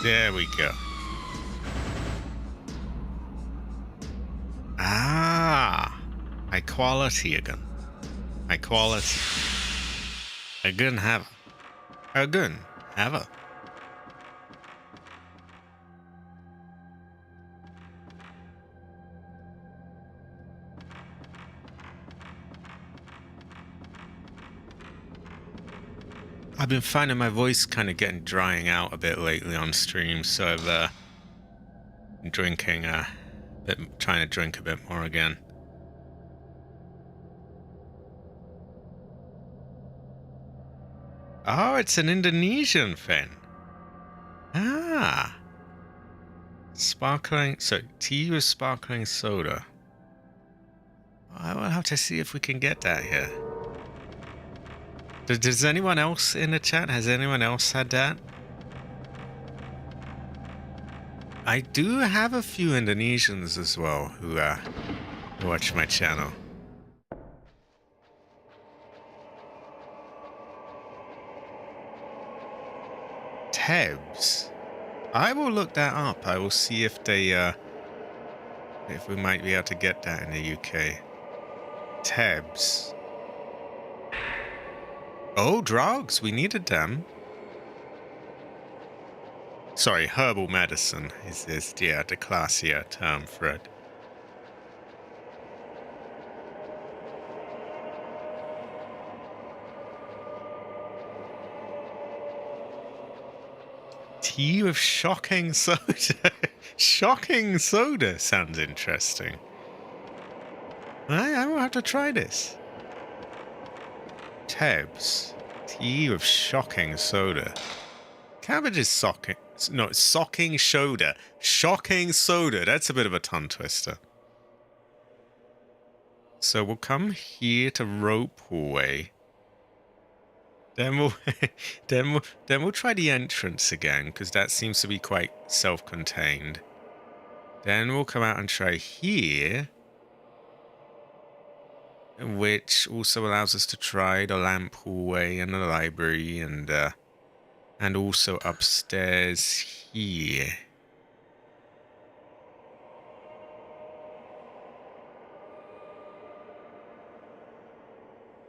There we go. Ah, high quality again. High quality. Again, have. Again, have. I've been finding my voice kind of getting drying out a bit lately on stream, so I've been drinking trying to drink a bit more again. Oh, it's an Indonesian thing. Ah, sparkling. So tea with sparkling soda. I will have to see if we can get that here. Does anyone else in the chat? Has anyone else had that? I do have a few Indonesians as well who watch my channel. Tebs. I will look that up. I will see if they if we might be able to get that in the UK. Tebs. Oh, drugs. We needed them. Sorry, herbal medicine is the classier term for it. Tea with shocking soda. Shocking soda sounds interesting. I will have to try this. Tebs. Tea with shocking soda. Cabbage is socking. No, it's socking soda. Shocking soda. That's a bit of a tongue twister. So we'll come here to rope way. Then we'll then we'll try the entrance again, because that seems to be quite self-contained. Then we'll come out and try here, which also allows us to try the lamp hallway and the library, and also upstairs here.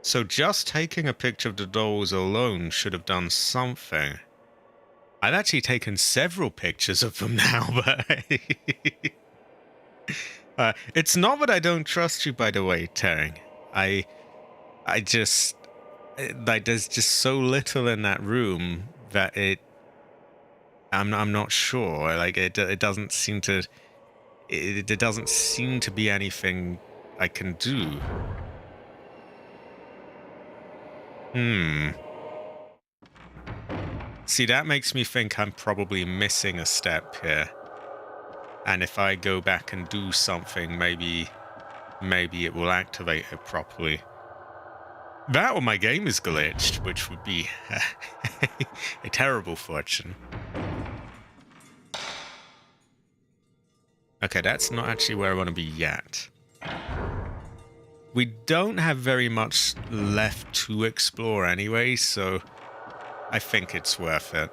So just taking a picture of the dolls alone should have done something. I've actually taken several pictures of them now, but it's not that I don't trust you, by the way, Tering. I just like there's just so little in that room that I'm not sure. Like it doesn't seem to it doesn't seem to be anything I can do. See, that makes me think I'm probably missing a step here. And if I go back and do something, maybe it will activate it properly. That or my game is glitched, which would be a terrible fortune. Okay, that's not actually where I want to be yet. We don't have very much left to explore anyway, so I think it's worth it.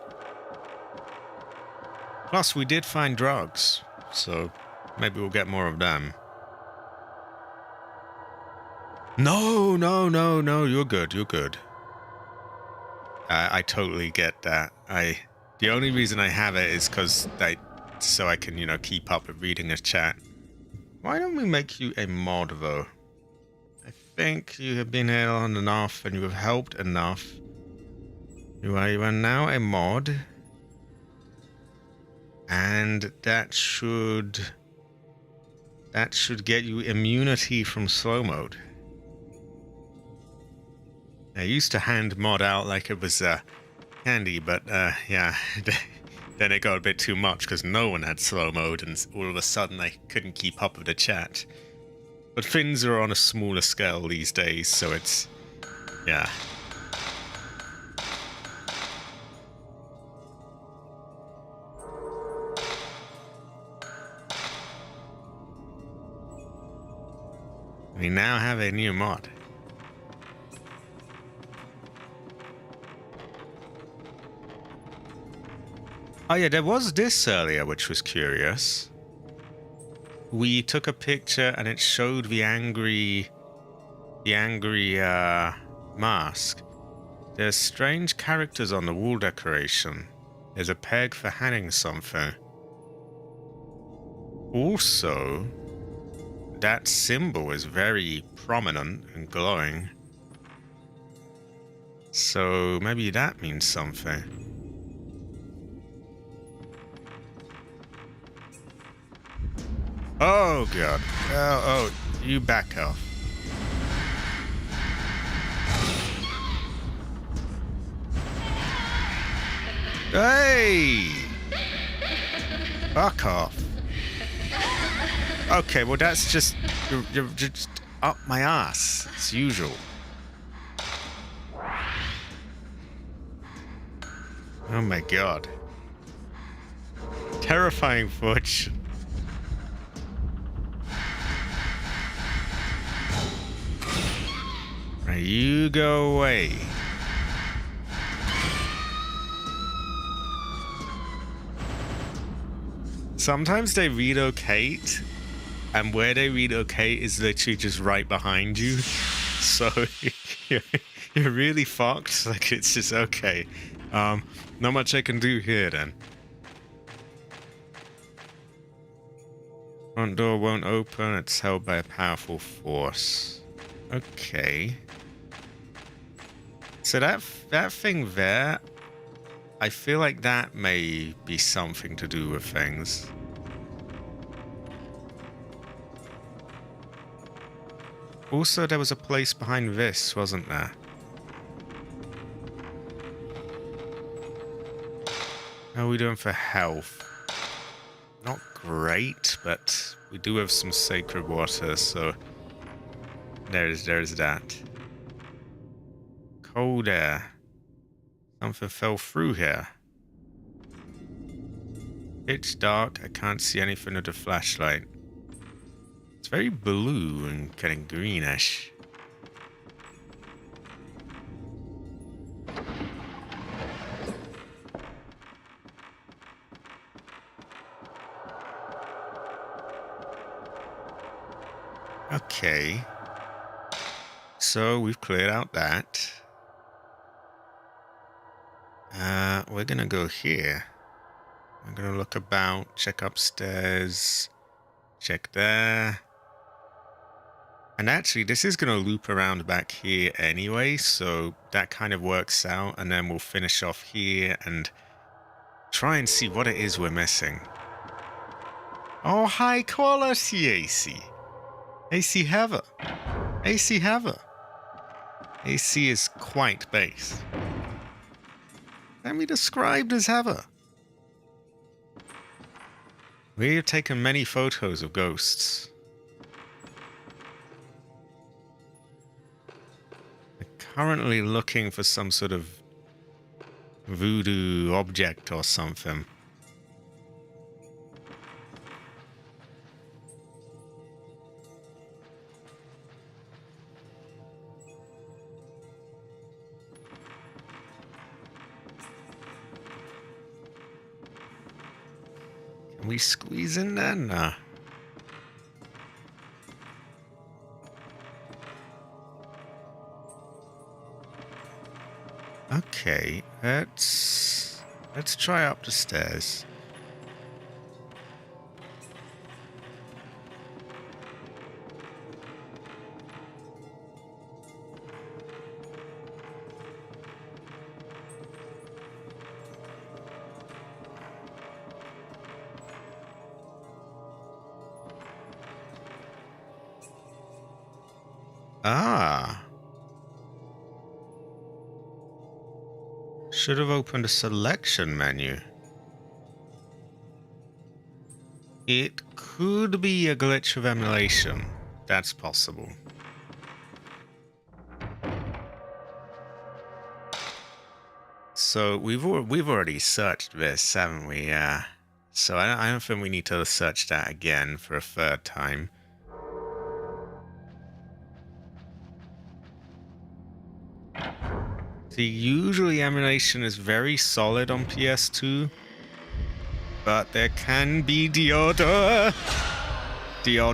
Plus, we did find drugs, so maybe we'll get more of them. No, you're good, you're good. I totally get that. The only reason I have it is because so I can, keep up with reading the chat. Why don't we make you a mod, though? I think you have been here on and off, and you have helped enough. You are now a mod. And that should get you immunity from slow mode. I used to hand mod out like it was candy, but yeah, then it got a bit too much because no one had slow mode, and all of a sudden I couldn't keep up with the chat. But things are on a smaller scale these days, so it's, yeah. We now have a new mod. Oh yeah, there was this earlier, which was curious. We took a picture and it showed the angry mask. There's strange characters on the wall decoration. There's a peg for hanging something. Also, that symbol is very prominent and glowing. So maybe that means something. Oh god. Oh, you back off. Hey! Fuck off. Okay, well that's just... You're just up my ass, as usual. Oh my god. Terrifying fortune. Right, you go away. Sometimes they relocate, and where they relocate is literally just right behind you. So you're really fucked. Like, it's just okay. Not much I can do here then. Front door won't open. It's held by a powerful force. Okay. So that thing there, I feel like that may be something to do with things. Also, there was a place behind this, wasn't there? How are we doing for health? Not great, but we do have some sacred water, so there's that. Cold air. Something fell through here. Pitch dark, I can't see anything with the flashlight. It's very blue and kind of greenish. Okay. So we've cleared out that. We're gonna go here. I'm gonna look about, check upstairs, check there. And actually, this is gonna loop around back here anyway, so that kind of works out, and then we'll finish off here and try and see what it is we're missing. Oh, high quality AC. AC Heather. AC Heather. AC is quite base. Can be described as Heather. We have taken many photos of ghosts. We're currently looking for some sort of voodoo object or something. Can we squeeze in there? Nah. Okay, let's try up the stairs. Ah. Should have opened a selection menu. It could be a glitch of emulation. That's possible. So we've already searched this, haven't we? So I don't think we need to search that again for a third time. See, usually emulation is very solid on PS2, but there can be the odd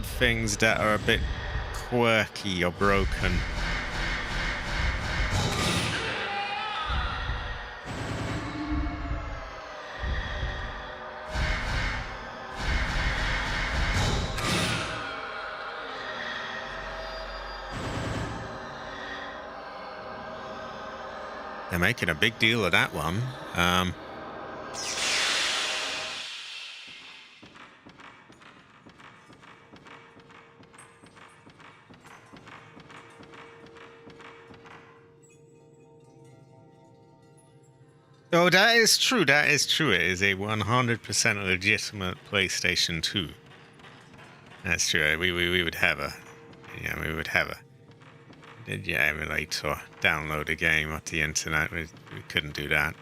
things that are a bit quirky or broken. They're making a big deal of that one. Oh, that is true. That is true. It is a 100% legitimate PlayStation 2. That's true. We would have a, we would have a. Did you emulate or download a game off the internet? We couldn't do that.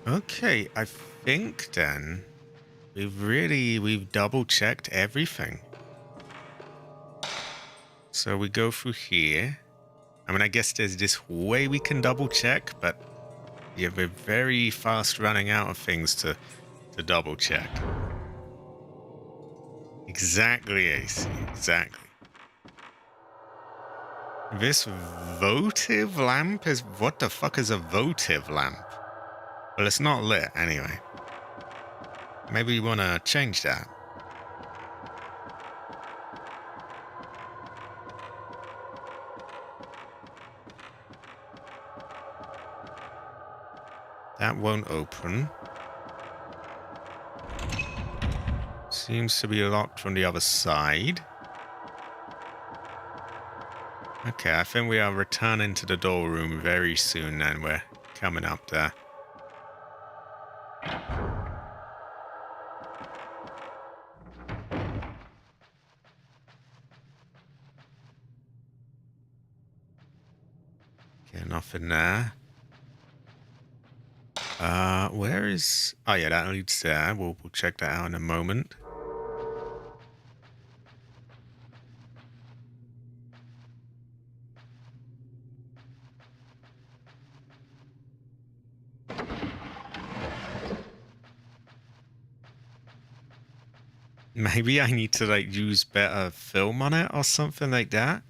Okay, I think then we've double checked everything. So we go through here. I mean, I guess there's this way we can double check, but yeah, we're very fast running out of things to double check. Exactly, AC. Exactly. This votive lamp is... What the fuck is a votive lamp? Well, it's not lit anyway. Maybe you want to change that. That won't open. Seems to be locked from the other side. Okay, I think we are returning to the doll room very soon then. We're coming up there. Okay, nothing there. Where is... Oh yeah, that leads there. We'll check that out in a moment. Maybe I need to like use better film on it or something like that.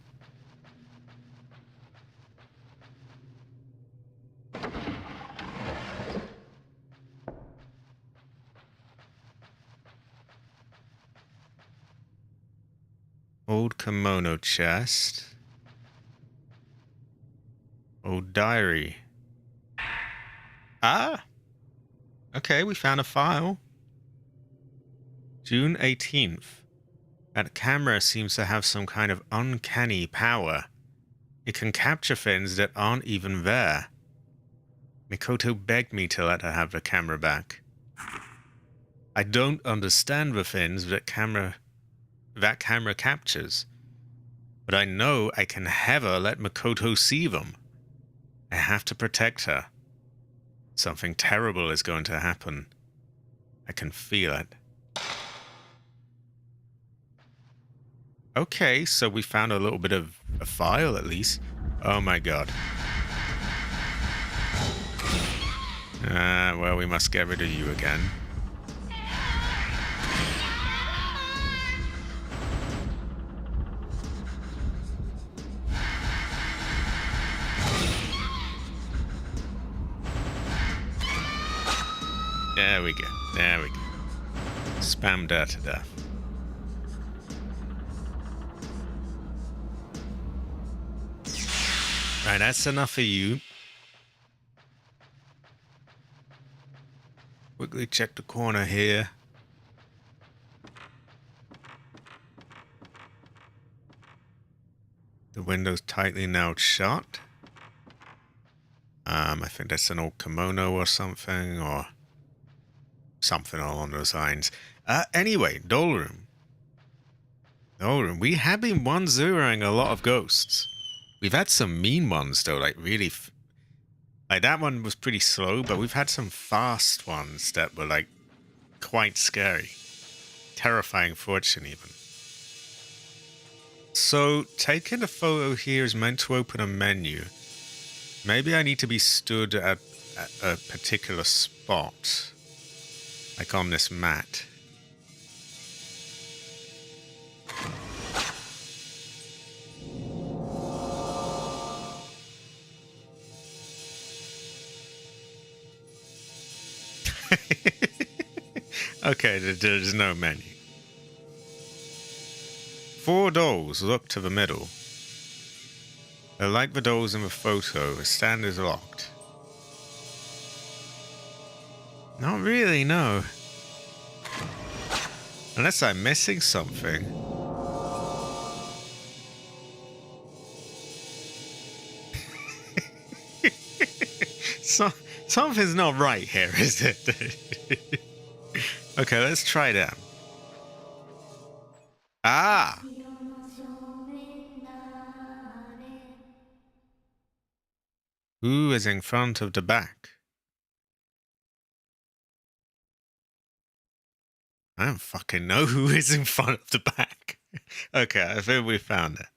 Old kimono chest. Old diary. Ah! Okay, we found a file. June 18th. That camera seems to have some kind of uncanny power. It can capture things that aren't even there. Mikoto begged me to let her have the camera back. I don't understand the things that camera captures, but I know I can never let Mikoto see them. I have to protect her. Something terrible is going to happen. I can feel it. Okay, so we found a little bit of a file at least. Oh my god. Well, we must get rid of you again. There we go. There we go. Spammed her to death. Right, that's enough of you. Quickly check the corner here. The window's tightly now shut. I think that's an old kimono or something, or something along those lines. Anyway, doll room. Doll room. We have been 1-0ing a lot of ghosts. We've had some mean ones, though, like really... like, that one was pretty slow, but we've had some fast ones that were, like, quite scary. Terrifying fortune, even. So, taking a photo here is meant to open a menu. Maybe I need to be stood at a particular spot. Like on this mat. Okay, there's no menu. 4 dolls, look to the middle. They're like the dolls in the photo, the stand is locked. Not really, no. Unless I'm missing something. So, something's not right here, is it? Okay, let's try that. Ah! Who is in front of the back? I don't fucking know who is in front of the back. Okay, I think we found it.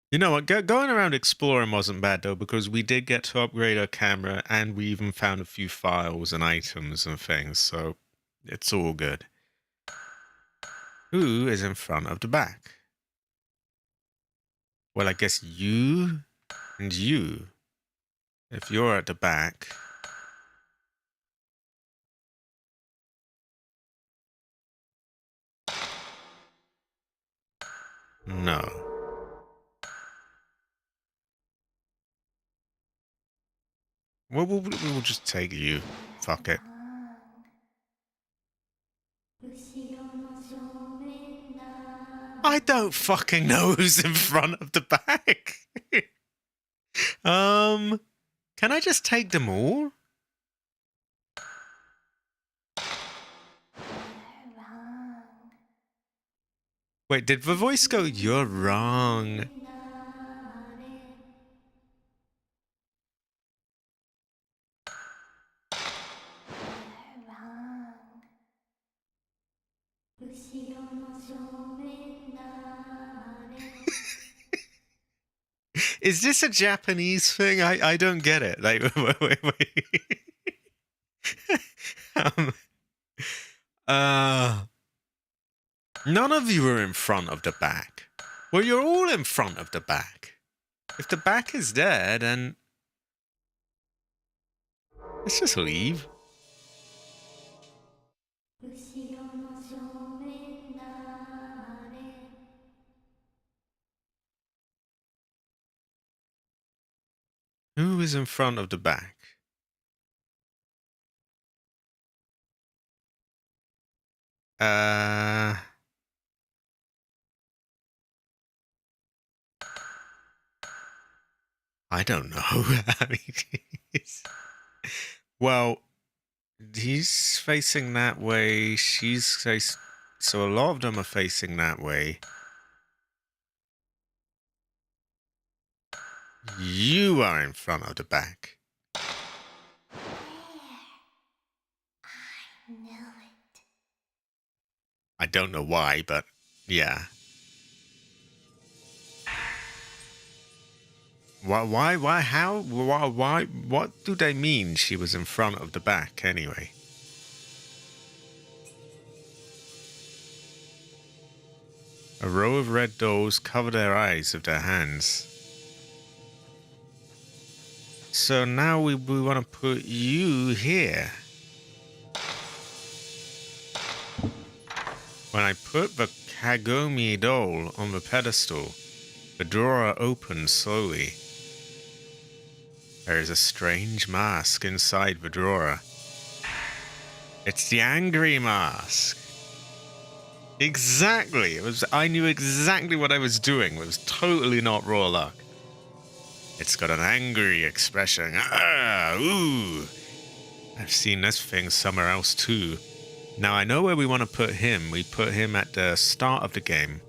You know what? Going around exploring wasn't bad, though, because we did get to upgrade our camera, and we even found a few files and items and things, so it's all good. Who is in front of the back? Well, I guess you and you. If you're at the back... No. Well, we'll just take you. Fuck it. I don't fucking know who's in front of the back. Can I just take them all? Wait, did the voice go, "You're wrong"? Is this a Japanese thing? I don't get it. Like, wait. um, none of you are in front of the back. Well, you're all in front of the back. If the back is there, then let's just leave. Who is in front of the back? I don't know. I mean, well, he's facing that way. She's facing... So a lot of them are facing that way. You are in front of the back. I knew it. I don't know why, but yeah. Why, how, why, what do they mean she was in front of the back anyway? A row of red dolls cover their eyes with their hands. So now we want to put you here. When I put the Kagome doll on the pedestal, the drawer opens slowly. There is a strange mask inside the drawer. It's the angry mask. Exactly. I knew exactly what I was doing. It was totally not raw luck. It's got an angry expression. Ah, ooh. I've seen this thing somewhere else too. Now I know where we want to put him. We put him at the start of the game.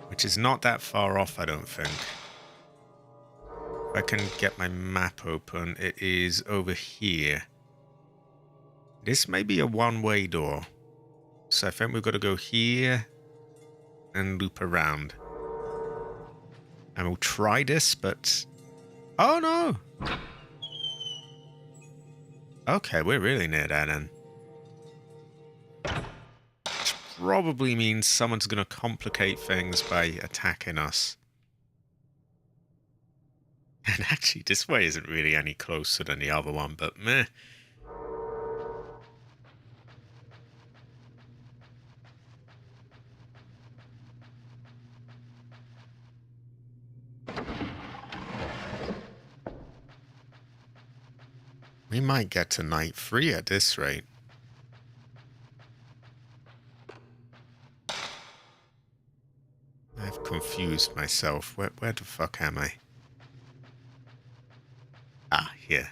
Which is not that far off, I don't think. If I can get my map open, it is over here. This may be a one-way door. So I think we've got to go here and loop around. And we'll try this, but... Oh, no! Okay, we're really near that end. Which probably means someone's going to complicate things by attacking us. And actually, this way isn't really any closer than the other one, but meh. We might get to night 3 at this rate. I've confused myself. Where the fuck am I? Ah, here.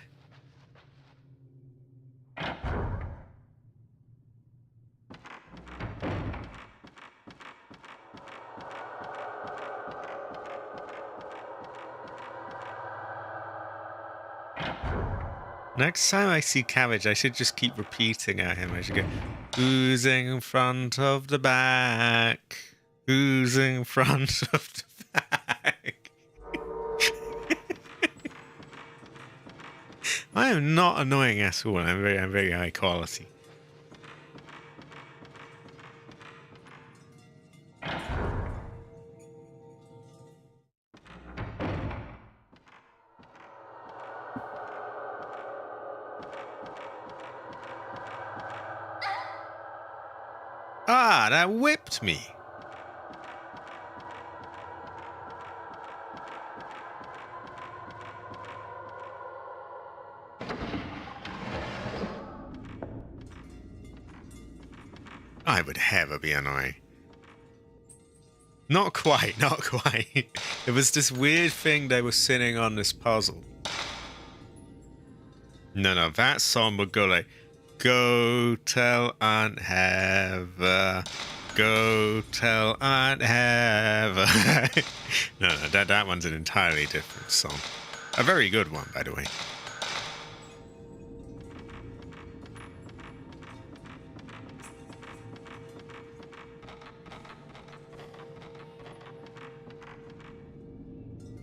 Next time I see Cabbage, I should just keep repeating at him. I should go, oozing in front of the back. Oozing in front of the back. I am not annoying at all. I'm very high quality. Ah, that whipped me. I would ever be annoying. Not quite, not quite. It was this weird thing they were sitting on this puzzle. No, that song would go like, go tell Aunt Heather, go tell Aunt Heather. No, that one's an entirely different song. A very good one, by the way.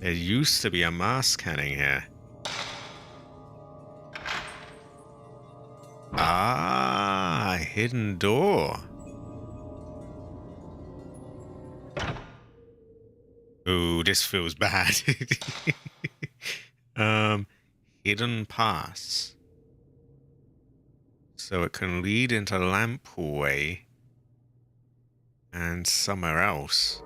There used to be a mask hanging here. Ah, hidden door. Ooh, this feels bad. Hidden pass. So it can lead into Lampway and somewhere else.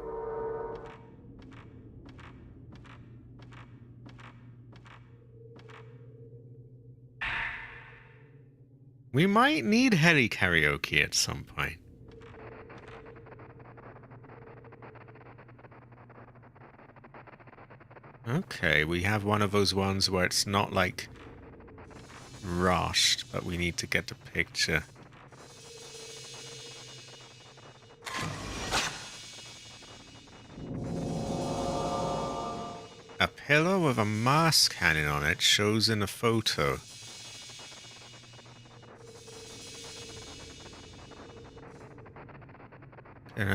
We might need heli karaoke at some point. Okay, we have one of those ones where it's not like rushed, but we need to get the picture. A pillow with a mask hanging on it shows in a photo.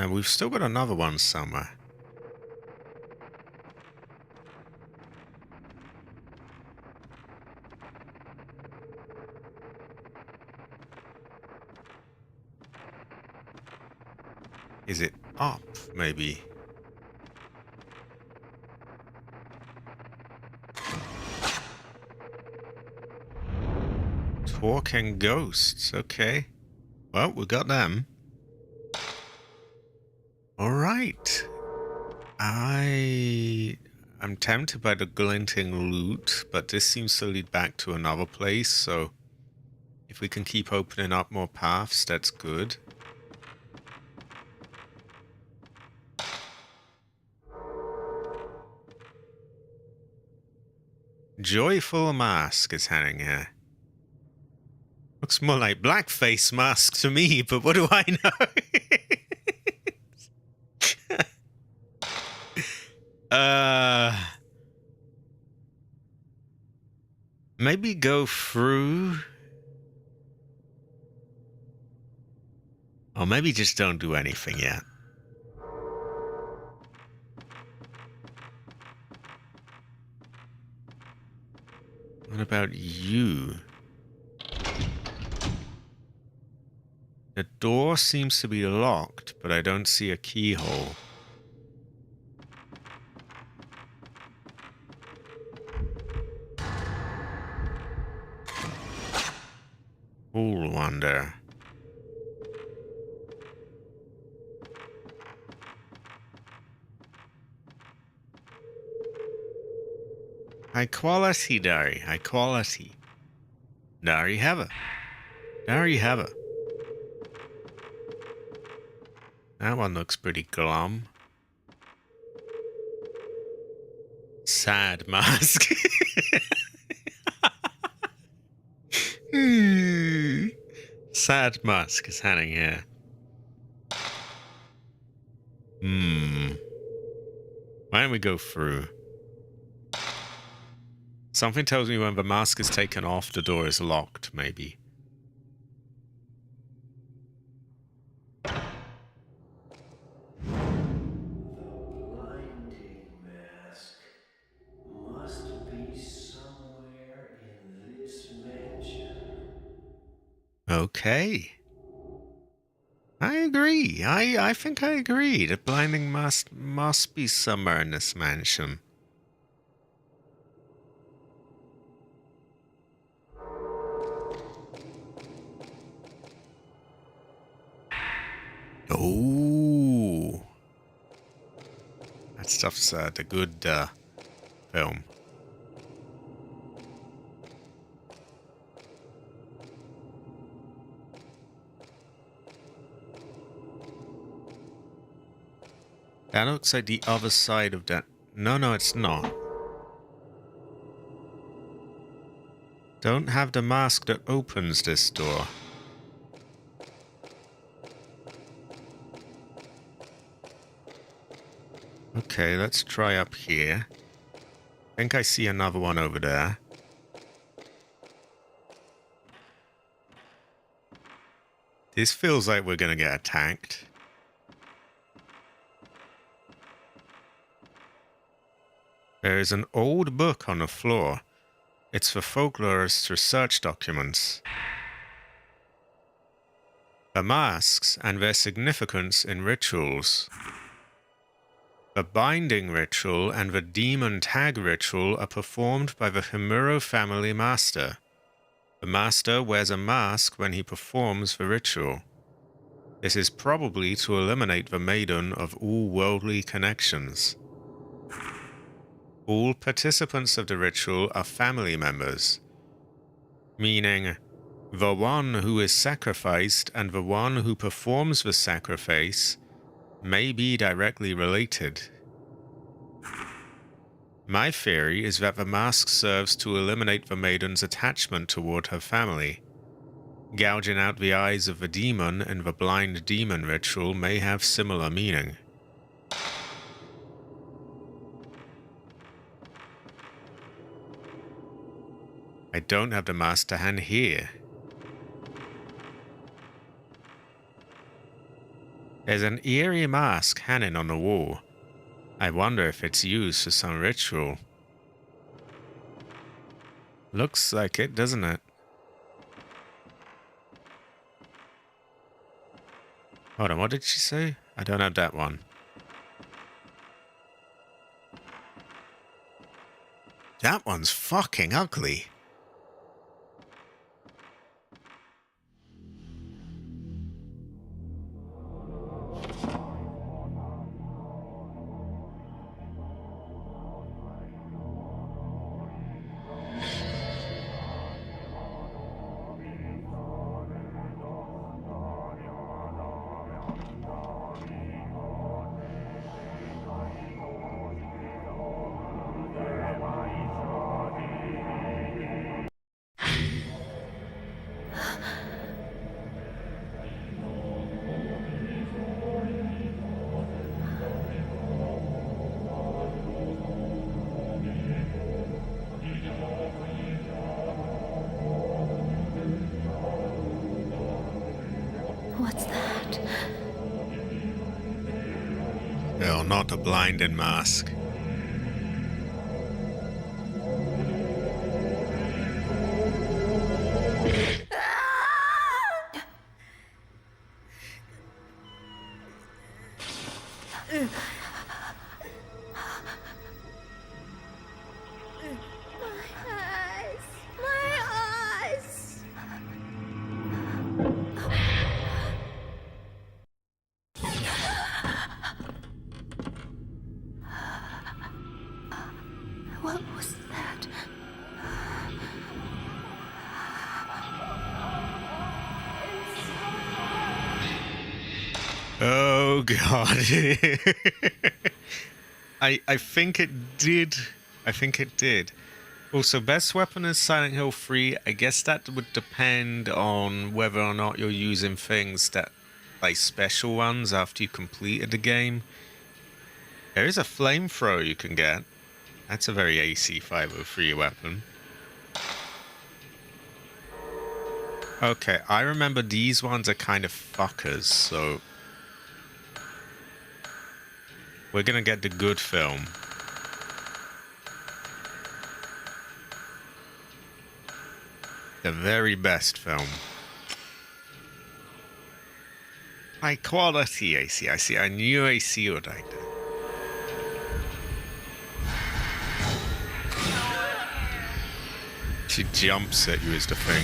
We've still got another one somewhere. Is it up, maybe? Talking ghosts, okay. Well, we got them. Alright. I'm tempted by the glinting loot, but this seems to lead back to another place, so if we can keep opening up more paths, that's good. Joyful mask is hanging here. Looks more like blackface mask to me, but what do I know? Maybe go through. Or maybe just don't do anything yet. What about you? The door seems to be locked, but I don't see a keyhole. Pool wonder. High quality, Dari. High quality. Dari have it. Dari have it. That one looks pretty glum. Sad mask. Sad mask is hanging here. Why don't we go through? Something tells me when the mask is taken off, the door is locked, maybe. Blinding mask must be somewhere in this mansion. Okay. I agree. I think I agree. The blinding mask must be somewhere in this mansion. Oh. That stuff's the good film. That looks like the other side of that. No, it's not. Don't have the mask that opens this door. Okay, let's try up here. I think I see another one over there. This feels like we're gonna get attacked. There is an old book on the floor. It's for folklorist research documents. The masks and their significance in rituals. The binding ritual and the demon tag ritual are performed by the Himuro family master. The master wears a mask when he performs the ritual. This is probably to eliminate the maiden of all worldly connections. All participants of the ritual are family members, meaning the one who is sacrificed and the one who performs the sacrifice may be directly related. My theory is that the mask serves to eliminate the maiden's attachment toward her family. Gouging out the eyes of the demon in the blind demon ritual may have similar meaning. I don't have the mask to hand here. There's an eerie mask hanging on the wall. I wonder if it's used for some ritual. Looks like it, doesn't it? Hold on, what did she say? I don't have that one. That one's fucking ugly. What's that? No, not a blinding mask. Oh god. I think it did. I think it did. Also, best weapon is Silent Hill 3. I guess that would depend on whether or not you're using things that, like special ones after you completed the game. There is a flamethrower you can get. That's a very AC503 weapon. Okay, I remember these ones are kind of fuckers, so we're gonna get the good film. The very best film. High quality AC. I see. I knew AC would like that. She jumps at you is the thing.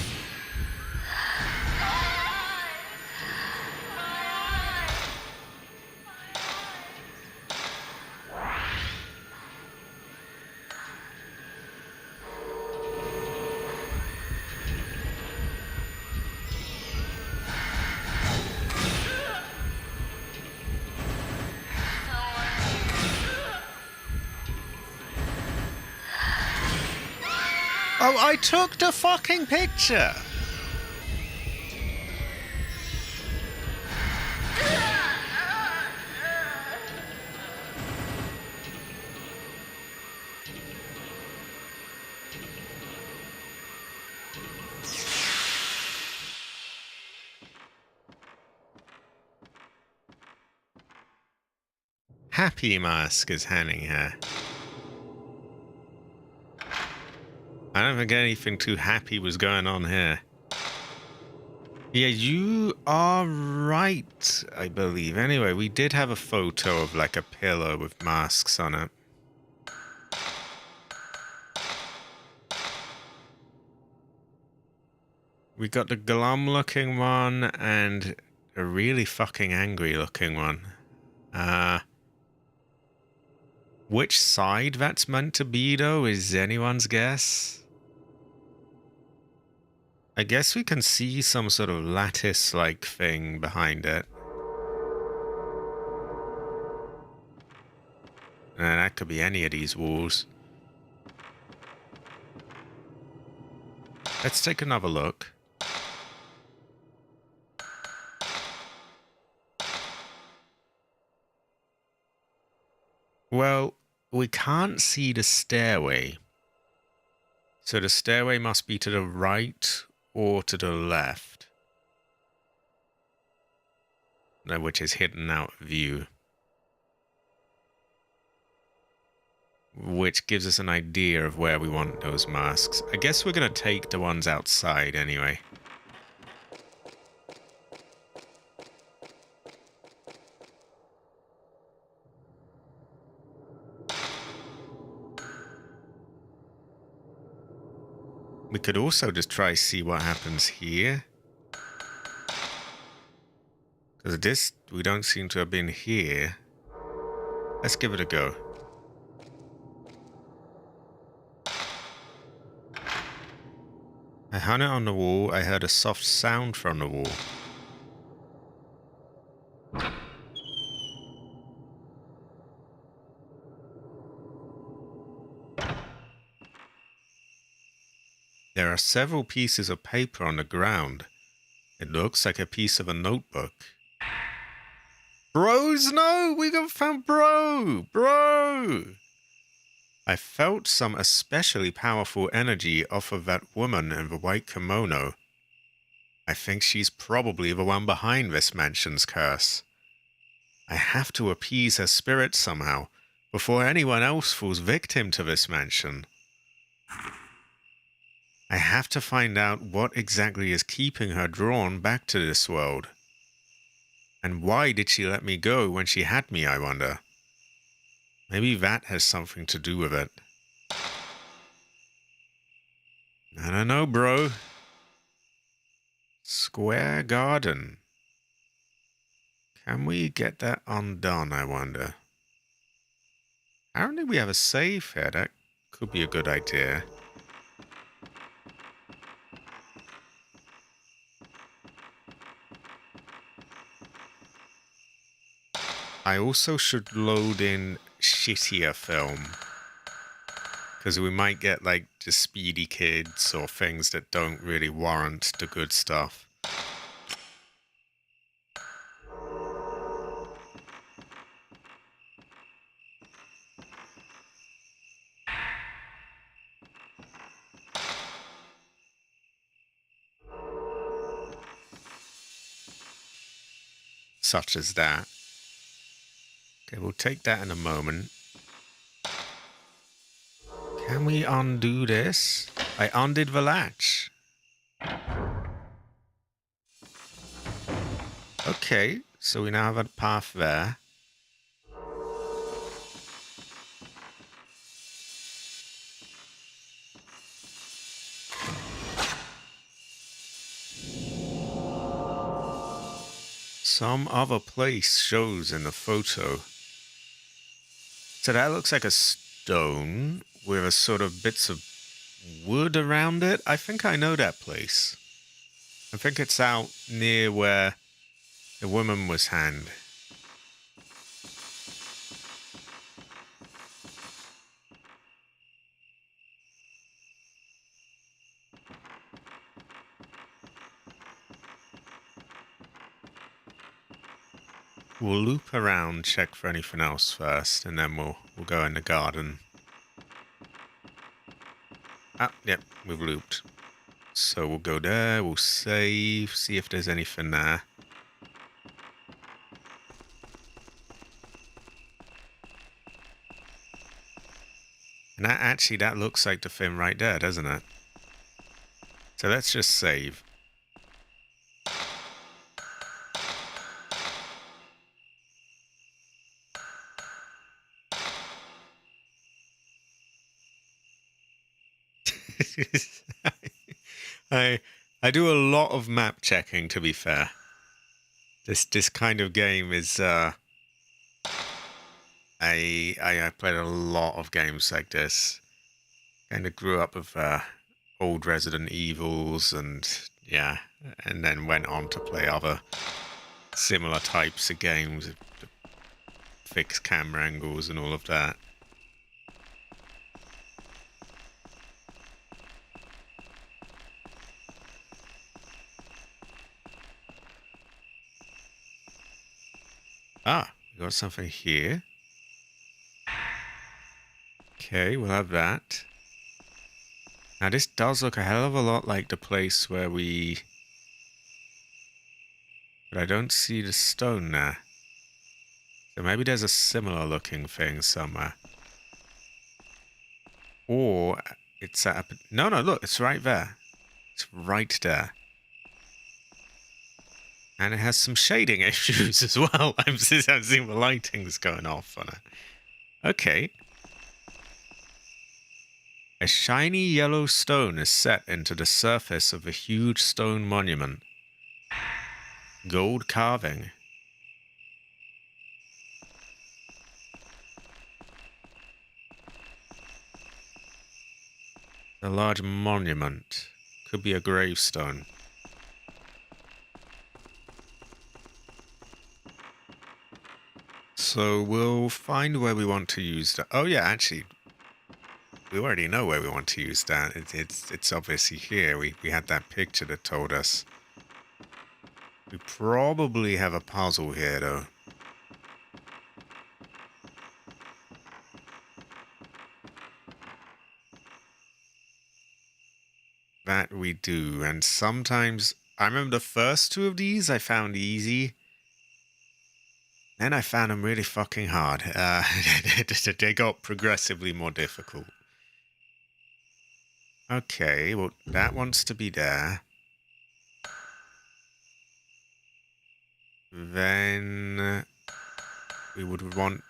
Oh, I took the fucking picture! Happy Mask is handing her. I don't think anything too happy was going on here. Yeah, you are right, I believe. Anyway, we did have a photo of like a pillow with masks on it. We got the glum looking one and a really fucking angry looking one. Which side that's meant to be though is anyone's guess. I guess we can see some sort of lattice-like thing behind it. And that could be any of these walls. Let's take another look. Well, we can't see the stairway. So the stairway must be to the right or to the left. Which is hidden out of view. Which gives us an idea of where we want those masks. I guess we're going to take the ones outside anyway. We could also just try see what happens here. Because this, we don't seem to have been here. Let's give it a go. I hung it on the wall. I heard a soft sound from the wall. There are several pieces of paper on the ground. It looks like a piece of a notebook. Bros, no! We got found Bro! Bro! I felt some especially powerful energy off of that woman in the white kimono. I think she's probably the one behind this mansion's curse. I have to appease her spirit somehow, before anyone else falls victim to this mansion. I have to find out what exactly is keeping her drawn back to this world. And why did she let me go when she had me, I wonder? Maybe that has something to do with it. I don't know, bro. Square garden. Can we get that undone, I wonder? Apparently we have a save here. That could be a good idea. I also should load in shittier film. Because we might get, like, just speedy kids or things that don't really warrant the good stuff. Such as that. Okay, we'll take that in a moment. Can we undo this? I undid the latch. Okay, so we now have a path there. Some other place shows in the photo. So that looks like a stone with a sort of bits of wood around it. I think I know that place. I think it's out near where the woman was hanged. We'll loop around, check for anything else first, and then we'll go in the garden. Ah, yep, we've looped. So we'll go there, we'll save, see if there's anything there. And that looks like the thing right there, doesn't it? So let's just save. I do a lot of map checking, to be fair. This kind of game is I played a lot of games like this. Kind of grew up with old Resident Evils and yeah, and then went on to play other similar types of games, fixed camera angles and all of that. Ah, we got something here. Okay, we'll have that. Now this does look a hell of a lot like the place where we... But I don't see the stone there. So maybe there's a similar looking thing somewhere. Or it's at... No, look, it's right there. It's right there. And it has some shading issues as well. I'm seeing the lighting's going off on it. Okay. A shiny yellow stone is set into the surface of a huge stone monument. Gold carving. A large monument. Could be a gravestone. So we'll find where we want to use that. Oh yeah, actually, we already know where we want to use that. It's obviously here. We had that picture that told us. We probably have a puzzle here, though. That we do, and sometimes... I remember the first two of these I found easy. Then I found them really fucking hard. They got progressively more difficult. Okay, well, that wants to be there. Then we would want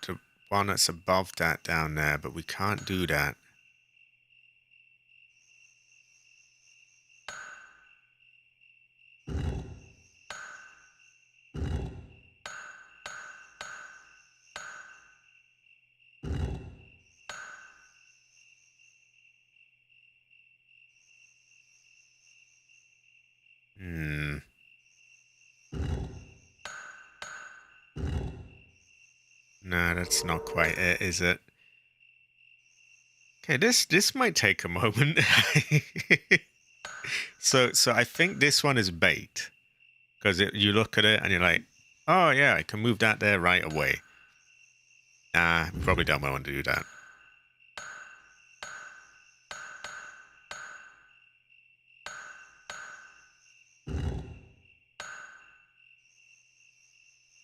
one that's above that down there, but we can't do that. Hmm. No, that's not quite it, is it? Okay, this might take a moment. So I think this one is bait. Because you look at it and you're like, oh yeah, I can move that there right away. Nah, probably don't want to do that.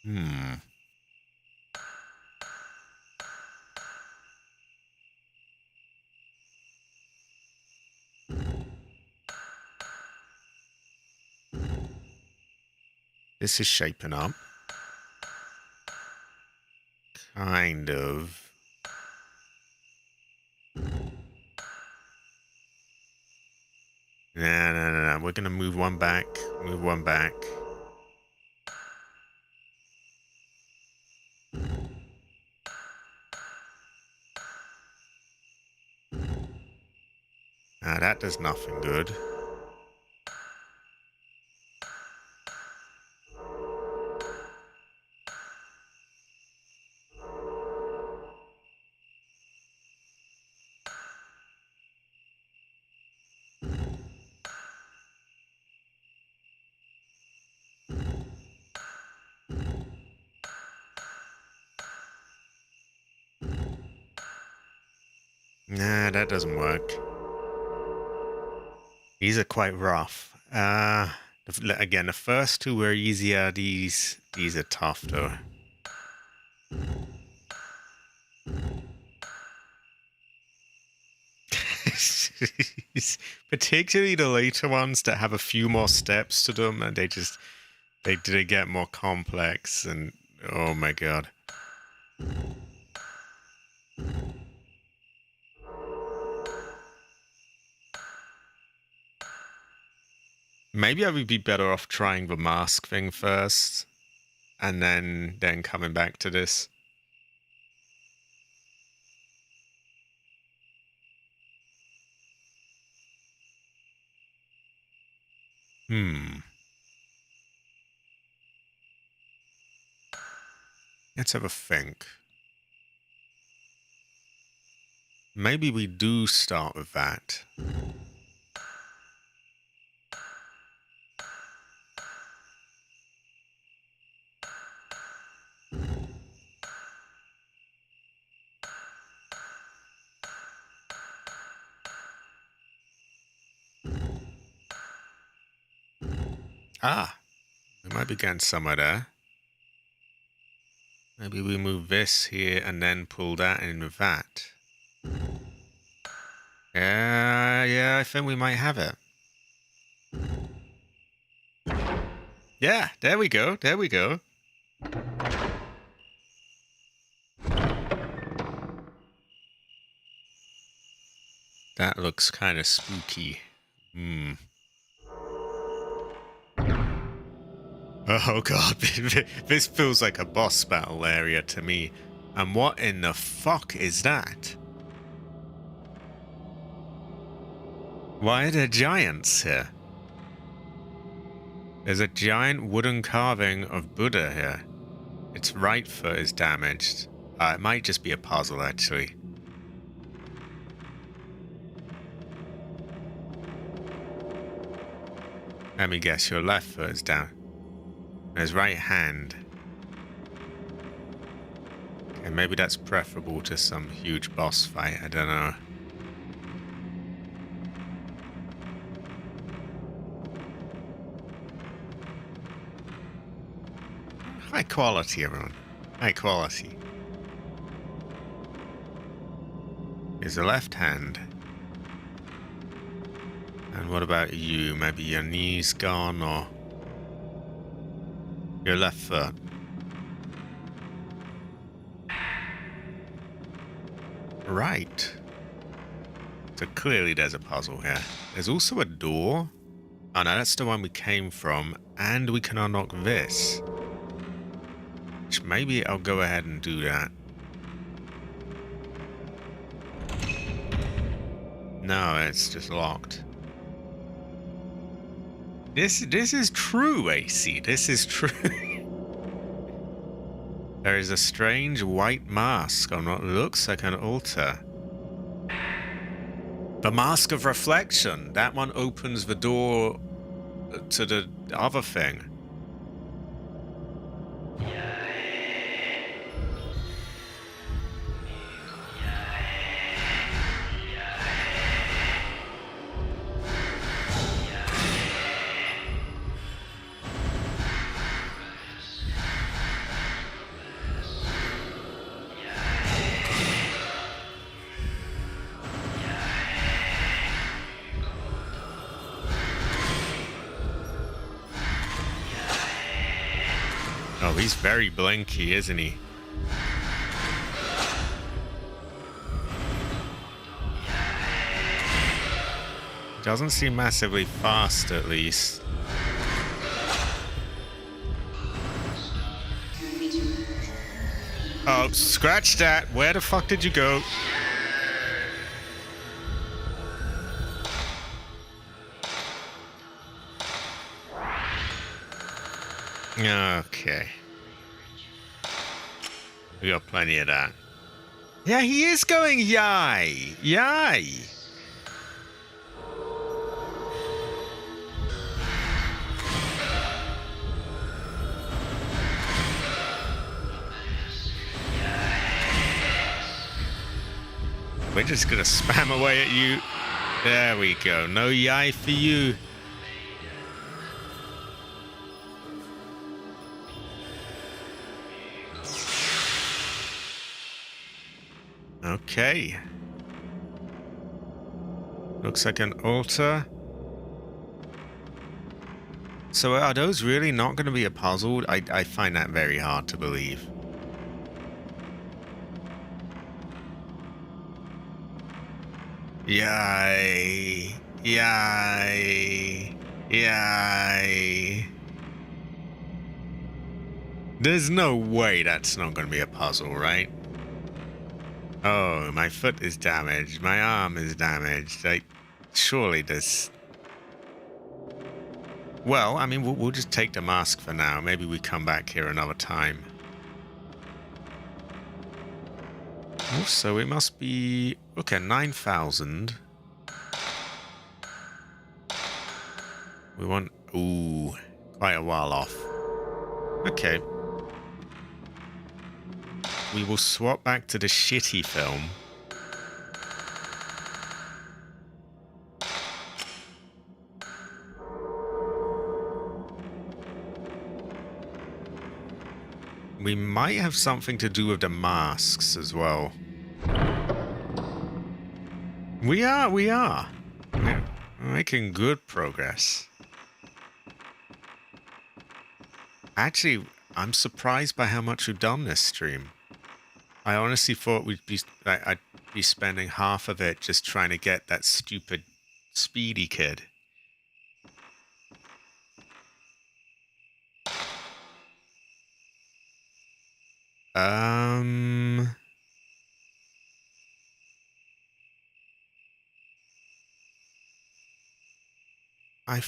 Hmm. This is shaping up. Kind of. No. We're going to move one back. Move one back. That does nothing good. Nah, that doesn't work. These are quite rough. Again, the first two were easier. These are tough though. Particularly the later ones that have a few more steps to them, and they get more complex, and oh my god. Maybe I would be better off trying the mask thing first, and then coming back to this. Let's have a think. Maybe we do start with that. We might be getting somewhere there. Maybe we move this here and then pull that in with that. Yeah, I think we might have it. Yeah, there we go. That looks kind of spooky. Oh god, this feels like a boss battle area to me. And what in the fuck is that? Why are there giants here? There's a giant wooden carving of Buddha here. Its right foot is damaged. It might just be a puzzle, actually. Let me guess, your left foot is down. His right hand. Okay, maybe that's preferable to some huge boss fight, I don't know. High quality, everyone. High quality. Here's the left hand. And what about you? Maybe your knee's gone, or your left foot. Right. So clearly there's a puzzle here. There's also a door. Oh no, that's the one we came from. And we can unlock this. Which maybe I'll go ahead and do that. No, it's just locked. This is true, AC. This is true. There is a strange white mask on what looks like an altar. The Mask of Reflection. That one opens the door to the other thing. Oh, he's very blinky, isn't he? Doesn't seem massively fast, at least. Oh, scratch that. Where the fuck did you go? Okay. We got plenty of that. Yeah, he is going yay. Yay. We're just gonna spam away at you. There we go. No yay for you. Okay. Looks like an altar. So are those really not going to be a puzzle? I find that very hard to believe. Yay. Yay. Yay. There's no way that's not going to be a puzzle, right? Oh, my foot is damaged. My arm is damaged. Surely this... Well, I mean, we'll just take the mask for now. Maybe we come back here another time. Also, it must be... Okay, 9,000. We want... Ooh, quite a while off. Okay. We will swap back to the shitty film. We might have something to do with the masks as well. We are. We're making good progress. Actually, I'm surprised by how much we've done this stream. I honestly thought I'd be spending half of it just trying to get that stupid Speedy kid. I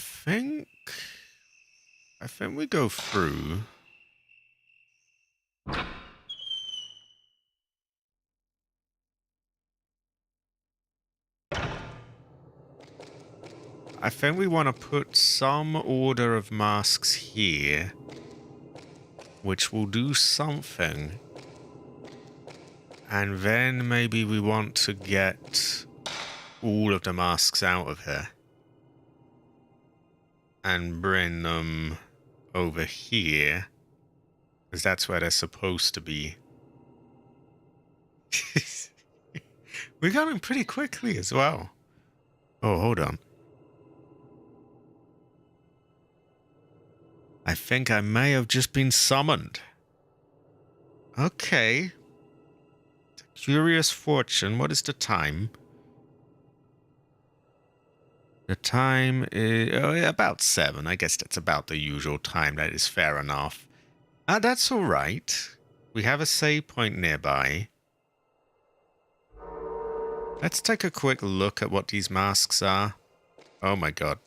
think we go through. I think we want to put some order of masks here, which will do something. And then maybe we want to get all of the masks out of here. And bring them over here. Because that's where they're supposed to be. We're going pretty quickly as well. Oh, hold on. I think I may have just been summoned. Okay. Curious fortune. What is the time? The time is about 7. I guess that's about the usual time. That is fair enough. That's all right. We have a save point nearby. Let's take a quick look at what these masks are. Oh my god.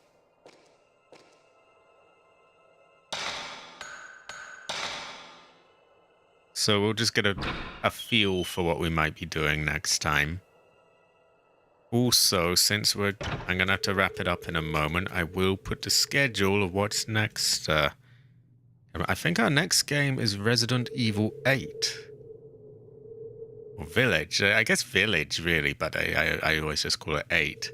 So we'll just get a feel for what we might be doing next time. Also, since I'm going to have to wrap it up in a moment, I will put the schedule of what's next. I think our next game is Resident Evil 8. Or Village. I guess Village, really, but I always just call it 8.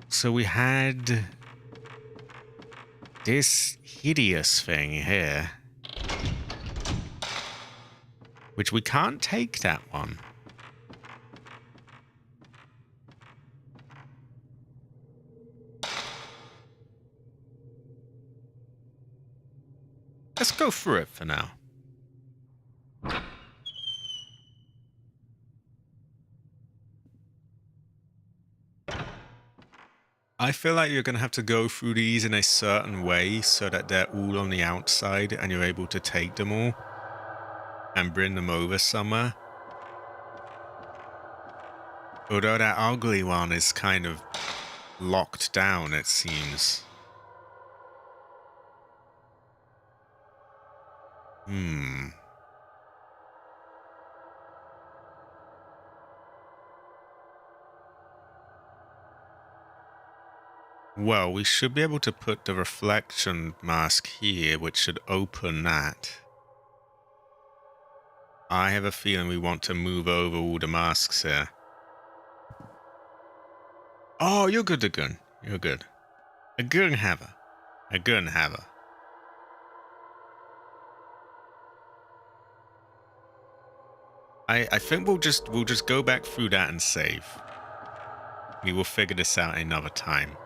So we had this hideous thing here. Which we can't take that one. Let's go through it for now. I feel like you're going to have to go through these in a certain way so that they're all on the outside and you're able to take them all and bring them over somewhere. Although that ugly one is kind of locked down, it seems. Well, we should be able to put the reflection mask here, which should open that. I have a feeling we want to move over all the masks here. Oh, you're good, Agun. You're good. Agun Haver. Agun Haver. I think we'll just go back through that and save. We will figure this out another time.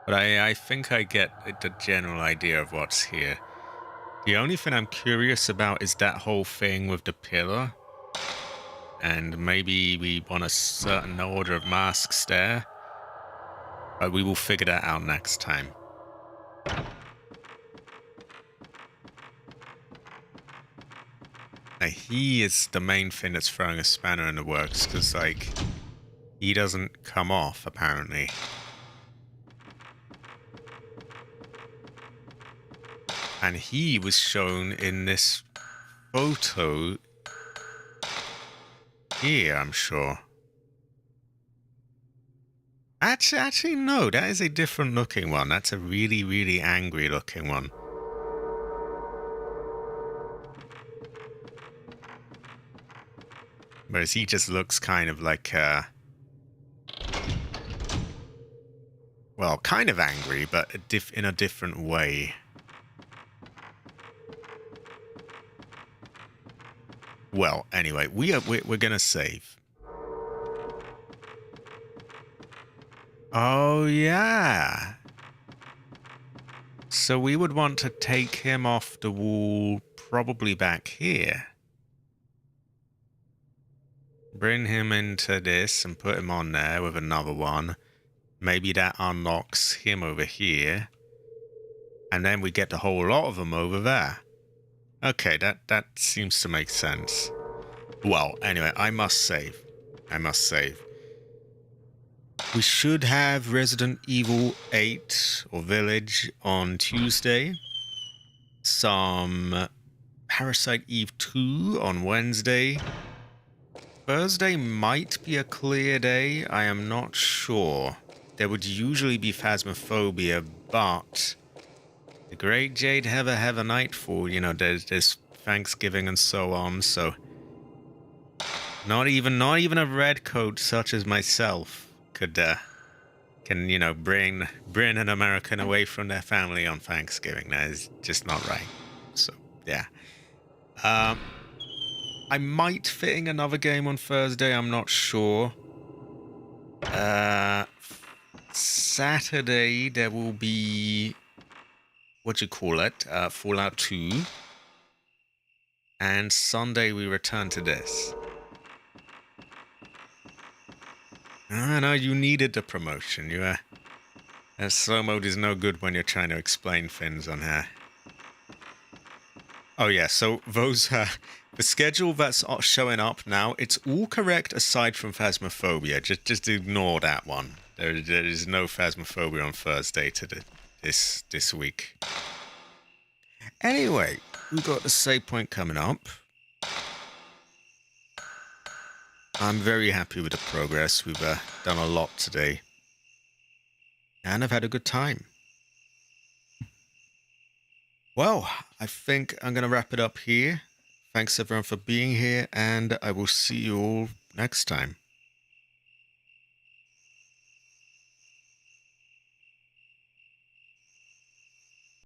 But I think I get the general idea of what's here. The only thing I'm curious about is that whole thing with the pillar. And maybe we want a certain order of masks there. But we will figure that out next time. Now, he is the main thing that's throwing a spanner in the works, because, like, he doesn't come off, apparently. And he was shown in this photo here, I'm sure. Actually, no, that is a different looking one. That's a really, really angry looking one. Whereas he just looks kind of like, well, kind of angry, but in a different way. Well, anyway, we're gonna save. Oh, yeah. So we would want to take him off the wall probably back here. Bring him into this and put him on there with another one. Maybe that unlocks him over here. And then we get the whole lot of them over there. Okay, that seems to make sense. Well, anyway, I must save. We should have Resident Evil 8 or Village on Tuesday. Some Parasite Eve 2 on Wednesday. Thursday might be a clear day. I am not sure. There would usually be Phasmophobia, but the Great Jade have a Nightfall. You know, there's Thanksgiving and so on. So not even a red coat such as myself can, you know, bring an American away from their family on Thanksgiving. That is just not right. So yeah. I might fit in another game on Thursday. I'm not sure. Saturday there will be, what do you call it? Fallout 2. And Sunday we return to this. I know you needed the promotion. Slow mode is no good when you're trying to explain things on here. Oh yeah, so those the schedule that's showing up now, it's all correct aside from Phasmophobia. Just ignore that one. There is no phasmophobia on Thursday this week. Anyway, we've got the save point coming up. I'm very happy with the progress. We've done a lot today. And I've had a good time. Well, I think I'm going to wrap it up here. Thanks everyone for being here, and I will see you all next time.